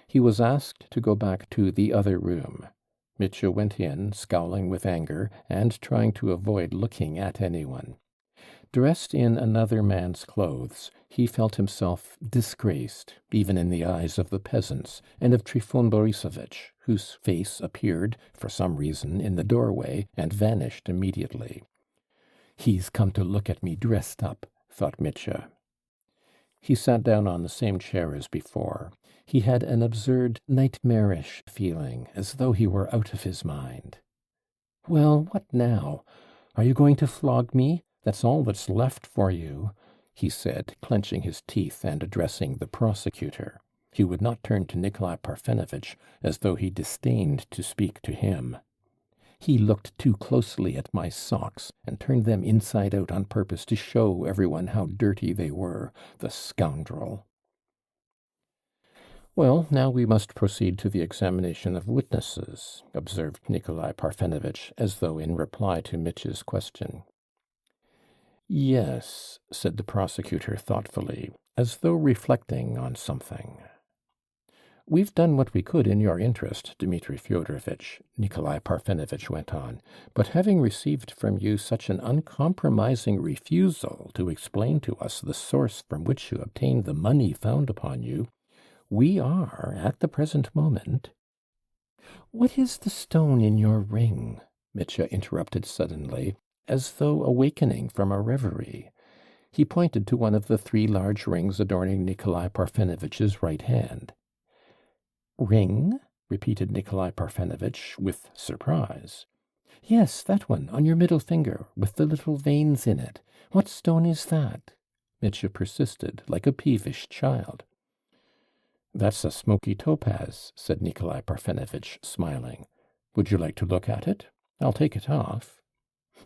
He was asked to go back to the other room. Mitya went in, scowling with anger, and trying to avoid looking at anyone. Dressed in another man's clothes, he felt himself disgraced, even in the eyes of the peasants, and of Trifon Borissovitch, whose face appeared, for some reason, in the doorway, and vanished immediately. "He's come to look at me dressed up," thought Mitya. He sat down on the same chair as before. He had an absurd, nightmarish feeling, as though he were out of his mind. "Well, what now? Are you going to flog me? That's all that's left for you," he said, clenching his teeth and addressing the prosecutor. He would not turn to Nikolai Parfenovitch, as though he disdained to speak to him. "He looked too closely at my socks, and turned them inside out on purpose to show everyone how dirty they were, the scoundrel." "Well, now we must proceed to the examination of witnesses," observed Nikolai Parfenovitch, as though in reply to Mitya's question. "Yes," said the prosecutor thoughtfully, as though reflecting on something. "We've done what we could in your interest, Dmitri Fyodorovitch," Nikolai Parfenovitch went on, "but having received from you such an uncompromising refusal to explain to us the source from which you obtained the money found upon you, we are, at the present moment—" "What is the stone in your ring?" Mitya interrupted suddenly, as though awakening from a reverie. He pointed to one of the 3 large rings adorning Nikolai Parfenovitch's right hand. "Ring?" repeated Nikolai Parfenovitch with surprise. "Yes, that one, on your middle finger, with the little veins in it. What stone is that?" Mitya persisted, like a peevish child. "That's a smoky topaz," said Nikolai Parfenovitch, smiling. "Would you like to look at it? I'll take it off."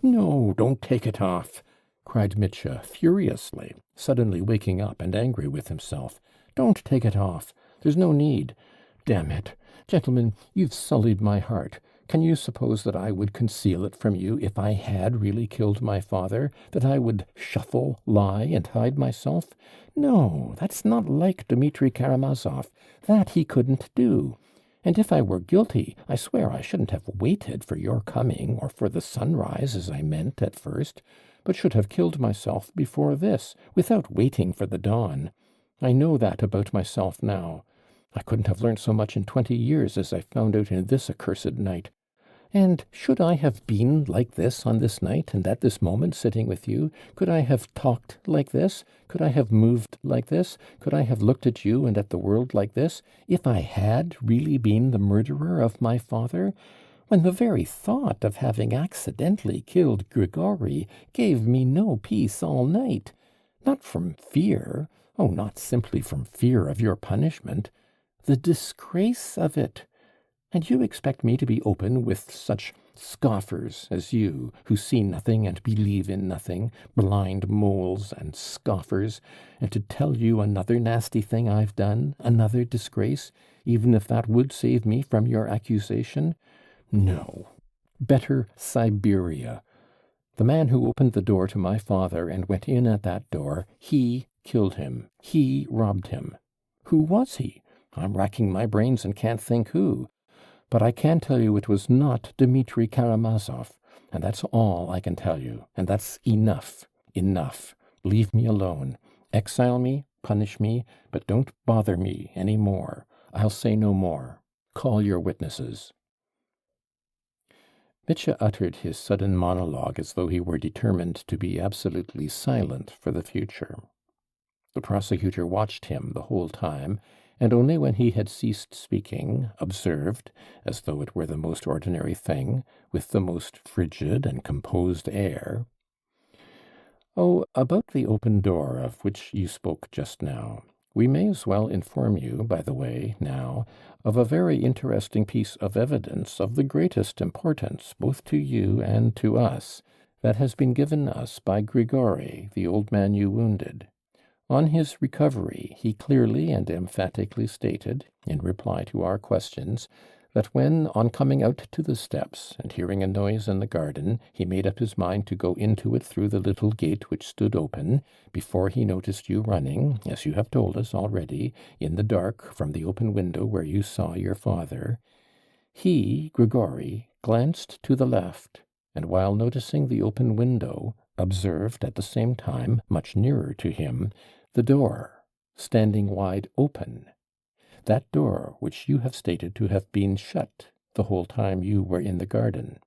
"No, don't take it off," cried Mitya furiously, suddenly waking up and angry with himself. "Don't take it off. There's no need. Damn it! Gentlemen, you've sullied my heart. Can you suppose that I would conceal it from you if I had really killed my father, that I would shuffle, lie, and hide myself? No, that's not like Dmitri Karamazov. That he couldn't do. And if I were guilty, I swear I shouldn't have waited for your coming or for the sunrise, as I meant at first, but should have killed myself before this, without waiting for the dawn. I know that about myself now. I couldn't have learnt so much in 20 years as I found out in this accursed night. And should I have been like this on this night and at this moment sitting with you? Could I have talked like this? Could I have moved like this? Could I have looked at you and at the world like this, if I had really been the murderer of my father? When the very thought of having accidentally killed Grigory gave me no peace all night. Not from fear, oh, not simply from fear of your punishment. The disgrace of it. And you expect me to be open with such scoffers as you, who see nothing and believe in nothing, blind moles and scoffers, and to tell you another nasty thing I've done, another disgrace, even if that would save me from your accusation? No. Better Siberia. The man who opened the door to my father and went in at that door, he killed him. He robbed him. Who was he? I'm racking my brains and can't think who. But I can tell you it was not Dmitri Karamazov, and that's all I can tell you, and that's enough, enough. Leave me alone. Exile me, punish me, but don't bother me any more. I'll say no more. Call your witnesses." Mitya uttered his sudden monologue as though he were determined to be absolutely silent for the future. The prosecutor watched him the whole time, and only when he had ceased speaking, observed, as though it were the most ordinary thing, with the most frigid and composed air, "Oh, about the open door of which you spoke just now, we may as well inform you, by the way, now, of a very interesting piece of evidence of the greatest importance, both to you and to us, that has been given us by Grigory, the old man you wounded. On his recovery, he clearly and emphatically stated, in reply to our questions, that when, on coming out to the steps, and hearing a noise in the garden, he made up his mind to go into it through the little gate which stood open, before he noticed you running, as you have told us already, in the dark from the open window where you saw your father, he, Grigory, glanced to the left, and while noticing the open window, observed at the same time, much nearer to him, the door, standing wide open, that door which you have stated to have been shut the whole time you were in the garden.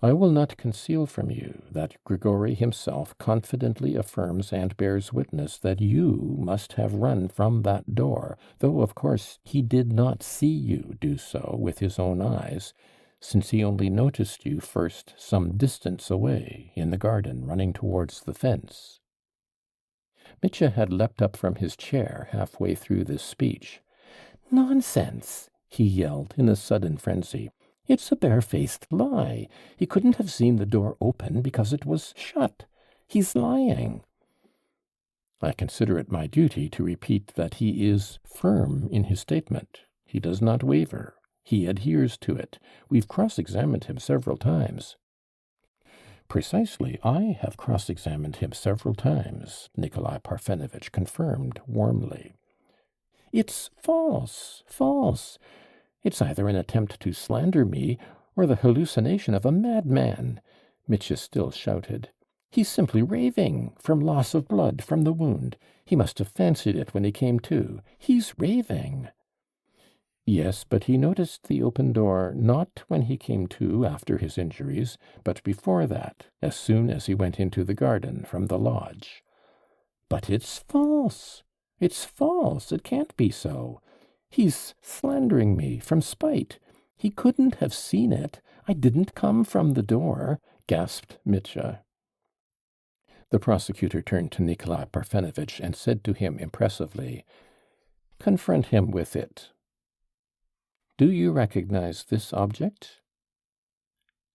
I will not conceal from you that Grigory himself confidently affirms and bears witness that you must have run from that door, though, of course, he did not see you do so with his own eyes, since he only noticed you first some distance away in the garden running towards the fence. Mitya had leapt up from his chair halfway through this speech. "Nonsense!" he yelled in a sudden frenzy. "It's a barefaced lie. He couldn't have seen the door open because it was shut. He's lying." I consider it my duty to repeat that he is firm in his statement. He does not waver. He adheres to it. We've cross-examined him several times. "Precisely. I have cross-examined him several times," Nikolai Parfenovitch confirmed warmly. "It's false, false. It's either an attempt to slander me or the hallucination of a madman," Mitya still shouted. "He's simply raving, from loss of blood from the wound. He must have fancied it when he came to. He's raving." "Yes, but he noticed the open door not when he came to after his injuries, but before that, as soon as he went into the garden from the lodge." "But it's false. It's false. It can't be so. He's slandering me from spite. He couldn't have seen it. I didn't come from the door," gasped Mitya. The prosecutor turned to Nikolai Parfenovitch and said to him impressively, "Confront him with it. Do you recognize this object?"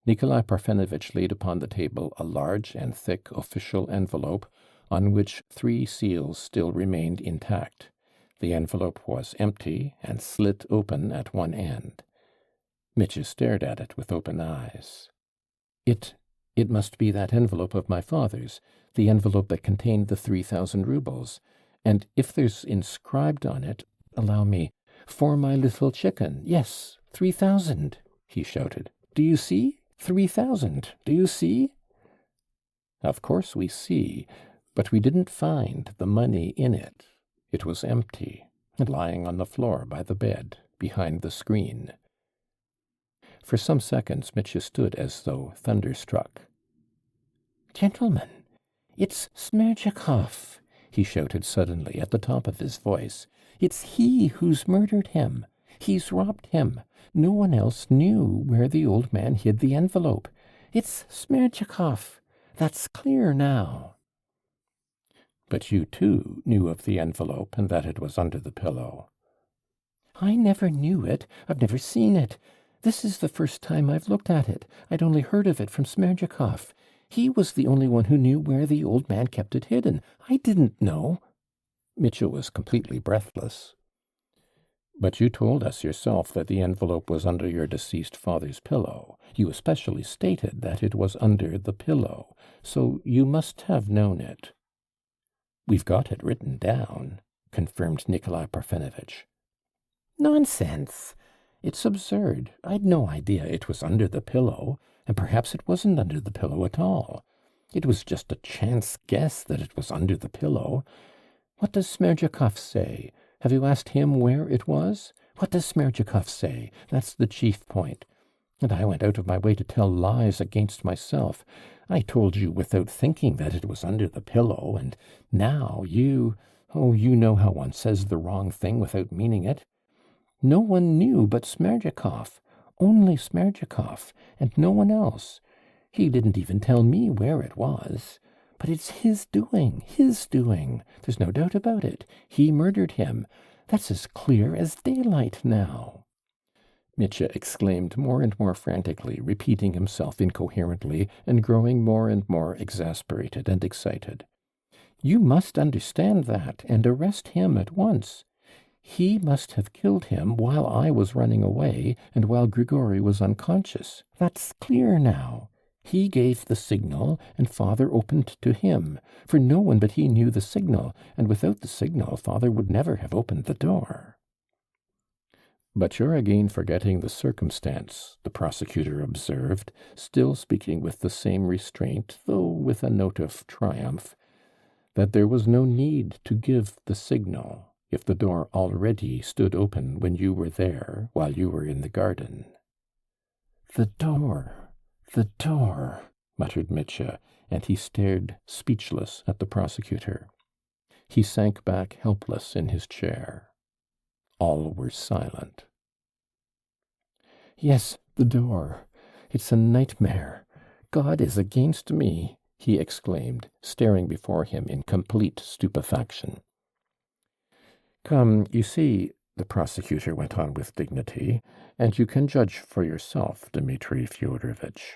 Nikolai Parfenovitch laid upon the table a large and thick official envelope, on which 3 seals still remained intact. The envelope was empty and slit open at one end. Mitya stared at it with open eyes. It must be that envelope of my father's, the envelope that contained the 3,000 rubles. And if there's inscribed on it, allow me, 'For my little chicken.' Yes, 3,000, he shouted. "Do you see? 3,000. Do you see?" "Of course we see, but we didn't find the money in it. It was empty, and lying on the floor by the bed, behind the screen." For some seconds Mitya stood as though thunderstruck. "Gentlemen, it's Smerdyakov," he shouted suddenly at the top of his voice. "It's he who's murdered him. He's robbed him. No one else knew where the old man hid the envelope. It's Smerdyakov. That's clear now." "But you, too, knew of the envelope and that it was under the pillow." "I never knew it. I've never seen it. This is the first time I've looked at it. I'd only heard of it from Smerdyakov. He was the only one who knew where the old man kept it hidden. I didn't know." Mitchell was completely breathless. "But you told us yourself that the envelope was under your deceased father's pillow. You especially stated that it was under the pillow, so you must have known it." "We've got it written down," confirmed Nikolai Parfenovitch. "Nonsense! It's absurd. I'd no idea it was under the pillow, and perhaps it wasn't under the pillow at all. It was just a chance guess that it was under the pillow. What does Smerdyakov say? Have you asked him where it was? What does Smerdyakov say? That's the chief point. And I went out of my way to tell lies against myself. I told you without thinking that it was under the pillow, and now you know how one says the wrong thing without meaning it. No one knew but Smerdyakov, only Smerdyakov, and no one else. He didn't even tell me where it was. But it's his doing. There's no doubt about it. He murdered him. That's as clear as daylight now." Mitya exclaimed more and more frantically, repeating himself incoherently, and growing more and more exasperated and excited. You must understand that, and arrest him at once. He must have killed him while I was running away, and while Grigori was unconscious. That's clear now. He gave the signal, and father opened to him, for no one but he knew the signal, and without the signal father would never have opened the door. But you're again forgetting the circumstance, the prosecutor observed, still speaking with the same restraint, though with a note of triumph, that there was no need to give the signal, if the door already stood open when you were there, while you were in the garden. The door, muttered Mitya, and he stared speechless at the prosecutor. He sank back helpless in his chair. All were silent. Yes, the door. It's a nightmare. God is against me, he exclaimed, staring before him in complete stupefaction. Come, you see, the prosecutor went on with dignity, and you can judge for yourself, Dmitri Fyodorovitch.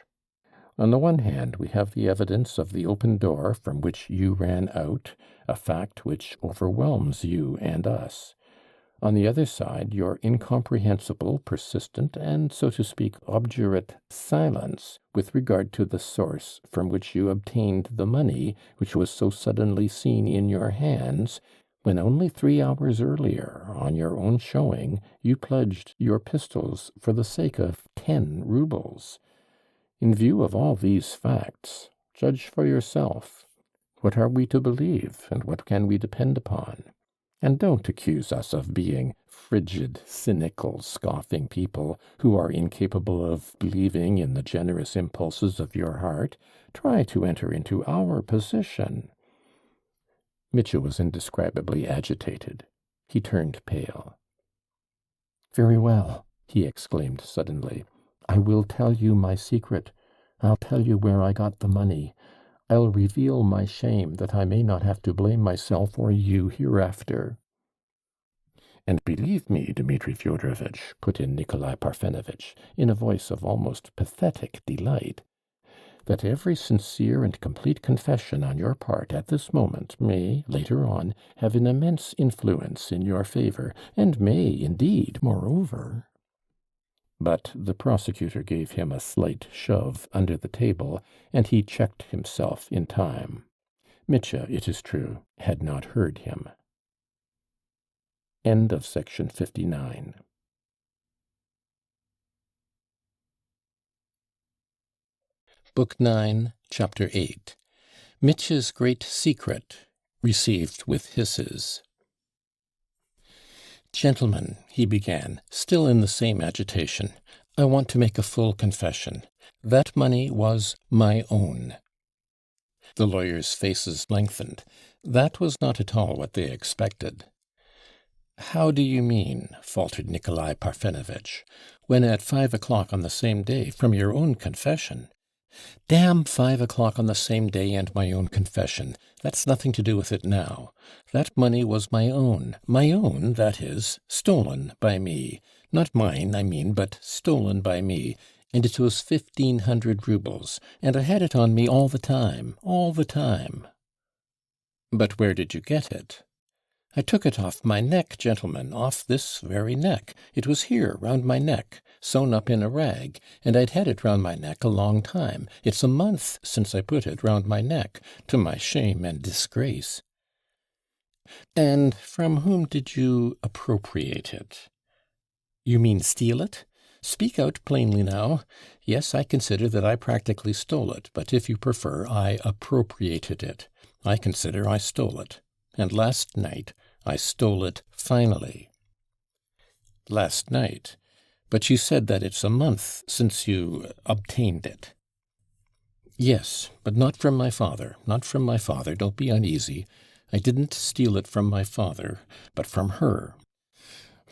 On the one hand, we have the evidence of the open door from which you ran out, a fact which overwhelms you and us. On the other side, your incomprehensible, persistent, and, so to speak, obdurate silence with regard to the source from which you obtained the money which was so suddenly seen in your hands, when only 3 hours earlier, on your own showing, you pledged your pistols for the sake of 10 roubles. In view of all these facts, judge for yourself. What are we to believe, and what can we depend upon? And don't accuse us of being frigid, cynical, scoffing people who are incapable of believing in the generous impulses of your heart. Try to enter into our position. Mitya was indescribably agitated. He turned pale. Very well, he exclaimed suddenly. I will tell you my secret. I'll tell you where I got the money. I'll reveal my shame that I may not have to blame myself or you hereafter. And believe me, Dmitri Fyodorovitch, put in Nikolai Parfenovitch, in a voice of almost pathetic delight, that every sincere and complete confession on your part at this moment may, later on, have an immense influence in your favor, and may, indeed, moreover. But the prosecutor gave him a slight shove under the table, and he checked himself in time. Mitya, it is true, had not heard him. End of section 59. Book 9, Chapter 8. Mitya's Great Secret, received with hisses. Gentlemen, he began, still in the same agitation, I want to make a full confession. That money was my own. The lawyers' faces lengthened. That was not at all what they expected. How do you mean, faltered Nikolai Parfenovitch, when at 5 o'clock on the same day, from your own confession? Damn 5 o'clock on the same day and my own confession. That's nothing to do with it now. That money was my own, that is, stolen by me. Not mine, I mean, but stolen by me. And it was 1,500 roubles, and I had it on me all the time. But where did you get it? I took it off my neck, gentlemen, off this very neck. It was here, round my neck, sewn up in a rag, and I'd had it round my neck a long time. It's a month since I put it round my neck, to my shame and disgrace. And from whom did you appropriate it? You mean steal it? Speak out plainly now. Yes, I consider that I practically stole it, but if you prefer, I appropriated it. I consider I stole it. And last night I stole it finally. Last night? But you said that it's a month since you obtained it. Yes, but not from my father, don't be uneasy. I didn't steal it from my father, but from her.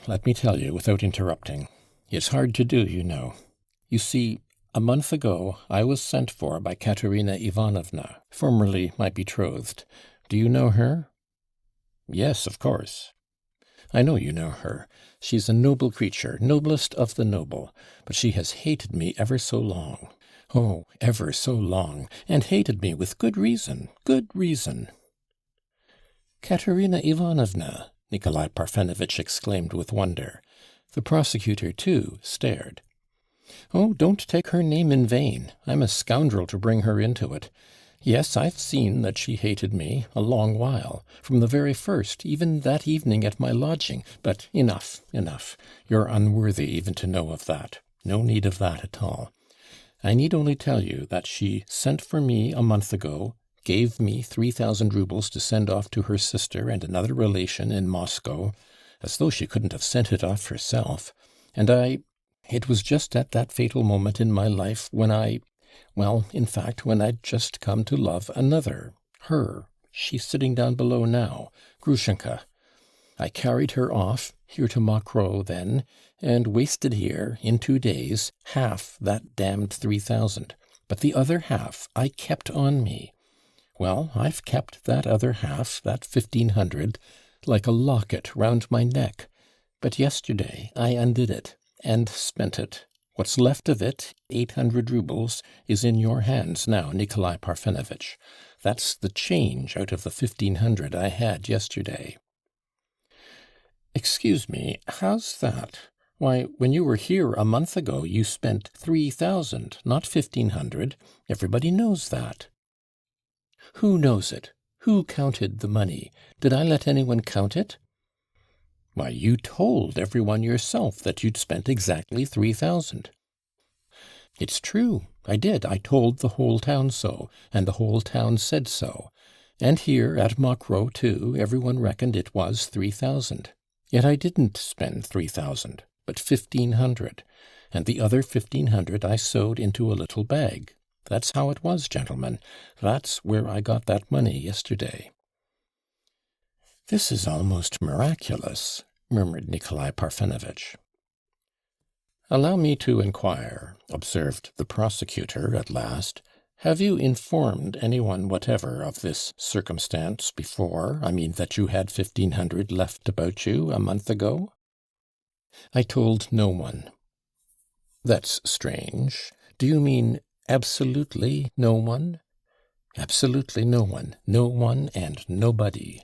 Let me tell you, without interrupting. It's hard to do, you know. You see, a month ago I was sent for by Katerina Ivanovna, formerly my betrothed. Do you know her? Yes, of course. I know you know her. She's a noble creature, noblest of the noble, but she has hated me ever so long. Oh, ever so long, and hated me with good reason. Katerina Ivanovna!" Nikolai Parfenovitch exclaimed with wonder. The prosecutor, too, stared. "Oh, don't take her name in vain. I'm a scoundrel to bring her into it. Yes, I've seen that she hated me a long while, from the very first, even that evening at my lodging. But enough, enough. You're unworthy even to know of that. No need of that at all. I need only tell you that she sent for me a month ago, gave me 3,000 roubles to send off to her sister and another relation in Moscow, as though she couldn't have sent it off herself, and it was just at that fatal moment in my life when in fact, when I'd just come to love another, her. She's sitting down below now, Grushenka. I carried her off, here to Mokroe then, and wasted here, in 2 days, half that damned 3,000. But the other half I kept on me. Well, I've kept that other half, that 1,500, like a locket round my neck. But yesterday I undid it, and spent it. What's left of it, 800 roubles, is in your hands now, Nikolai Parfenovitch. That's the change out of the 1,500 I had yesterday." "Excuse me, how's that? Why, when you were here a month ago, you spent 3,000, not 1,500. Everybody knows that." "Who knows it? Who counted the money? Did I let anyone count it?" "Why, you told everyone yourself that you'd spent exactly 3,000. "It's true, I did. I told the whole town so, and the whole town said so. And here at Mokroe, too, everyone reckoned it was 3,000. Yet I didn't spend 3,000, but 1,500, and the other 1,500 I sewed into a little bag. That's how it was, gentlemen. That's where I got that money yesterday." "This is almost miraculous," murmured Nikolai Parfenovitch. "Allow me to inquire," observed the prosecutor at last. "Have you informed anyone whatever of this circumstance before? I mean, that you had 1,500 left about you a month ago?" "I told no one." "That's strange. Do you mean absolutely no one?" "Absolutely no one. No one and nobody."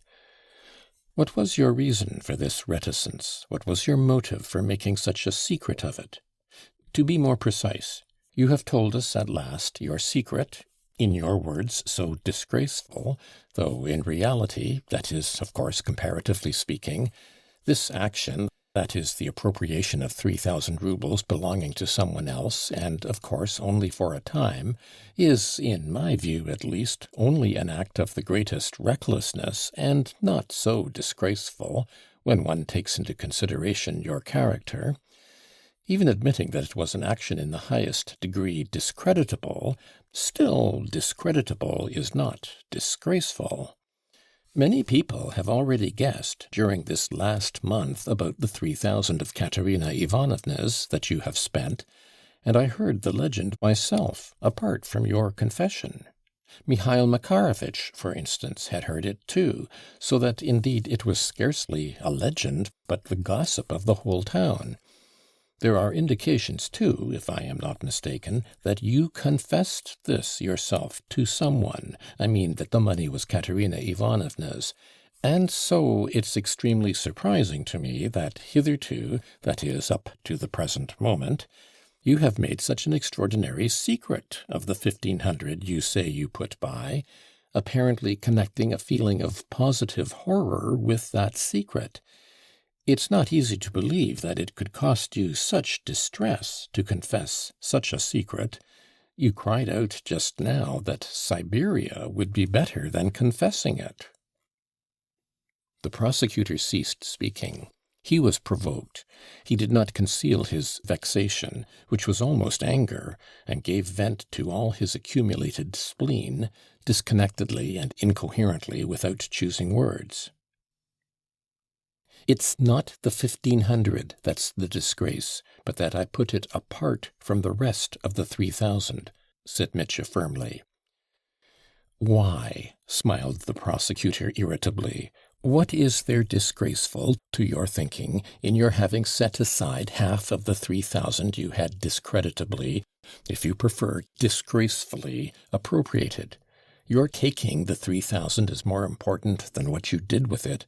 "What was your reason for this reticence? What was your motive for making such a secret of it? To be more precise, you have told us at last your secret, in your words so disgraceful, though in reality, that is, of course, comparatively speaking, this action, that is, the appropriation of 3,000 roubles belonging to someone else, and, of course, only for a time, is, in my view at least, only an act of the greatest recklessness, and not so disgraceful, when one takes into consideration your character. Even admitting that it was an action in the highest degree discreditable, still discreditable is not disgraceful. Many people have already guessed during this last month about the 3,000 of Katerina Ivanovna's that you have spent, and I heard the legend myself, apart from your confession. Mihail Makarovitch, for instance, had heard it too, so that indeed it was scarcely a legend, but the gossip of the whole town. There are indications, too, if I am not mistaken, that you confessed this yourself to someone. I mean that the money was Katerina Ivanovna's. And so it's extremely surprising to me that hitherto, that is, up to the present moment, you have made such an extraordinary secret of the 1,500 you say you put by, apparently connecting a feeling of positive horror with that secret. It's not easy to believe that it could cost you such distress to confess such a secret. You cried out just now that Siberia would be better than confessing it." The prosecutor ceased speaking. He was provoked. He did not conceal his vexation, which was almost anger, and gave vent to all his accumulated spleen, disconnectedly and incoherently, without choosing words. "It's not the 1,500 that's the disgrace, but that I put it apart from the rest of the 3,000, said Mitya firmly. "Why?" smiled the prosecutor irritably. "What is there disgraceful, to your thinking, in your having set aside half of the 3,000 you had discreditably, if you prefer disgracefully, appropriated? Your taking the 3,000 is more important than what you did with it.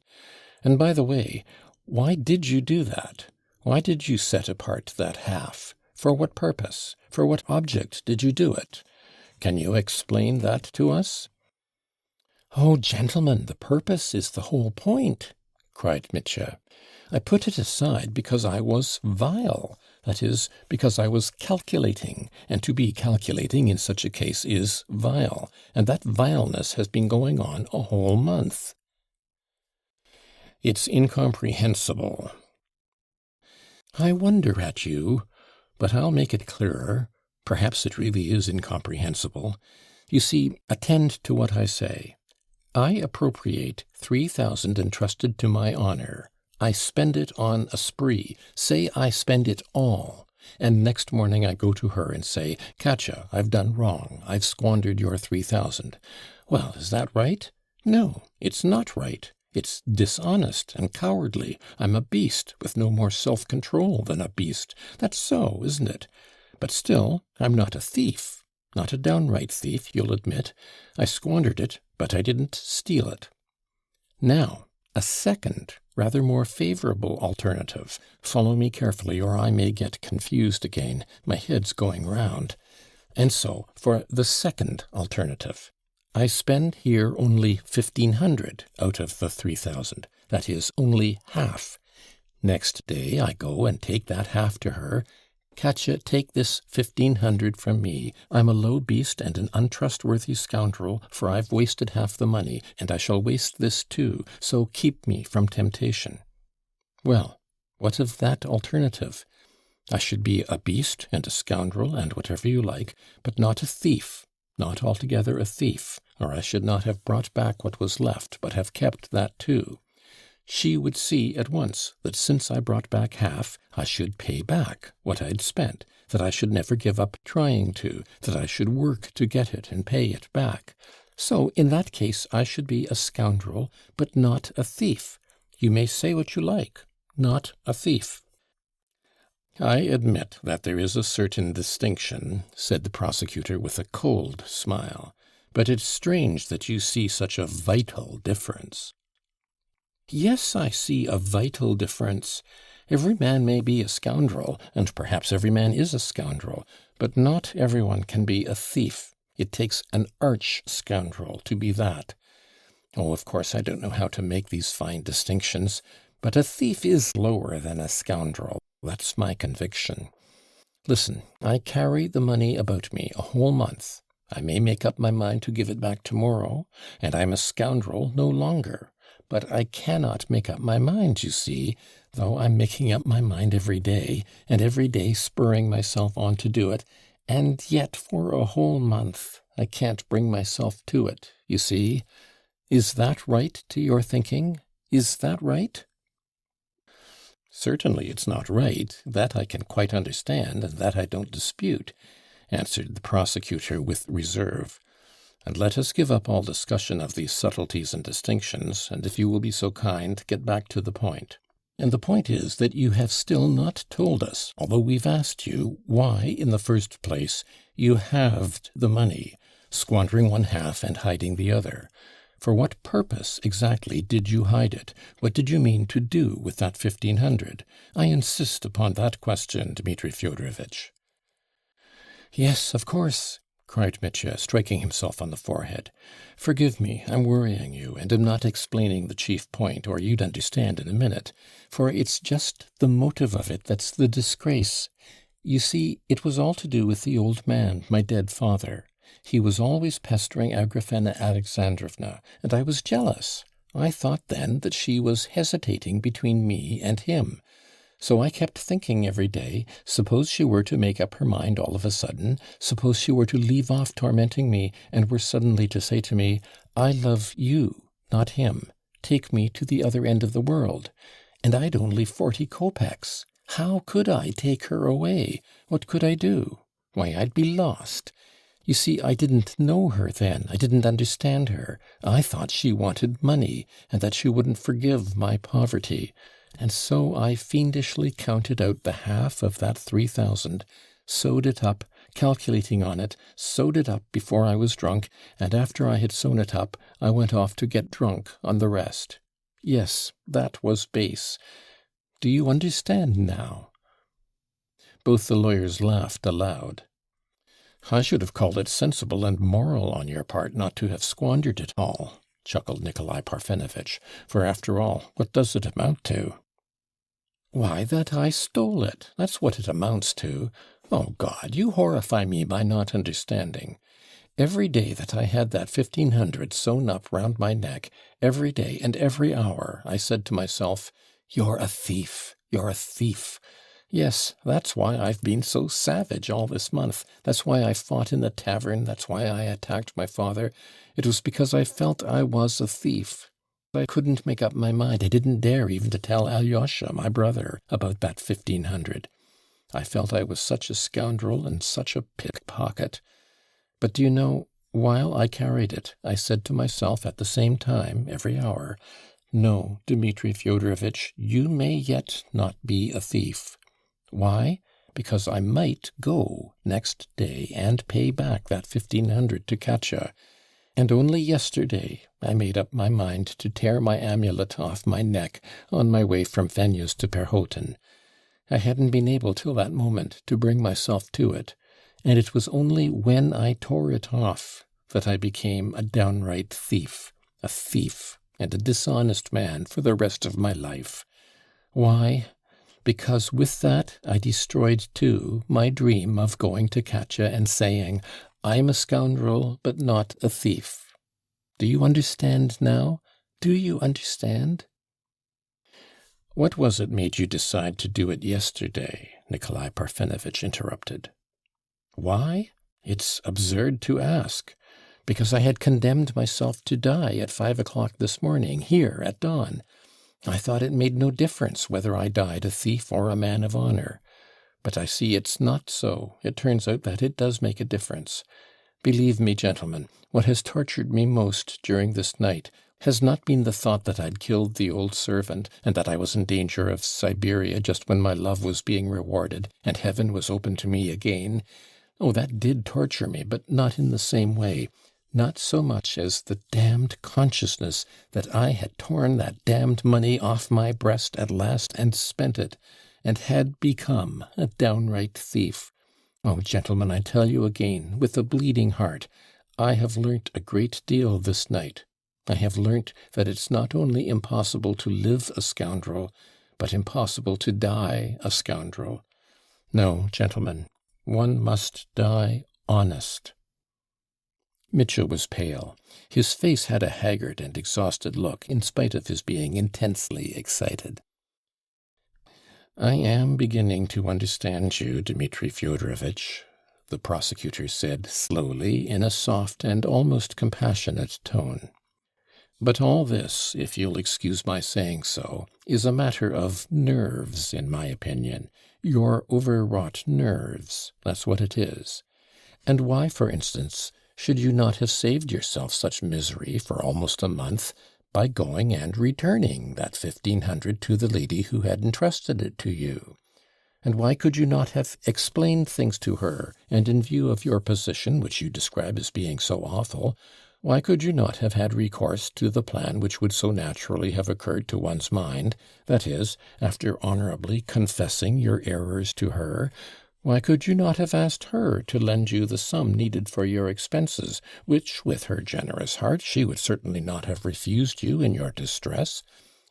And by the way, why did you do that? Why did you set apart that half? For what purpose? For what object did you do it? Can you explain that to us?" "Oh, gentlemen, the purpose is the whole point," cried Mitya. "I put it aside because I was vile, that is, because I was calculating, and to be calculating in such a case is vile, and that vileness has been going on a whole month." "It's incomprehensible." "I wonder at you. But I'll make it clearer. Perhaps it really is incomprehensible. You see, attend to what I say. I appropriate 3,000 entrusted to my honor. I spend it on a spree. Say I spend it all. And next morning I go to her and say, 'Katya, I've done wrong. I've squandered your 3,000. Well, is that right? No, it's not right. It's dishonest and cowardly. I'm a beast, with no more self-control than a beast. That's so, isn't it? But still, I'm not a thief. Not a downright thief, you'll admit. I squandered it, but I didn't steal it. Now, a second, rather more favorable alternative. Follow me carefully, or I may get confused again. My head's going round. And so, for the second alternative, I spend here only 1,500 out of the 3,000. That is, only half. Next day I go and take that half to her. 'Katya, take this 1,500 from me. I'm a low beast and an untrustworthy scoundrel, for I've wasted half the money, and I shall waste this too, so keep me from temptation.' Well, what of that alternative? I should be a beast and a scoundrel and whatever you like, but not a thief, not altogether a thief, or I should not have brought back what was left, but have kept that too. She would see at once that since I brought back half, I should pay back what I'd spent, that I should never give up trying to, that I should work to get it and pay it back. So in that case I should be a scoundrel, but not a thief. You may say what you like, not a thief." "I admit that there is a certain distinction," said the prosecutor with a cold smile. "But it's strange that you see such a vital difference." "Yes, I see a vital difference. Every man may be a scoundrel, and perhaps every man is a scoundrel, but not everyone can be a thief. It takes an arch-scoundrel to be that. Oh, of course, I don't know how to make these fine distinctions, but a thief is lower than a scoundrel. That's my conviction. Listen, I carry the money about me a whole month. I may make up my mind to give it back tomorrow, and I'm a scoundrel no longer. But I cannot make up my mind, you see, though I'm making up my mind every day, and every day spurring myself on to do it, and yet for a whole month I can't bring myself to it, you see. Is that right to your thinking? Is that right?" "Certainly it's not right. That I can quite understand, and that I don't dispute," answered the prosecutor with reserve. "And let us give up all discussion of these subtleties and distinctions, and if you will be so kind, get back to the point. And the point is that you have still not told us, although we've asked you, why, in the first place, you halved the money, squandering one half and hiding the other. For what purpose exactly did you hide it? What did you mean to do with that 1,500? I insist upon that question, Dmitri Fyodorovitch." "Yes, of course," cried Mitya, striking himself on the forehead. "Forgive me, I'm worrying you, and am not explaining the chief point, or you'd understand in a minute, for it's just the motive of it that's the disgrace. You see, it was all to do with the old man, my dead father. He was always pestering Agrafena Alexandrovna, and I was jealous. I thought then that she was hesitating between me and him. So I kept thinking every day, suppose she were to make up her mind all of a sudden, suppose she were to leave off tormenting me, and were suddenly to say to me, 'I love you, not him. Take me to the other end of the world.' And I'd only 40 kopecks. How could I take her away? What could I do? Why, I'd be lost. You see, I didn't know her then. I didn't understand her. I thought she wanted money, and that she wouldn't forgive my poverty. And so I fiendishly counted out the half of that 3,000, sewed it up, calculating on it, sewed it up before I was drunk, and after I had sewn it up, I went off to get drunk on the rest. Yes, that was base. Do you understand now?" Both the lawyers laughed aloud. "I should have called it sensible and moral on your part not to have squandered it all," chuckled Nikolai Parfenovitch. "For after all, what does it amount to?" "Why, that I stole it. That's what it amounts to. Oh, God, you horrify me by not understanding. Every day that I had that 1,500 sewn up round my neck, every day and every hour, I said to myself, 'You're a thief, you're a thief.' Yes, that's why I've been so savage all this month. That's why I fought in the tavern. That's why I attacked my father. It was because I felt I was a thief. I couldn't make up my mind. I didn't dare even to tell Alyosha, my brother, about that 1,500. I felt I was such a scoundrel and such a pickpocket. But do you know, while I carried it, I said to myself at the same time, every hour, 'No, Dmitri Fyodorovitch, you may yet not be a thief.' Why? Because I might go next day and pay back that 1,500 to Katya. And only yesterday I made up my mind to tear my amulet off my neck on my way from Fenya's to Perhotin. I hadn't been able till that moment to bring myself to it, and it was only when I tore it off that I became a downright thief, and a dishonest man for the rest of my life. Why? Because with that I destroyed, too, my dream of going to Katya and saying, 'I'm a scoundrel, but not a thief.' Do you understand now? Do you understand?" "What was it made you decide to do it yesterday?" Nikolai Parfenovitch interrupted. "Why? It's absurd to ask. Because I had condemned myself to die at 5 o'clock this morning, here at dawn. I thought it made no difference whether I died a thief or a man of honor. But I see it's not so. It turns out that it does make a difference. Believe me, gentlemen, what has tortured me most during this night has not been the thought that I'd killed the old servant, and that I was in danger of Siberia just when my love was being rewarded, and heaven was open to me again. Oh, that did torture me, but not in the same way. Not so much as the damned consciousness that I had torn that damned money off my breast at last and spent it, and had become a downright thief. Oh, gentlemen, I tell you again, with a bleeding heart, I have learnt a great deal this night. I have learnt that it's not only impossible to live a scoundrel, but impossible to die a scoundrel. No, gentlemen, one must die honest." Mitchell was pale. His face had a haggard and exhausted look, in spite of his being intensely excited. "I am beginning to understand you, Dmitri Fyodorovitch," the prosecutor said slowly, in a soft and almost compassionate tone. "But all this, if you'll excuse my saying so, is a matter of nerves, in my opinion. Your overwrought nerves, that's what it is. And why, for instance, should you not have saved yourself such misery for almost a month by going and returning that 1,500 to the lady who had entrusted it to you? And why could you not have explained things to her, and in view of your position, which you describe as being so awful, why could you not have had recourse to the plan which would so naturally have occurred to one's mind, that is, after honorably confessing your errors to her, why could you not have asked her to lend you the sum needed for your expenses, which, with her generous heart, she would certainly not have refused you in your distress,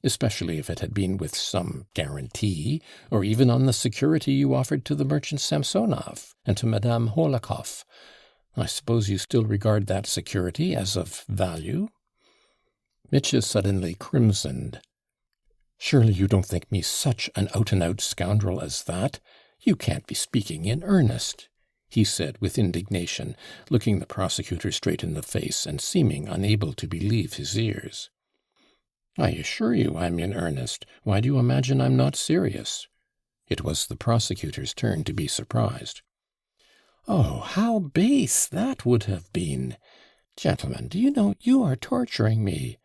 especially if it had been with some guarantee, or even on the security you offered to the merchant Samsonov and to Madame Hohlakoff? I suppose you still regard that security as of value?" Mitya suddenly crimsoned. "Surely you don't think me such an out-and-out scoundrel as that? You can't be speaking in earnest," he said with indignation, looking the prosecutor straight in the face and seeming unable to believe his ears. "I assure you I'm in earnest. Why do you imagine I'm not serious?" It was the prosecutor's turn to be surprised. "Oh, how base that would have been! Gentlemen, do you know you are torturing me?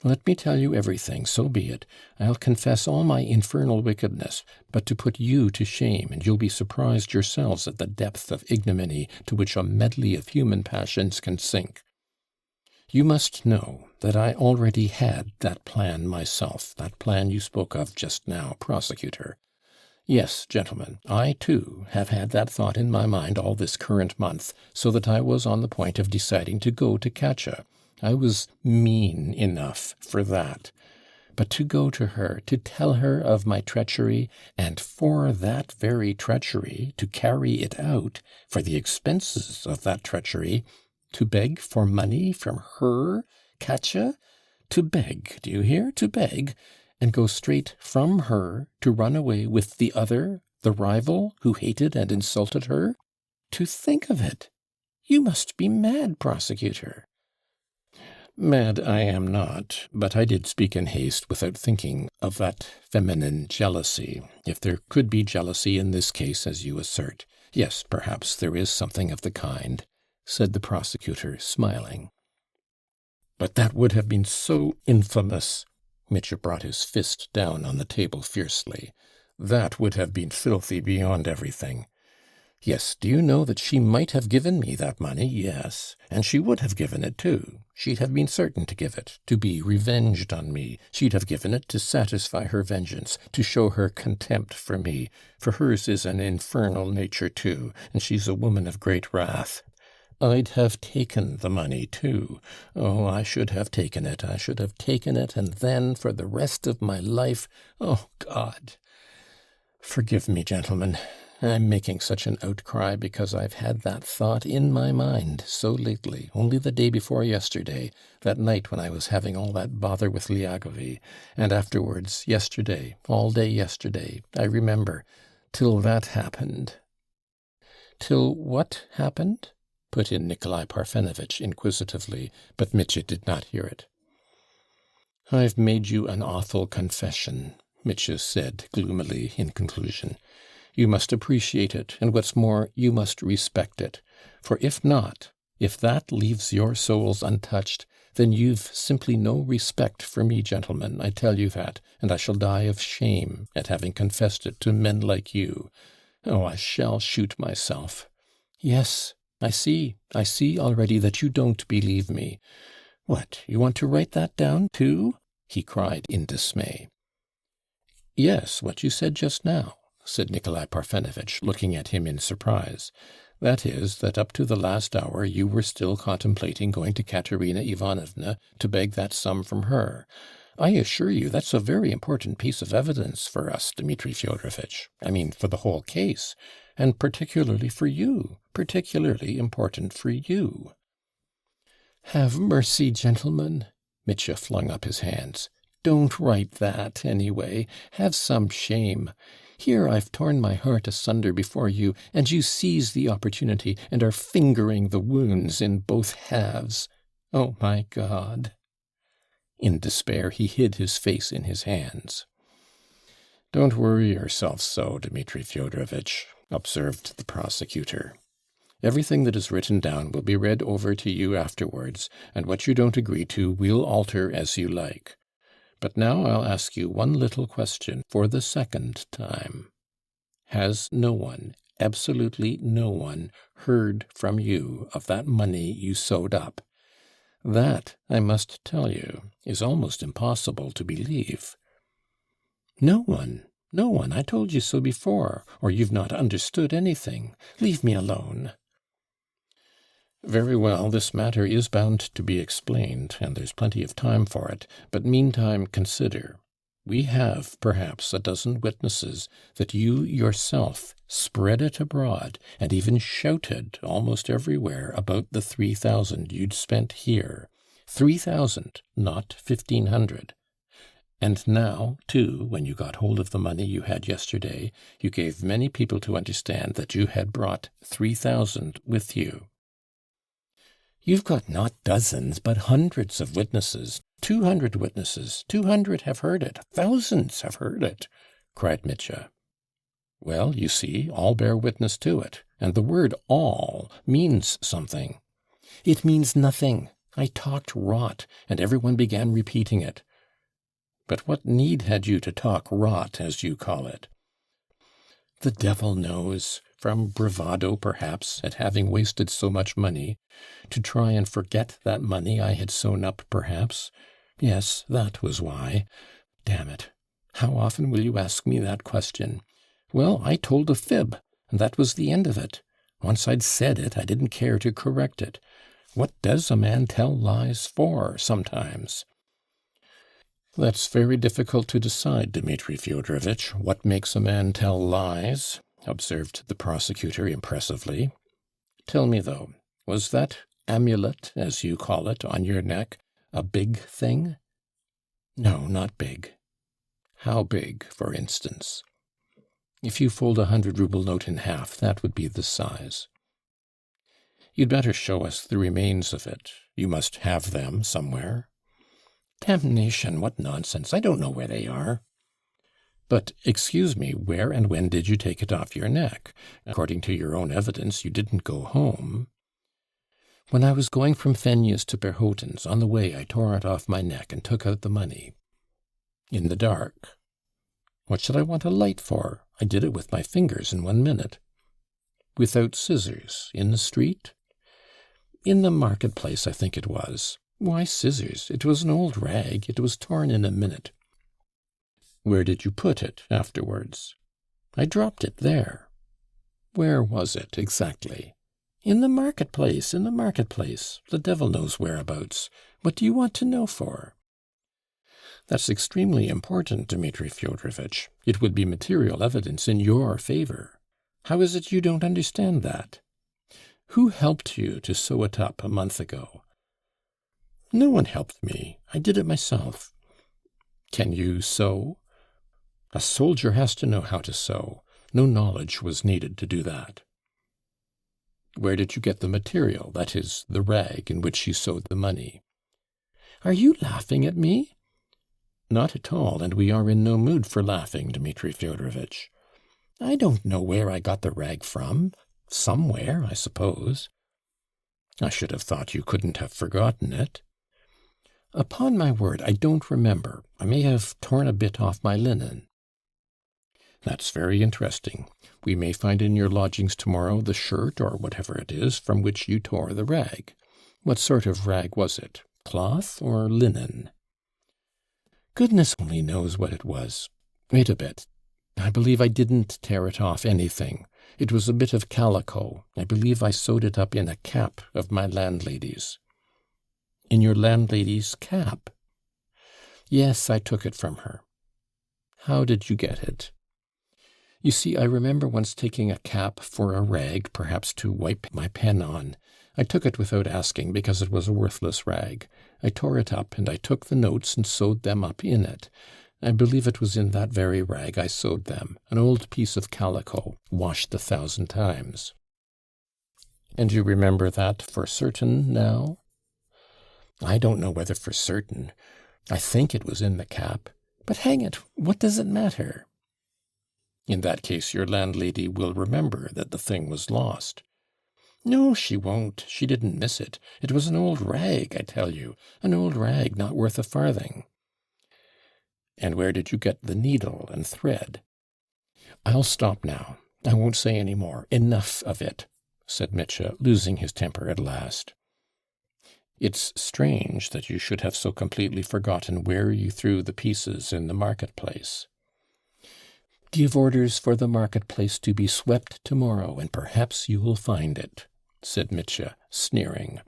Let me tell you everything, so be it. I'll confess all my infernal wickedness, but to put you to shame, and you'll be surprised yourselves at the depth of ignominy to which a medley of human passions can sink. You must know that I already had that plan myself, that plan you spoke of just now, prosecutor. Yes, gentlemen, I, too, have had that thought in my mind all this current month, so that I was on the point of deciding to go to Katya. I was mean enough for that. But to go to her, to tell her of my treachery, and for that very treachery, to carry it out, for the expenses of that treachery, to beg for money from her, Katya, to beg, do you hear, to beg, and go straight from her to run away with the other, the rival, who hated and insulted her? To think of it! You must be mad, prosecutor. Mad I am not, but I did speak in haste without thinking of that feminine jealousy, if there could be jealousy in this case, as you assert. Yes, perhaps there is something of the kind, said the prosecutor, smiling. But that would have been so infamous. Mitya brought his fist down on the table fiercely. That would have been filthy beyond everything. Yes, do you know that she might have given me that money? Yes, and she would have given it, too. She'd have been certain to give it, to be revenged on me. She'd have given it to satisfy her vengeance, to show her contempt for me, for hers is an infernal nature, too, and she's a woman of great wrath. I'd have taken the money, too. Oh, I should have taken it, and then, for the rest of my life, oh, God! Forgive me, gentlemen. I'm making such an outcry because I've had that thought in my mind so lately, only the day before yesterday, that night when I was having all that bother with Liagovy, and afterwards, yesterday, all day yesterday, I remember, till that happened. Till what happened? Put in Nikolai Parfenovitch inquisitively, but Mitya did not hear it. I've made you an awful confession, Mitya said gloomily in conclusion. You must appreciate it, and what's more, you must respect it. For if not, if that leaves your souls untouched, then you've simply no respect for me, gentlemen, I tell you that, and I shall die of shame at having confessed it to men like you. Oh, I shall shoot myself. Yes, I see already that you don't believe me. What, you want to write that down, too? He cried in dismay. Yes, what you said just now, said Nikolai Parfenovitch, looking at him in surprise. That is, that up to the last hour you were still contemplating going to Katerina Ivanovna to beg that sum from her. I assure you that's a very important piece of evidence for us, Dmitri Fyodorovitch. I mean, for the whole case, and particularly for you, particularly important for you. Have mercy, gentlemen, Mitya flung up his hands. Don't write that, anyway. Have some shame. Here I've torn my heart asunder before you, and you seize the opportunity and are fingering the wounds in both halves. Oh, my God! In despair he hid his face in his hands. Don't worry yourself so, Dmitri Fyodorovitch, observed the prosecutor. Everything that is written down will be read over to you afterwards, and what you don't agree to we'll alter as you like. But now I'll ask you one little question for the second time. Has no one, absolutely no one, heard from you of that money you sewed up? That, I must tell you, is almost impossible to believe. No one, I told you so before, or you've not understood anything. Leave me alone. Very well, this matter is bound to be explained, and there's plenty of time for it, but meantime consider. We have, perhaps, a dozen witnesses that you yourself spread it abroad, and even shouted almost everywhere about the 3,000 you'd spent here. 3,000, not 1,500. And now, too, when you got hold of the money you had yesterday, you gave many people to understand that you had brought 3,000 with you. You've got not dozens, but hundreds of witnesses. 200 witnesses. 200 have heard it. Thousands have heard it, cried Mitya. Well, you see, all bear witness to it, and the word all means something. It means nothing. I talked rot, and everyone began repeating it. But what need had you to talk rot, as you call it? The devil knows. From bravado, perhaps, at having wasted so much money, to try and forget that money I had sewn up, perhaps. Yes, that was why. Damn it. How often will you ask me that question? Well, I told a fib, and that was the end of it. Once I'd said it, I didn't care to correct it. What does a man tell lies for, sometimes? That's very difficult to decide, Dmitri Fyodorovitch, what makes a man tell lies, observed the prosecutor impressively. Tell me, though, was that amulet, as you call it, on your neck, a big thing? No, not big. How big, for instance? If you fold 100-ruble note in half, that would be the size. You'd better show us the remains of it. You must have them somewhere. Damnation, what nonsense! I don't know where they are. But, excuse me, where and when did you take it off your neck? According to your own evidence, you didn't go home. When I was going from Fenya's to Perhotin's, on the way I tore it off my neck and took out the money. In the dark. What should I want a light for? I did it with my fingers in 1 minute. Without scissors? In the street? In the marketplace, I think it was. Why scissors? It was an old rag. It was torn in a minute. Where did you put it afterwards? I dropped it there. Where was it, exactly? In the marketplace, in the marketplace. The devil knows whereabouts. What do you want to know for? That's extremely important, Dmitri Fyodorovitch. It would be material evidence in your favor. How is it you don't understand that? Who helped you to sew it up a month ago? No one helped me. I did it myself. Can you sew? A soldier has to know how to sew. No knowledge was needed to do that. Where did you get the material, that is, the rag in which you sewed the money? Are you laughing at me? Not at all, and we are in no mood for laughing, Dmitri Fyodorovitch. I don't know where I got the rag from. Somewhere, I suppose. I should have thought you couldn't have forgotten it. Upon my word, I don't remember. I may have torn a bit off my linen. That's very interesting. We may find in your lodgings tomorrow the shirt, or whatever it is, from which you tore the rag. What sort of rag was it? Cloth or linen? Goodness only knows what it was. Wait a bit. I believe I didn't tear it off anything. It was a bit of calico. I believe I sewed it up in a cap of my landlady's. In your landlady's cap? Yes, I took it from her. How did you get it? You see, I remember once taking a cap for a rag, perhaps to wipe my pen on. I took it without asking, because it was a worthless rag. I tore it up, and I took the notes and sewed them up in it. I believe it was in that very rag I sewed them, an old piece of calico, washed 1,000 times. And you remember that for certain now? I don't know whether for certain. I think it was in the cap. But hang it, what does it matter? In that case, your landlady will remember that the thing was lost. No, she won't. She didn't miss it. It was an old rag, I tell you. An old rag not worth a farthing. And where did you get the needle and thread? I'll stop now. I won't say any more. Enough of it, said Mitya, losing his temper at last. It's strange that you should have so completely forgotten where you threw the pieces in the marketplace. Give orders for the marketplace to be swept tomorrow, and perhaps you will find it, said Mitya, sneering.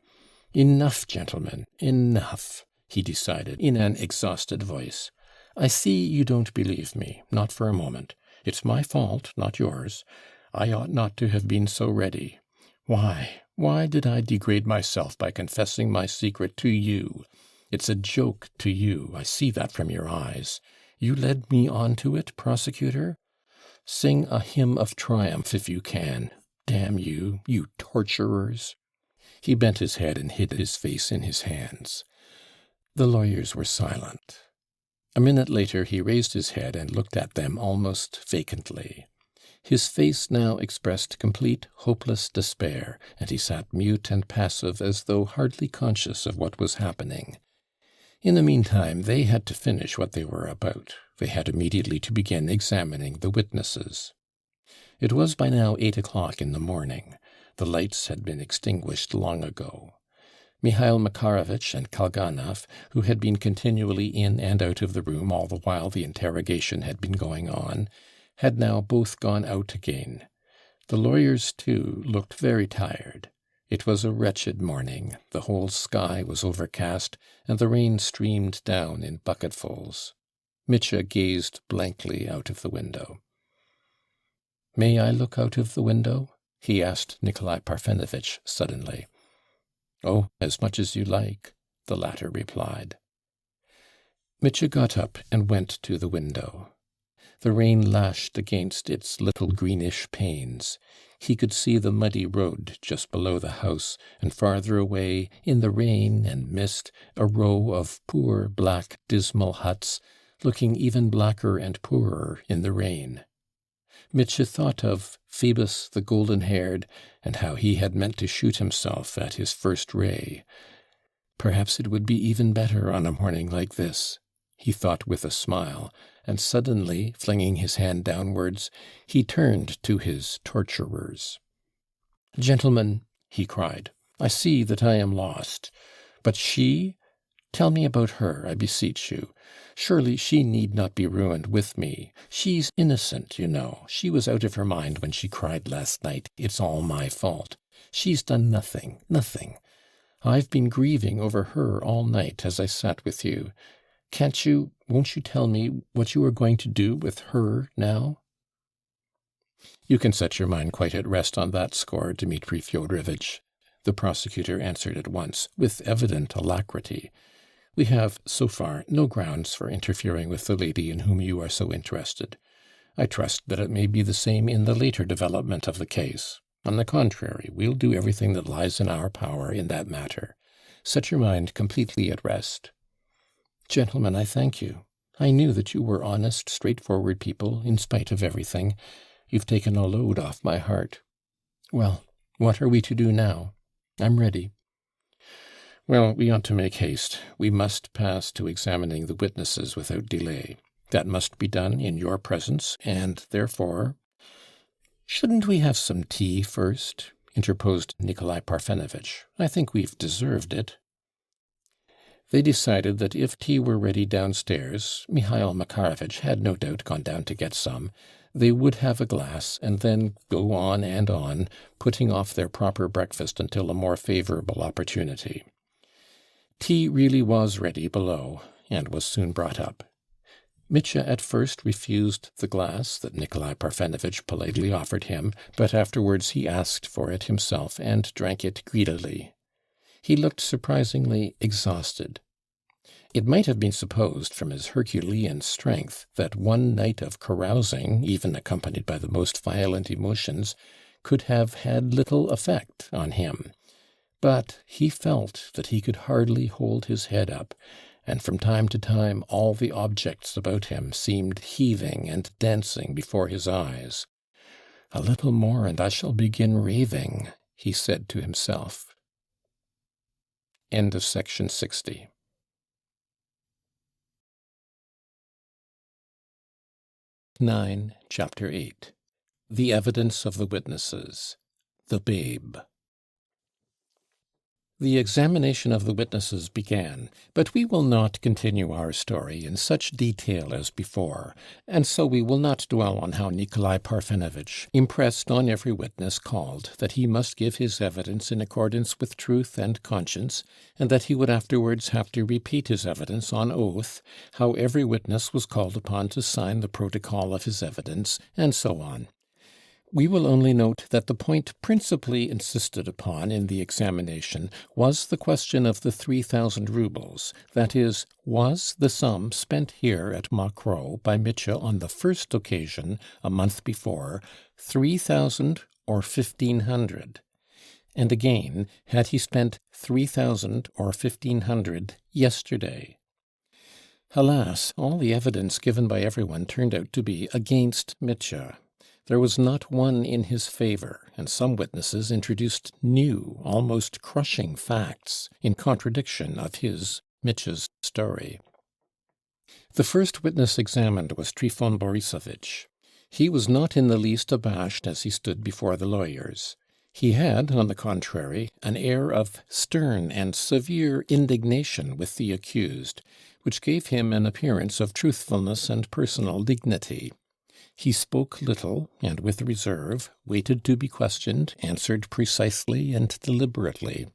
Enough, gentlemen, enough, he decided in an exhausted voice. I see you don't believe me, not for a moment. It's my fault, not yours. I ought not to have been so ready. Why did I degrade myself by confessing my secret to you? It's a joke to you. I see that from your eyes. You led me on to it, prosecutor? Sing a hymn of triumph if you can. Damn you, you torturers. He bent his head and hid his face in his hands. The lawyers were silent. A minute later he raised his head and looked at them almost vacantly. His face now expressed complete, hopeless despair, and he sat mute and passive as though hardly conscious of what was happening. In the meantime, they had to finish what they were about. They had immediately to begin examining the witnesses. It was by now 8 o'clock in the morning. The lights had been extinguished long ago. Mihail Makarovitch and Kalganov, who had been continually in and out of the room all the while the interrogation had been going on, had now both gone out again. The lawyers, too, looked very tired. It was a wretched morning. The whole sky was overcast, and the rain streamed down in bucketfuls. Mitya gazed blankly out of the window. "May I look out of the window?" he asked Nikolai Parfenovitch suddenly. "Oh, as much as you like," the latter replied. Mitya got up and went to the window. The rain lashed against its little greenish panes. He could see the muddy road just below the house, and farther away, in the rain and mist, a row of poor, black, dismal huts, looking even blacker and poorer in the rain. Mitya thought of Phoebus the golden-haired, and how he had meant to shoot himself at his first ray. Perhaps it would be even better on a morning like this, he thought with a smile, and suddenly, flinging his hand downwards, he turned to his torturers. "Gentlemen," he cried, "I see that I am lost. But she? Tell me about her, I beseech you. Surely she need not be ruined with me. She's innocent, you know. She was out of her mind when she cried last night, 'It's all my fault.' She's done nothing, nothing. I've been grieving over her all night as I sat with you. Won't you tell me what you are going to do with her now?" "You can set your mind quite at rest on that score, Dmitri Fyodorovitch," the prosecutor answered at once, with evident alacrity. "We have, so far, no grounds for interfering with the lady in whom you are so interested. I trust that it may be the same in the later development of the case. On the contrary, we'll do everything that lies in our power in that matter. Set your mind completely at rest." "Gentlemen, I thank you. I knew that you were honest, straightforward people, in spite of everything. You've taken a load off my heart. Well, what are we to do now? I'm ready." "Well, we ought to make haste. We must pass to examining the witnesses without delay. That must be done in your presence, and therefore—" "Shouldn't we have some tea first?" interposed Nikolai Parfenovitch. "I think we've deserved it." They decided that if tea were ready downstairs, Mihail Makarovitch had no doubt gone down to get some, they would have a glass, and then go on, putting off their proper breakfast until a more favourable opportunity. Tea really was ready below, and was soon brought up. Mitya at first refused the glass that Nikolai Parfenovitch politely offered him, but afterwards he asked for it himself and drank it greedily. He looked surprisingly exhausted. It might have been supposed from his Herculean strength that one night of carousing, even accompanied by the most violent emotions, could have had little effect on him. But he felt that he could hardly hold his head up, and from time to time all the objects about him seemed heaving and dancing before his eyes. "A little more and I shall begin raving," he said to himself. End of section 60. Chapter 8. The evidence of the witnesses. The babe. The examination of the witnesses began, but we will not continue our story in such detail as before, and so we will not dwell on how Nikolai Parfenovitch impressed on every witness called that he must give his evidence in accordance with truth and conscience, and that he would afterwards have to repeat his evidence on oath, how every witness was called upon to sign the protocol of his evidence, and so on. We will only note that the point principally insisted upon in the examination was the question of the 3,000 roubles, that is, was the sum spent here at Macro by Mitya on the first occasion, a month before, 3,000 or 1,500? And again, had he spent 3,000 or 1,500 yesterday? Alas, all the evidence given by everyone turned out to be against Mitya. There was not one in his favor, and some witnesses introduced new, almost crushing facts in contradiction of Mitch's story. The first witness examined was Trifon Borisovich. He was not in the least abashed as he stood before the lawyers. He had, on the contrary, an air of stern and severe indignation with the accused, which gave him an appearance of truthfulness and personal dignity. He spoke little, and with reserve, waited to be questioned, answered precisely and deliberately.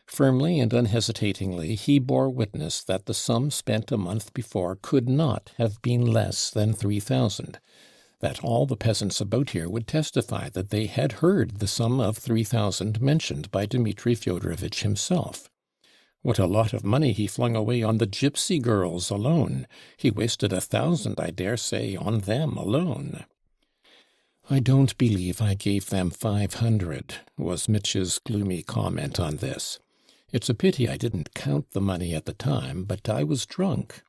Firmly and unhesitatingly he bore witness that the sum spent a month before could not have been less than 3,000, that all the peasants about here would testify that they had heard the sum of 3,000 mentioned by Dmitri Fyodorovitch himself. What a lot of money he flung away on the gypsy girls alone! He wasted 1,000, I dare say, on them alone. "I don't believe I gave them 500, was Mitch's gloomy comment on this. "It's a pity I didn't count the money at the time, but I was drunk."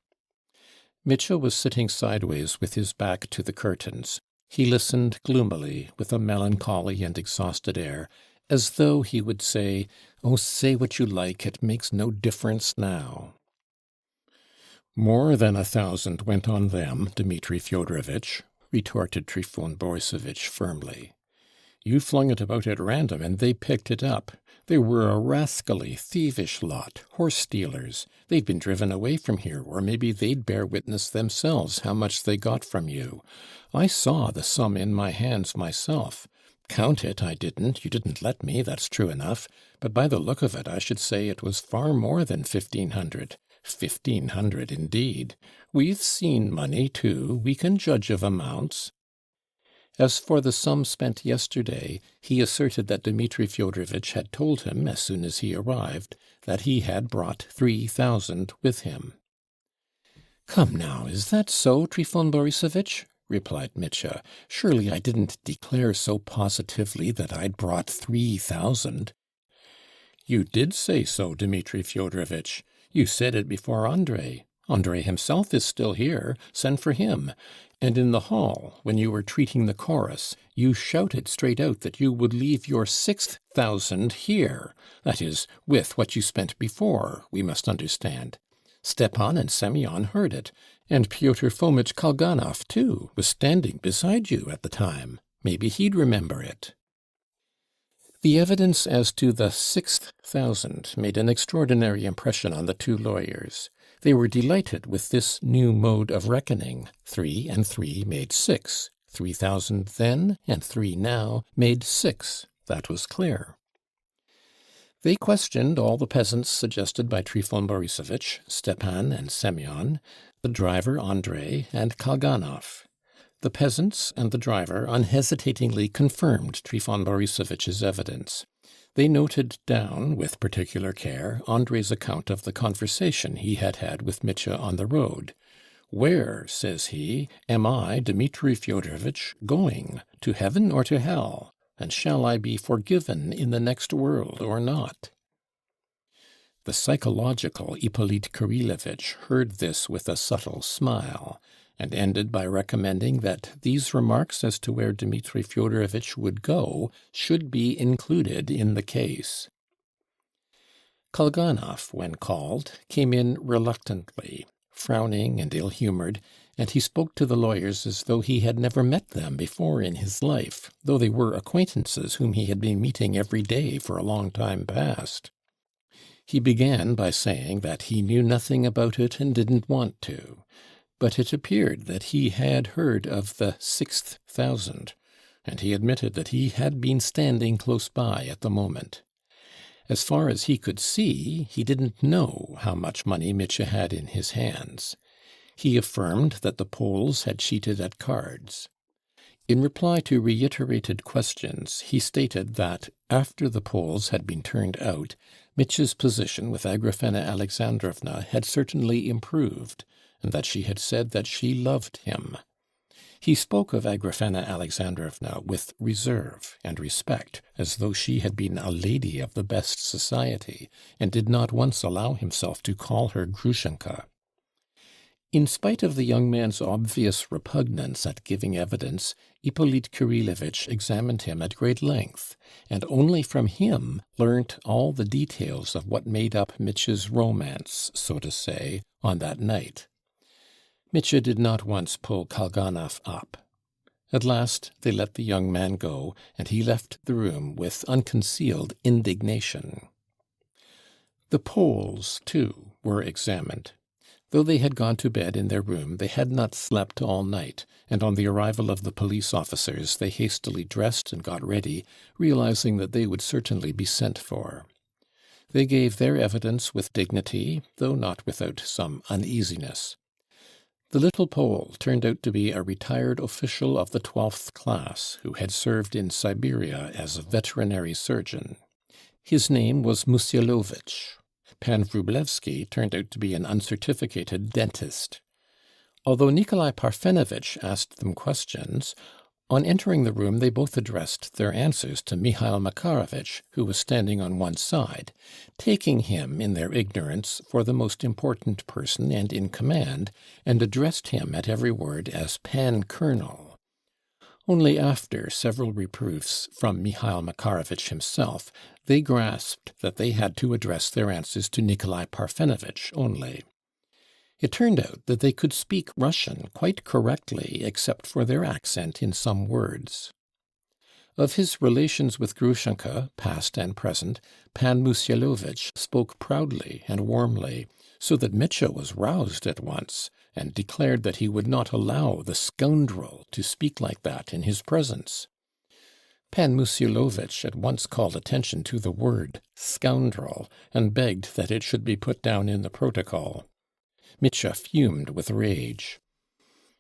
Mitcha was sitting sideways with his back to the curtains. He listened gloomily, with a melancholy and exhausted air, as though he would say, "Oh, say what you like, it makes no difference now." "More than 1,000 went on them, Dmitri Fyodorovitch," retorted Trifon Borisovitch firmly. "You flung it about at random, and they picked it up. They were a rascally, thievish lot, horse-stealers. They've been driven away from here, or maybe they'd bear witness themselves how much they got from you. I saw the sum in my hands myself. Count it, I didn't. You didn't let me, that's true enough. But by the look of it, I should say it was far more than 1,500. 1,500, indeed. We've seen money, too. We can judge of amounts." As for the sum spent yesterday, he asserted that Dmitri Fyodorovitch had told him, as soon as he arrived, that he had brought 3,000 with him. "Come now, is that so, Trifon Borisovitch?" replied Mitcha. "Surely I didn't declare so positively that I'd brought 3,000. "You did say so, Dmitri Fyodorovitch. You said it before Andrei. Andrei himself is still here. Send for him. And in the hall, when you were treating the chorus, you shouted straight out that you would leave your 6,000 here. That is, with what you spent before, we must understand. Stepan and Semyon heard it, and Pyotr Fomitch Kalganov, too, was standing beside you at the time. Maybe he'd remember it." The evidence as to the 6,000 made an extraordinary impression on the two lawyers. They were delighted with this new mode of reckoning. 3 and 3 made 6. 3,000 then, and 3 now, made 6. That was clear. They questioned all the peasants suggested by Trifon Borisovitch, Stepan and Semyon, the driver Andrei, and Kalganov. The peasants and the driver unhesitatingly confirmed Trifon Borisovitch's evidence. They noted down, with particular care, Andrei's account of the conversation he had had with Mitcha on the road. "Where," says he, "am I, Dmitri Fyodorovitch, going? To heaven or to hell? And shall I be forgiven in the next world or not?" The psychological Ippolit Kirillevitch heard this with a subtle smile, and ended by recommending that these remarks as to where Dmitri Fyodorovitch would go should be included in the case. Kalganov, when called, came in reluctantly, frowning and ill-humored, and he spoke to the lawyers as though he had never met them before in his life, though they were acquaintances whom he had been meeting every day for a long time past. He began by saying that he knew nothing about it and didn't want to. But it appeared that he had heard of the 6,000, and he admitted that he had been standing close by at the moment. As far as he could see, he didn't know how much money Mitcha had in his hands. He affirmed that the Poles had cheated at cards. In reply to reiterated questions, he stated that, after the Poles had been turned out, Mitcha's position with Agrafena Alexandrovna had certainly improved, and that she had said that she loved him. He spoke of Agrafena Alexandrovna with reserve and respect, as though she had been a lady of the best society, and did not once allow himself to call her Grushenka. In spite of the young man's obvious repugnance at giving evidence, Ippolit Kirillovitch examined him at great length, and only from him learnt all the details of what made up Mitya's romance, so to say, on that night. Mitya did not once pull Kalganov up. At last they let the young man go, and he left the room with unconcealed indignation. The Poles, too, were examined. Though they had gone to bed in their room, they had not slept all night, and on the arrival of the police officers they hastily dressed and got ready, realizing that they would certainly be sent for. They gave their evidence with dignity, though not without some uneasiness. The little Pole turned out to be a retired official of the 12th class, who had served in Siberia as a veterinary surgeon. His name was Musyalovich. Pan Wróblewski turned out to be an uncertificated dentist. Although Nikolai Parfenovitch asked them questions, on entering the room they both addressed their answers to Mihail Makarovitch, who was standing on one side, taking him in their ignorance for the most important person and in command, and addressed him at every word as Pan Colonel. Only after several reproofs from Mihail Makarovitch himself, they grasped that they had to address their answers to Nikolai Parfenovitch only. It turned out that they could speak Russian quite correctly except for their accent in some words. Of his relations with Grushenka, past and present, Pan Musyalovitch spoke proudly and warmly, so that Mitya was roused at once, and declared that he would not allow the scoundrel to speak like that in his presence. Pan Musyalovitch at once called attention to the word scoundrel, and begged that it should be put down in the protocol. Mitya fumed with rage.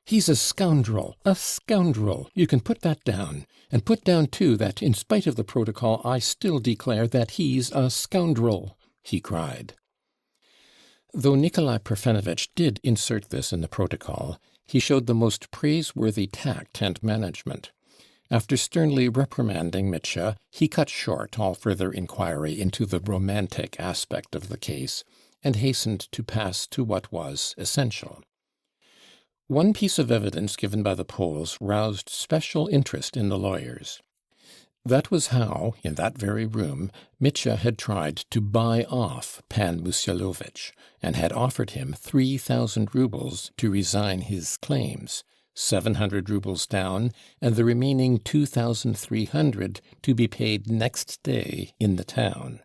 "He's a scoundrel, a scoundrel! You can put that down. And put down, too, that in spite of the protocol I still declare that he's a scoundrel," he cried. Though Nikolai Parfenovitch did insert this in the protocol, he showed the most praiseworthy tact and management. After sternly reprimanding Mitya, he cut short all further inquiry into the romantic aspect of the case, and hastened to pass to what was essential. One piece of evidence given by the Poles roused special interest in the lawyers. That was how, in that very room, Mitya had tried to buy off Pan Musyalovitch, and had offered him 3,000 rubles to resign his claims, 700 rubles down, and the remaining 2,300 to be paid next day in the town.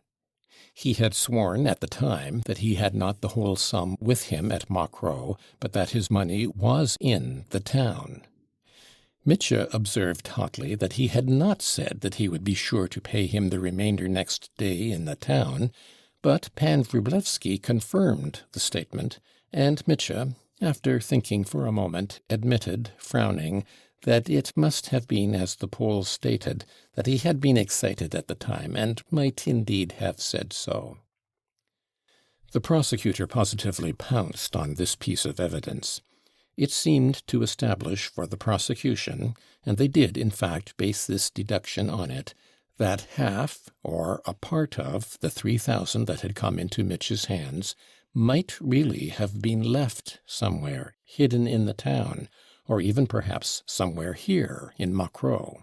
He had sworn at the time that he had not the whole sum with him at Mokroe, but that his money was in the town. Mitya observed hotly that he had not said that he would be sure to pay him the remainder next day in the town, but Pan Wróblewski confirmed the statement, and Mitya, after thinking for a moment, admitted, frowning, that it must have been as the Pole stated, that he had been excited at the time, and might indeed have said so. The prosecutor positively pounced on this piece of evidence. It seemed to establish for the prosecution, and they did in fact base this deduction on it, that half or a part of the 3,000 that had come into Mitya's hands might really have been left somewhere, hidden in the town, or even perhaps somewhere here in Mokroe.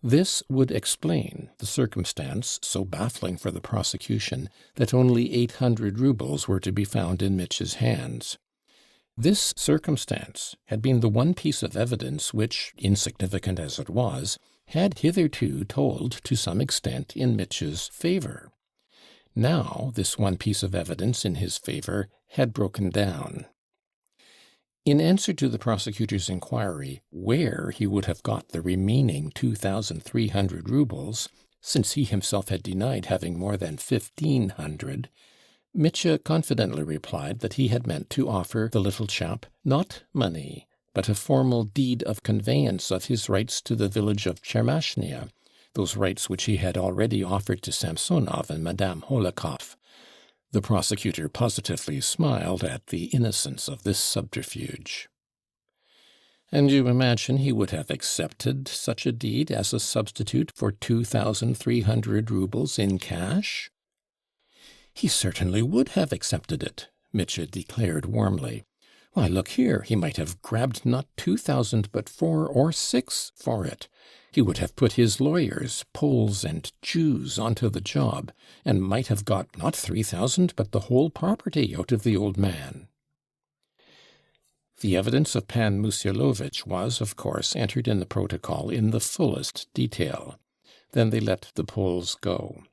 This would explain the circumstance, so baffling for the prosecution, that only 800 rubles were to be found in Mitya's hands. This circumstance had been the one piece of evidence which, insignificant as it was, had hitherto told to some extent in Mitya's favor. Now this one piece of evidence in his favor had broken down. In answer to the prosecutor's inquiry where he would have got the remaining 2,300 rubles, since he himself had denied having more than 1,500, Mitya confidently replied that he had meant to offer the little chap not money, but a formal deed of conveyance of his rights to the village of Tchermashnia, those rights which he had already offered to Samsonov and Madame Holikov. The prosecutor positively smiled at the innocence of this subterfuge. "And you imagine he would have accepted such a deed as a substitute for 2,300 rubles in cash?" "He certainly would have accepted it," Mitya declared warmly. Why, look here, he might have grabbed not 2,000, but 4 or 6 for it. He would have put his lawyers, Poles and Jews, onto the job, and might have got not 3,000, but the whole property out of the old man. The evidence of Pan Musyalovich was, of course, entered in the protocol in the fullest detail. Then they let the Poles go.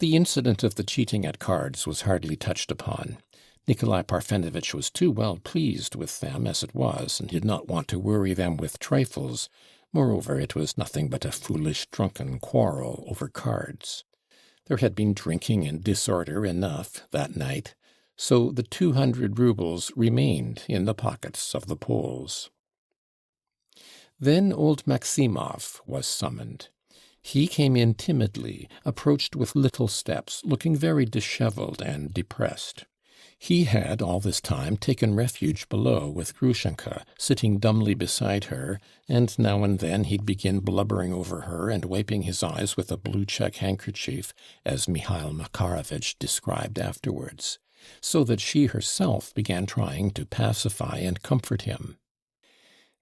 The incident of the cheating at cards was hardly touched upon. Nikolai Parfenovitch was too well pleased with them as it was, and did not want to worry them with trifles. Moreover, it was nothing but a foolish drunken quarrel over cards. There had been drinking and disorder enough that night, so the 200 roubles remained in the pockets of the Poles. Then old Maximov was summoned. He came in timidly, approached with little steps, looking very disheveled and depressed. He had all this time taken refuge below with Grushenka, sitting dumbly beside her, and now and then he'd begin blubbering over her and wiping his eyes with a blue check handkerchief, as Mihail Makarovitch described afterwards, so that she herself began trying to pacify and comfort him.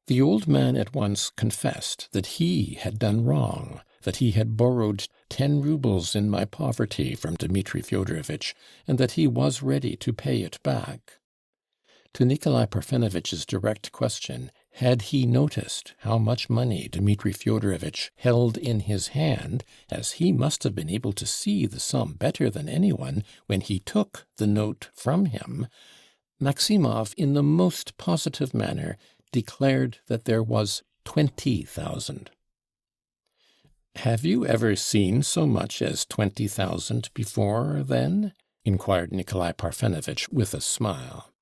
The old man at once confessed that he had done wrong, that he had borrowed 10 roubles in my poverty from Dmitri Fyodorovitch, and that he was ready to pay it back. To Nikolai Parfenovitch's direct question, had he noticed how much money Dmitri Fyodorovitch held in his hand, as he must have been able to see the sum better than anyone when he took the note from him, Maximov, in the most positive manner, declared that there was 20,000. "Have you ever seen so much as 20,000 before, then?" inquired Nikolai Parfenovitch with a smile.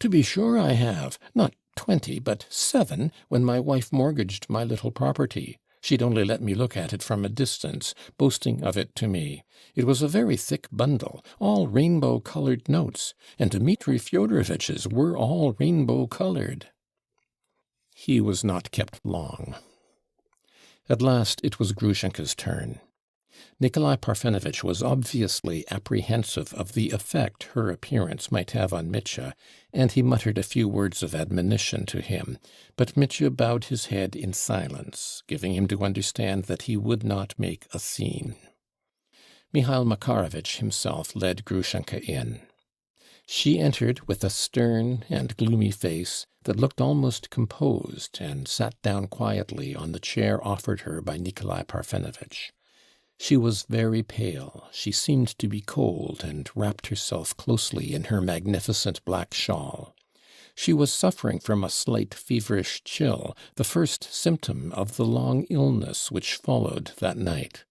"To be sure I have. Not 20, but 7, when my wife mortgaged my little property. She'd only let me look at it from a distance, boasting of it to me. It was a very thick bundle, all rainbow-coloured notes, and Dmitri Fyodorovitch's were all rainbow-coloured." He was not kept long. At last it was Grushenka's turn. Nikolai Parfenovitch was obviously apprehensive of the effect her appearance might have on Mitya, and he muttered a few words of admonition to him, but Mitya bowed his head in silence, giving him to understand that he would not make a scene. Mihail Makarovitch himself led Grushenka in. She entered with a stern and gloomy face that looked almost composed, and sat down quietly on the chair offered her by Nikolai Parfenovitch. She was very pale, she seemed to be cold, and wrapped herself closely in her magnificent black shawl. She was suffering from a slight feverish chill, the first symptom of the long illness which followed that night.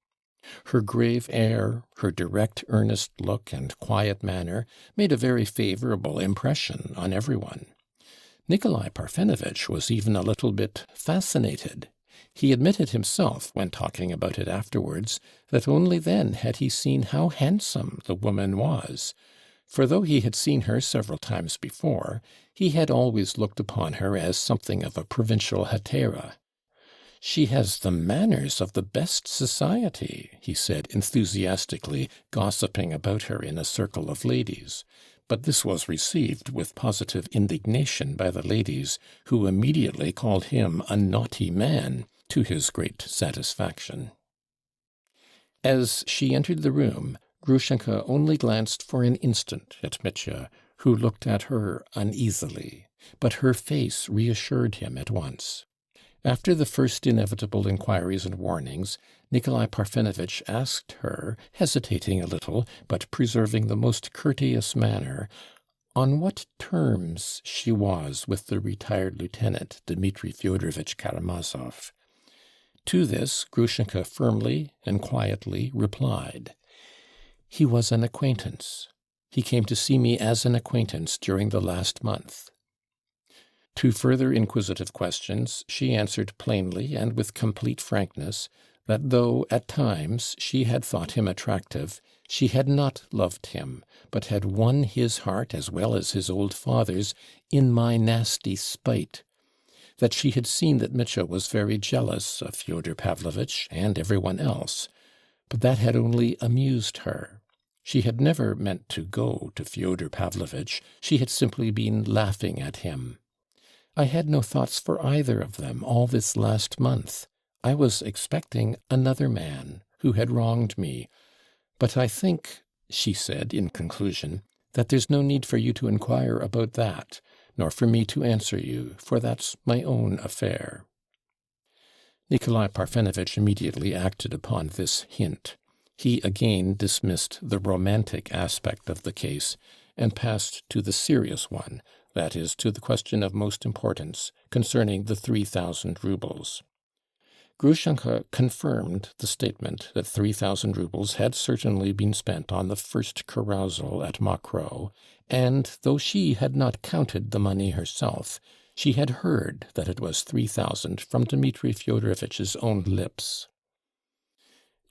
Her grave air, her direct, earnest look, and quiet manner made a very favorable impression on everyone. Nikolai Parfenovitch was even a little bit fascinated. He admitted himself, when talking about it afterwards, that only then had he seen how handsome the woman was, for though he had seen her several times before, he had always looked upon her as something of a provincial hetera. "She has the manners of the best society," he said enthusiastically, gossiping about her in a circle of ladies. But this was received with positive indignation by the ladies, who immediately called him a naughty man, to his great satisfaction. As she entered the room, Grushenka only glanced for an instant at Mitya, who looked at her uneasily, but her face reassured him at once. After the first inevitable inquiries and warnings, Nikolai Parfenovitch asked her, hesitating a little, but preserving the most courteous manner, on what terms she was with the retired lieutenant, Dmitri Fyodorovitch Karamazov. To this Grushenka firmly and quietly replied, "He was an acquaintance. He came to see me as an acquaintance during the last month." To further inquisitive questions she answered plainly and with complete frankness that though at times she had thought him attractive, she had not loved him, but had won his heart as well as his old father's in my nasty spite, that she had seen that Mitya was very jealous of Fyodor Pavlovitch and everyone else, but that had only amused her. She had never meant to go to Fyodor Pavlovitch. She had simply been laughing at him. I had no thoughts for either of them all this last month. I was expecting another man who had wronged me. But I think, she said in conclusion, that there's no need for you to inquire about that, nor for me to answer you, for that's my own affair. Nikolai Parfenovitch immediately acted upon this hint. He again dismissed the romantic aspect of the case and passed to the serious one, that is, to the question of most importance, concerning the 3,000 roubles. Grushenka confirmed the statement that 3,000 roubles had certainly been spent on the first carousal at Mokroe, and though she had not counted the money herself, she had heard that it was 3,000 from Dmitri Fyodorovitch's own lips.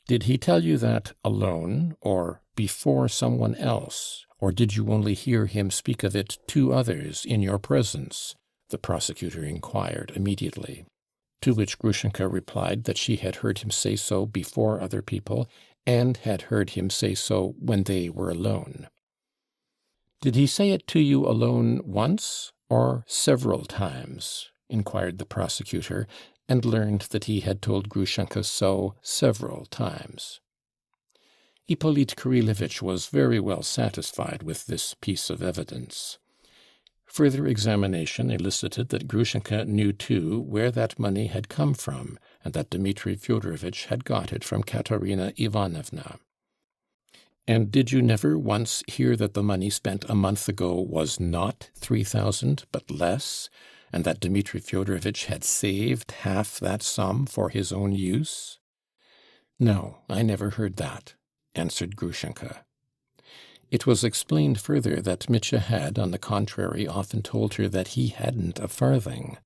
"Did he tell you that alone, or before someone else, or did you only hear him speak of it to others in your presence?" the prosecutor inquired immediately. To which Grushenka replied that she had heard him say so before other people, and had heard him say so when they were alone. "Did he say it to you alone once, or several times?" inquired the prosecutor, and learned that he had told Grushenka so several times. Ippolit Kirillovitch was very well satisfied with this piece of evidence. Further examination elicited that Grushenka knew too where that money had come from, and that Dmitri Fyodorovitch had got it from Katerina Ivanovna. "And did you never once hear that the money spent a month ago was not 3,000, but less, and that Dmitri Fyodorovitch had saved half that sum for his own use?" "No, I never heard that," answered Grushenka. It was explained further that Mitya had, on the contrary, often told her that he hadn't a farthing.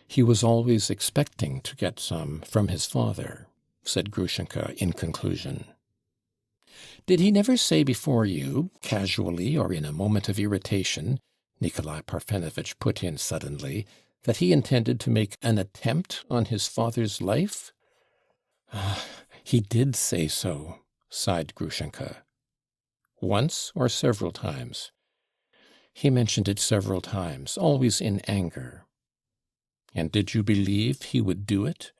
"He was always expecting to get some from his father," said Grushenka in conclusion. "Did he never say before you, casually or in a moment of irritation," Nikolai Parfenovitch put in suddenly, "that he intended to make an attempt on his father's life?" "He did say so," sighed Grushenka. "Once or several times?" "He mentioned it several times, always in anger." "And did you believe he would do it?"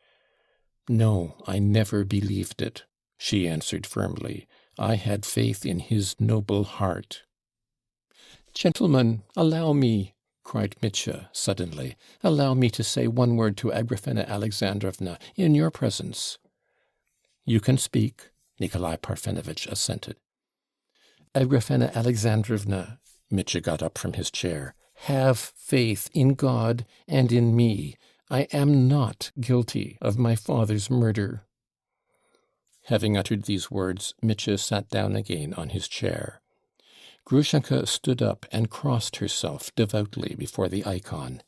"No, I never believed it," she answered firmly. "I had faith in his noble heart." "Gentlemen, allow me," cried Mitya suddenly. "Allow me to say one word to Agrafena Alexandrovna in your presence." "You can speak," Nikolai Parfenovitch assented. "Agrafena Alexandrovna," Mitya got up from his chair, "have faith in God and in me. I am not guilty of my father's murder." Having uttered these words, Mitya sat down again on his chair. Grushenka stood up and crossed herself devoutly before the icon.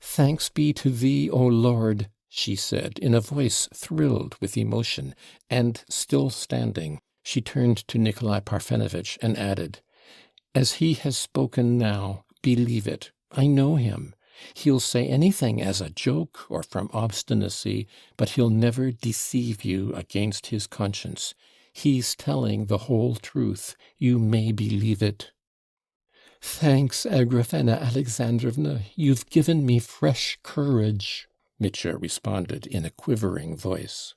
"Thanks be to thee, O Lord," she said, in a voice thrilled with emotion, and, still standing, she turned to Nikolai Parfenovitch and added, "As he has spoken now, believe it. I know him. He'll say anything as a joke or from obstinacy, but he'll never deceive you against his conscience. He's telling the whole truth. You may believe it." "Thanks, Agrafena Alexandrovna. You've given me fresh courage," Mitya responded in a quivering voice.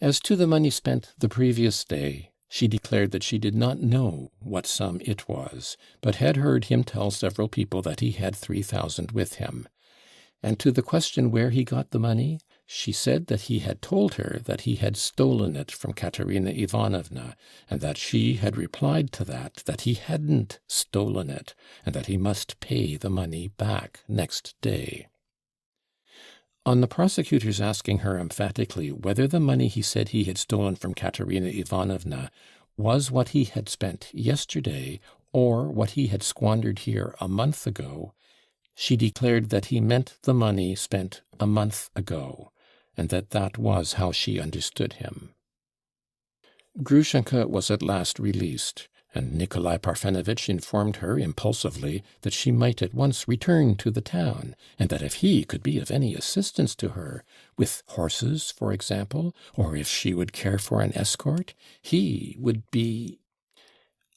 As to the money spent the previous day, she declared that she did not know what sum it was, but had heard him tell several people that he had 3,000 with him. And to the question where he got the money, she said that he had told her that he had stolen it from Katerina Ivanovna, and that she had replied to that he hadn't stolen it, and that he must pay the money back next day. On the prosecutor's asking her emphatically whether the money he said he had stolen from Katerina Ivanovna was what he had spent yesterday or what he had squandered here a month ago, she declared that he meant the money spent a month ago, and that was how she understood him. Grushenka was at last released, and Nikolai Parfenovitch informed her impulsively that she might at once return to the town, and that if he could be of any assistance to her, with horses, for example, or if she would care for an escort, he would be—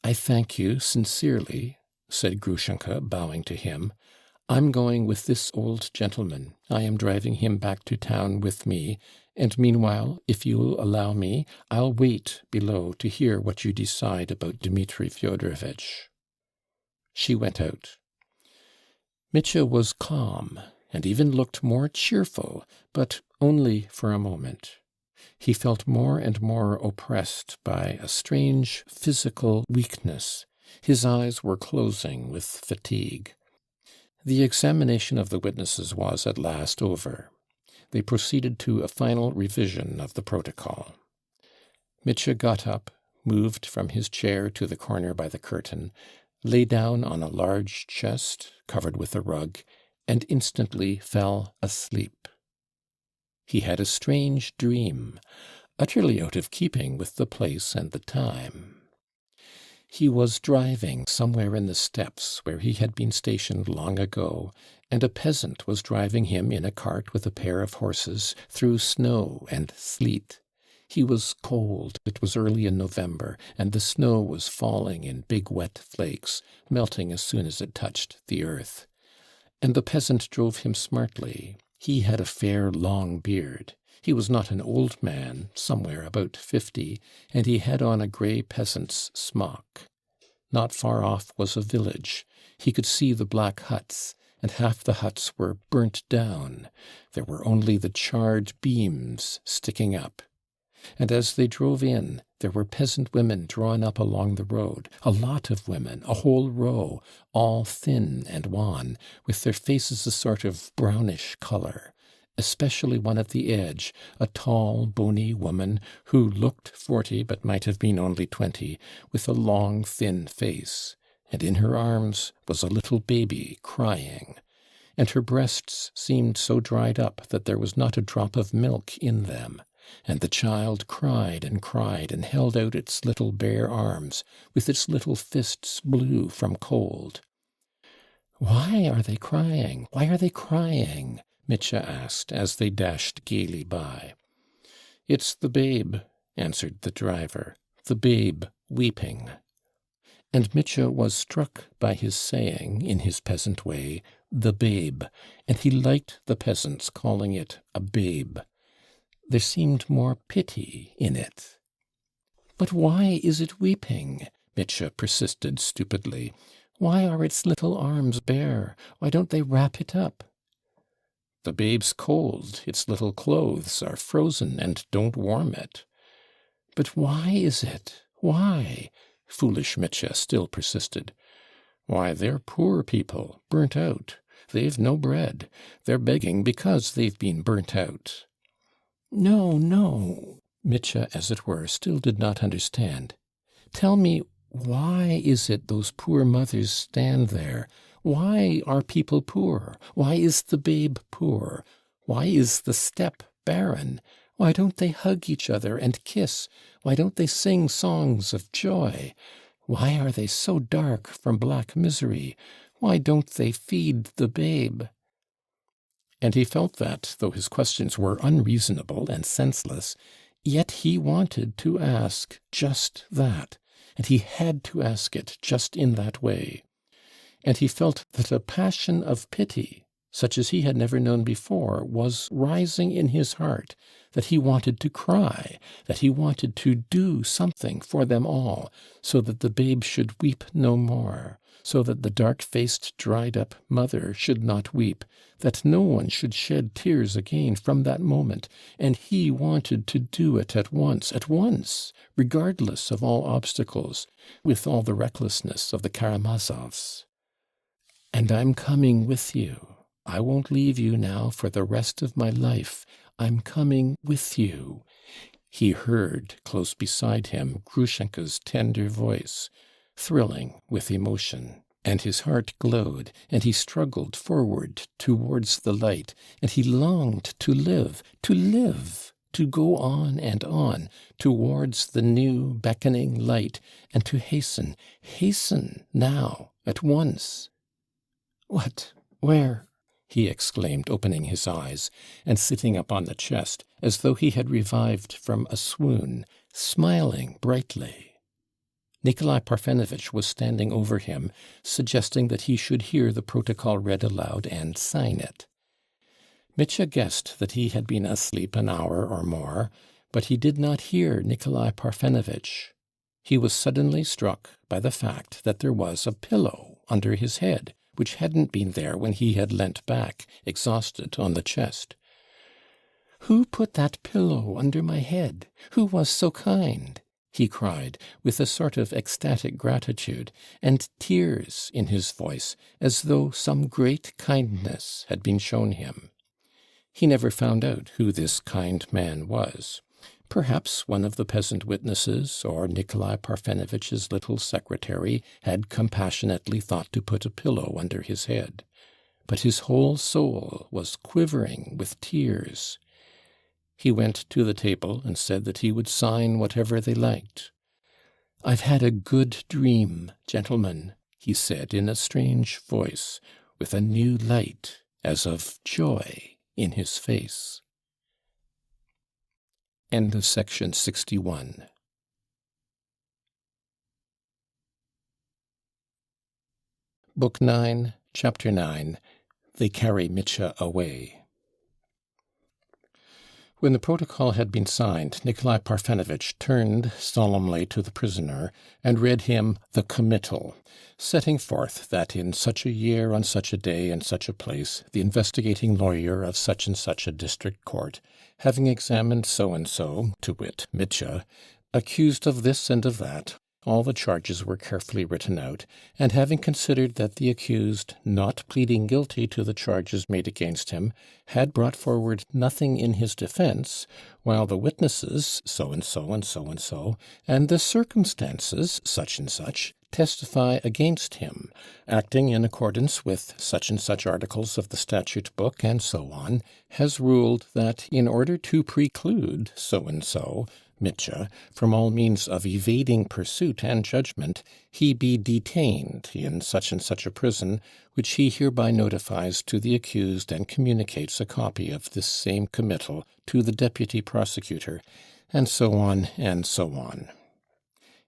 "I thank you sincerely," said Grushenka, bowing to him. "I'm going with this old gentleman. I am driving him back to town with me, and meanwhile, if you'll allow me, I'll wait below to hear what you decide about Dmitri Fyodorovitch." She went out. Mitya was calm, and even looked more cheerful, but only for a moment. He felt more and more oppressed by a strange physical weakness. His eyes were closing with fatigue. The examination of the witnesses was at last over. They proceeded to a final revision of the protocol. Mitya got up, moved from his chair to the corner by the curtain, lay down on a large chest covered with a rug, and instantly fell asleep. He had a strange dream, utterly out of keeping with the place and the time. He was driving somewhere in the steppes where he had been stationed long ago, and a peasant was driving him in a cart with a pair of horses through snow and sleet. He was cold. It was early in November, and the snow was falling in big wet flakes, melting as soon as it touched the earth. And the peasant drove him smartly. He had a fair long beard. He was not an old man, somewhere about 50, and he had on a grey peasant's smock. Not far off was a village. He could see the black huts, and half the huts were burnt down. There were only the charred beams sticking up. And as they drove in, there were peasant women drawn up along the road, a lot of women, a whole row, all thin and wan, with their faces a sort of brownish colour. Especially one at the edge, a tall, bony woman, who looked 40 but might have been only 20, with a long, thin face, and in her arms was a little baby crying, and her breasts seemed so dried up that there was not a drop of milk in them, and the child cried and held out its little bare arms, with its little fists blue from cold. "Why are they crying? Why are they crying?" Mitya asked, as they dashed gaily by. "It's the babe," answered the driver, "the babe weeping." And Mitya was struck by his saying, in his peasant way, "the babe," and he liked the peasants calling it a babe. There seemed more pity in it. "But why is it weeping?" Mitya persisted stupidly. "Why are its little arms bare? Why don't they wrap it up?" "The babe's cold. Its little clothes are frozen and don't warm it." "But why is it? Why?" Foolish Mitya still persisted. "Why, they're poor people, burnt out. They've no bread. They're begging because they've been burnt out." "No, no." Mitya, as it were, still did not understand. "Tell me, why is it those poor mothers stand there? Why are people poor? Why is the babe poor? Why is the steppe barren? Why don't they hug each other and kiss? Why don't they sing songs of joy? Why are they so dark from black misery? Why don't they feed the babe?" And he felt that, though his questions were unreasonable and senseless, yet he wanted to ask just that, and he had to ask it just in that way. And he felt that a passion of pity, such as he had never known before, was rising in his heart, that he wanted to cry, that he wanted to do something for them all, so that the babe should weep no more, so that the dark-faced, dried-up mother should not weep, that no one should shed tears again from that moment, and he wanted to do it at once, regardless of all obstacles, with all the recklessness of the Karamazovs. "And I'm coming with you. I won't leave you now for the rest of my life. I'm coming with you." He heard, close beside him, Grushenka's tender voice, thrilling with emotion, and his heart glowed, and he struggled forward towards the light, and he longed to live, to go on, towards the new beckoning light, and to hasten now, at once. "What? Where?" he exclaimed, opening his eyes, and sitting up on the chest, as though he had revived from a swoon, smiling brightly. Nikolai Parfenovitch was standing over him, suggesting that he should hear the protocol read aloud and sign it. Mitya guessed that he had been asleep an hour or more, but he did not hear Nikolai Parfenovitch. He was suddenly struck by the fact that there was a pillow under his head, which hadn't been there when he had leant back, exhausted, on the chest. "Who put that pillow under my head? Who was so kind?" he cried, with a sort of ecstatic gratitude, and tears in his voice, as though some great kindness had been shown him. He never found out who this kind man was. Perhaps one of the peasant witnesses, or Nikolai Parfenovitch's little secretary, had compassionately thought to put a pillow under his head. But his whole soul was quivering with tears. He went to the table and said that he would sign whatever they liked. "I've had a good dream, gentlemen," he said in a strange voice, with a new light, as of joy, in his face. End of section 61. Book 9, Chapter 9. They carry Mitya away. When the protocol had been signed, Nikolai Parfenovitch turned solemnly to the prisoner and read him the committal, setting forth that in such a year, on such a day, in such a place, the investigating lawyer of such and such a district court, having examined so and so, to wit, Mitya, accused of this and of that, all the charges were carefully written out, and having considered that the accused, not pleading guilty to the charges made against him, had brought forward nothing in his defense, while the witnesses, so and so and so and so, and the circumstances, such and such, testify against him, acting in accordance with such and such articles of the statute book, and so on, has ruled that in order to preclude so and so, Mitya, from all means of evading pursuit and judgment, he be detained in such and such a prison, which he hereby notifies to the accused and communicates a copy of this same committal to the deputy prosecutor, and so on and so on.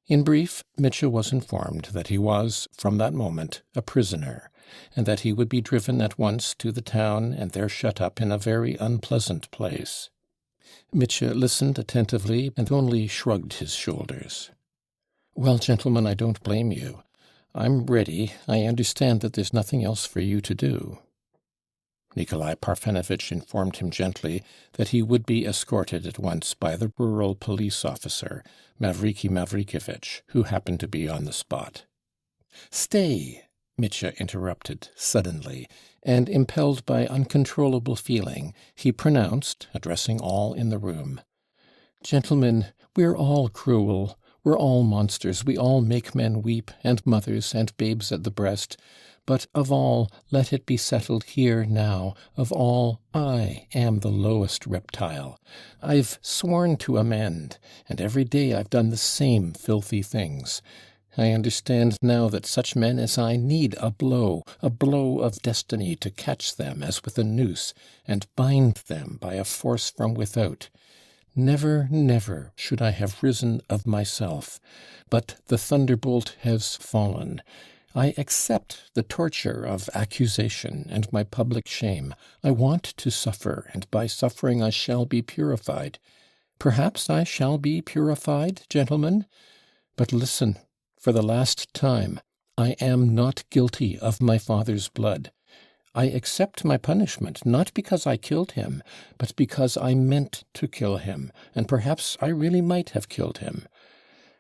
In brief, Mitya was informed that he was, from that moment, a prisoner, and that he would be driven at once to the town and there shut up in a very unpleasant place. Mitya listened attentively and only shrugged his shoulders. "Well, gentlemen, I don't blame you. I'm ready. I understand that there's nothing else for you to do." Nikolai Parfenovitch informed him gently that he would be escorted at once by the rural police officer, Mavriky Mavrikovitch, who happened to be on the spot. "Stay!" Mitya interrupted suddenly, and, impelled by uncontrollable feeling, he pronounced, addressing all in the room, "Gentlemen, we're all cruel, we're all monsters, we all make men weep, and mothers, and babes at the breast, but of all, let it be settled here now, of all, I am the lowest reptile. I've sworn to amend, and every day I've done the same filthy things. I understand now that such men as I need a blow of destiny to catch them as with a noose, and bind them by a force from without. Never, never should I have risen of myself, but the thunderbolt has fallen. I accept the torture of accusation and my public shame. I want to suffer, and by suffering I shall be purified. Perhaps I shall be purified, gentlemen? But listen. For the last time, I am not guilty of my father's blood. I accept my punishment, not because I killed him, but because I meant to kill him, and perhaps I really might have killed him.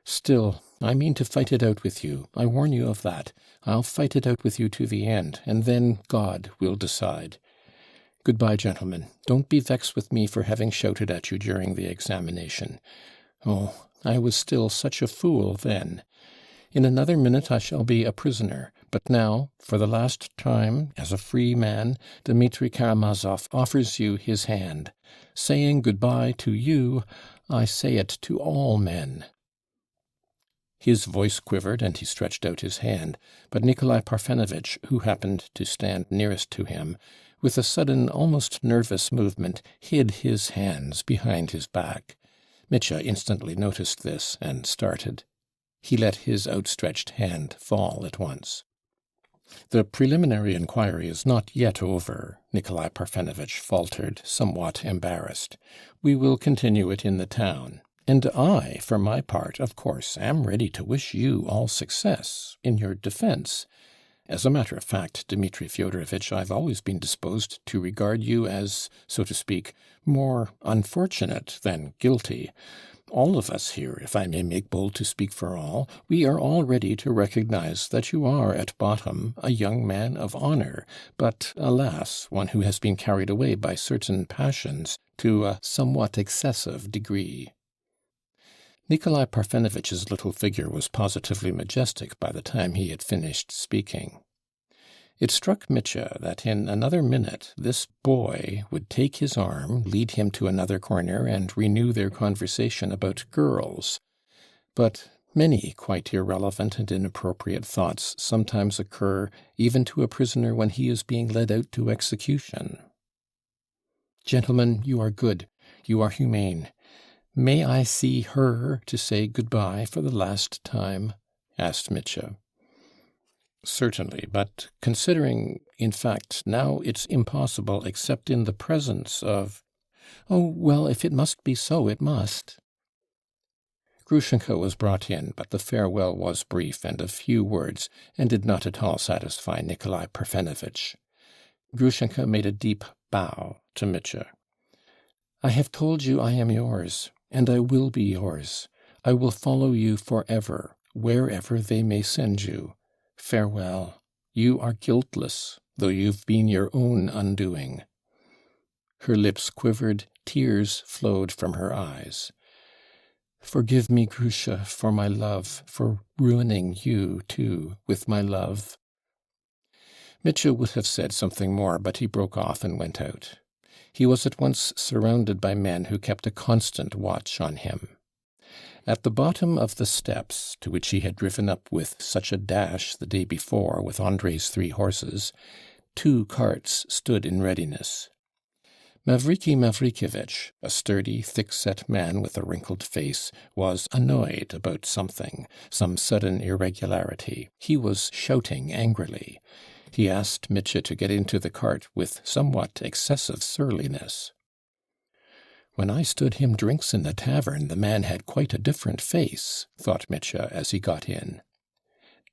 Still, I mean to fight it out with you. I warn you of that. I'll fight it out with you to the end, and then God will decide. Goodbye, gentlemen. Don't be vexed with me for having shouted at you during the examination. Oh, I was still such a fool then. In another minute I shall be a prisoner, But now, for the last time, as a free man, Dmitri Karamazov offers you his hand. Saying goodbye to you, I say it to all men." His voice quivered, and he stretched out his hand, but Nikolai Parfenovitch, who happened to stand nearest to him, with a sudden, almost nervous movement, hid his hands behind his back. Mitya instantly noticed this, and started. He let his outstretched hand fall at once. "The preliminary inquiry is not yet over," Nikolai Parfenovitch faltered, somewhat embarrassed. "We will continue it in the town. And I, for my part, of course, am ready to wish you all success in your defense. As a matter of fact, Dmitri Fyodorovitch, I've always been disposed to regard you as, so to speak, more unfortunate than guilty. All of us here, if I may make bold to speak for all, we are all ready to recognize that you are at bottom a young man of honor, but, alas, one who has been carried away by certain passions to a somewhat excessive degree." Nikolai Parfenovitch's little figure was positively majestic by the time he had finished speaking. It struck Mitya that in another minute this boy would take his arm, lead him to another corner, and renew their conversation about girls. But many quite irrelevant and inappropriate thoughts sometimes occur even to a prisoner when he is being led out to execution. "Gentlemen, you are good. You are humane. May I see her to say good-bye for the last time?" asked Mitya. "Certainly, but considering, in fact, now it's impossible except in the presence of—" "Oh, well, if it must be so, it must." Grushenka was brought in, but the farewell was brief and of few words, and did not at all satisfy Nikolai Parfenovitch. Grushenka made a deep bow to Mitya. "I have told you I am yours, and I will be yours. I will follow you forever, wherever they may send you. Farewell. You are guiltless, though you've been your own undoing." Her lips quivered, tears flowed from her eyes. "Forgive me, Grusha, for my love, for ruining you, too, with my love." Mitya would have said something more, but he broke off and went out. He was at once surrounded by men who kept a constant watch on him. At the bottom of the steps, to which he had driven up with such a dash the day before with Andrei's 3 horses, 2 carts stood in readiness. Mavriki Mavrikyevich, a sturdy, thick-set man with a wrinkled face, was annoyed about something, some sudden irregularity. He was shouting angrily. He asked Mitya to get into the cart with somewhat excessive surliness. "When I stood him drinks in the tavern, the man had quite a different face," thought Mitya as he got in.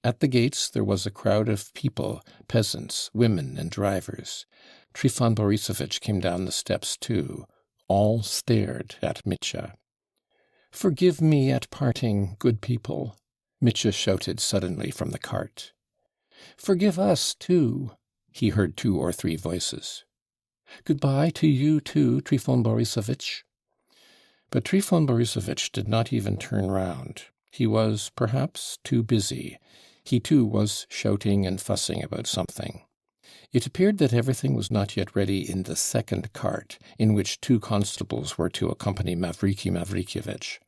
At the gates there was a crowd of people, peasants, women, and drivers. Trifon Borissovitch came down the steps too. All stared at Mitya. "Forgive me at parting, good people," Mitya shouted suddenly from the cart. "Forgive us, too," he heard 2 or 3 voices. "Goodbye to you, too, Trifon Borissovitch." But Trifon Borissovitch did not even turn round. He was, perhaps, too busy. He, too, was shouting and fussing about something. It appeared that everything was not yet ready in the second cart, in which 2 constables were to accompany Mavriki Mavrikyevich.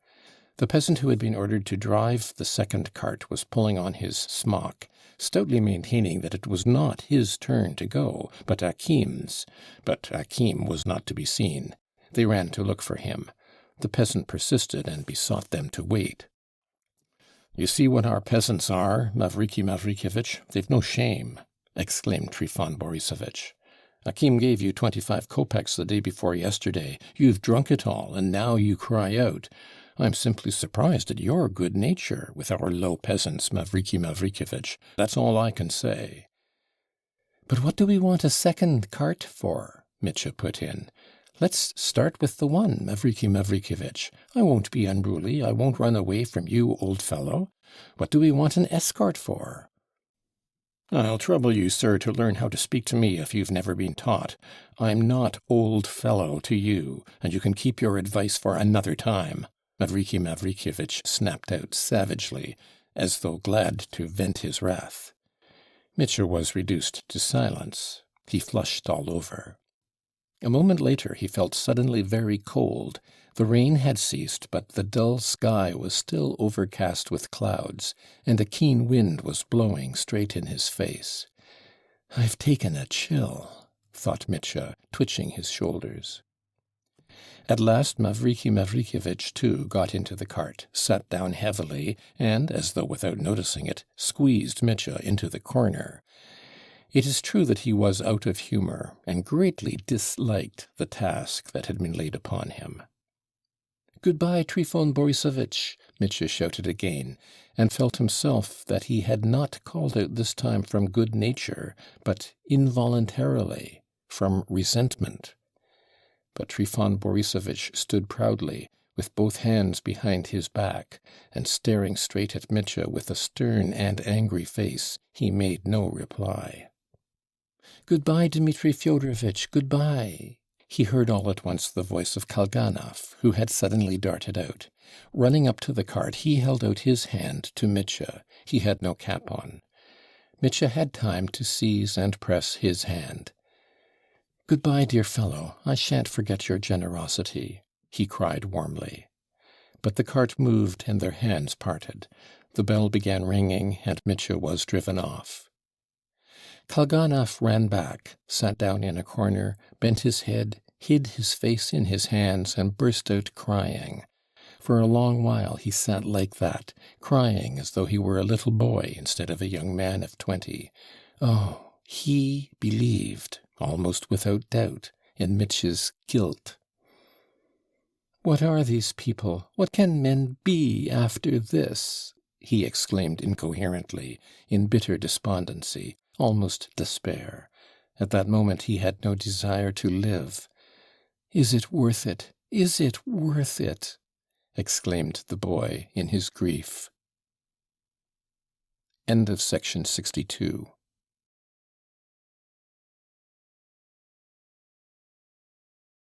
The peasant who had been ordered to drive the second cart was pulling on his smock, stoutly maintaining that it was not his turn to go, but Akim's. But Akim was not to be seen. They ran to look for him. The peasant persisted and besought them to wait. "You see what our peasants are, Mavriki Mavrikyevich. They've no shame," exclaimed Trifon Borissovitch. "Akim gave you 25 kopecks the day before yesterday. You've drunk it all, and now you cry out. I'm simply surprised at your good nature with our low peasants, Mavriki Mavrikyevich. That's all I can say." "But what do we want a second cart for?" Mitya put in. "Let's start with the one, Mavriki Mavrikyevich. I won't be unruly, I won't run away from you, old fellow. What do we want an escort for?" "I'll trouble you, sir, to learn how to speak to me if you've never been taught. I'm not old fellow to you, and you can keep your advice for another time," Mavriki Mavrikyevich snapped out savagely, as though glad to vent his wrath. Mitya was reduced to silence. He flushed all over. A moment later he felt suddenly very cold. The rain had ceased, but the dull sky was still overcast with clouds, and a keen wind was blowing straight in his face. "I've taken a chill," thought Mitya, twitching his shoulders. At last Mavriky Mavrikyevitch, too, got into the cart, sat down heavily, and, as though without noticing it, squeezed Mitya into the corner. It is true that he was out of humour, and greatly disliked the task that had been laid upon him. "Good-bye, Trifon Borissovitch," Mitya shouted again, and felt himself that he had not called out this time from good nature, but involuntarily, from resentment. But Trifon Borissovitch stood proudly, with both hands behind his back, and staring straight at Mitya with a stern and angry face, he made no reply. "Good-bye, Dmitri Fyodorovitch, good-bye!" He heard all at once the voice of Kalganov, who had suddenly darted out. Running up to the cart, he held out his hand to Mitya. He had no cap on. Mitya had time to seize and press his hand. "Good-bye, dear fellow, I shan't forget your generosity," he cried warmly. But the cart moved and their hands parted. The bell began ringing, and Mitya was driven off. Kalganov ran back, sat down in a corner, bent his head, hid his face in his hands, and burst out crying. For a long while he sat like that, crying as though he were a little boy instead of a young man of 20. Oh, he believed, almost without doubt, in Mitya's guilt. "What are these people? What can men be after this?" he exclaimed incoherently, in bitter despondency, almost despair. At that moment he had no desire to live. "Is it worth it? Is it worth it?" exclaimed the boy in his grief. End of section 62.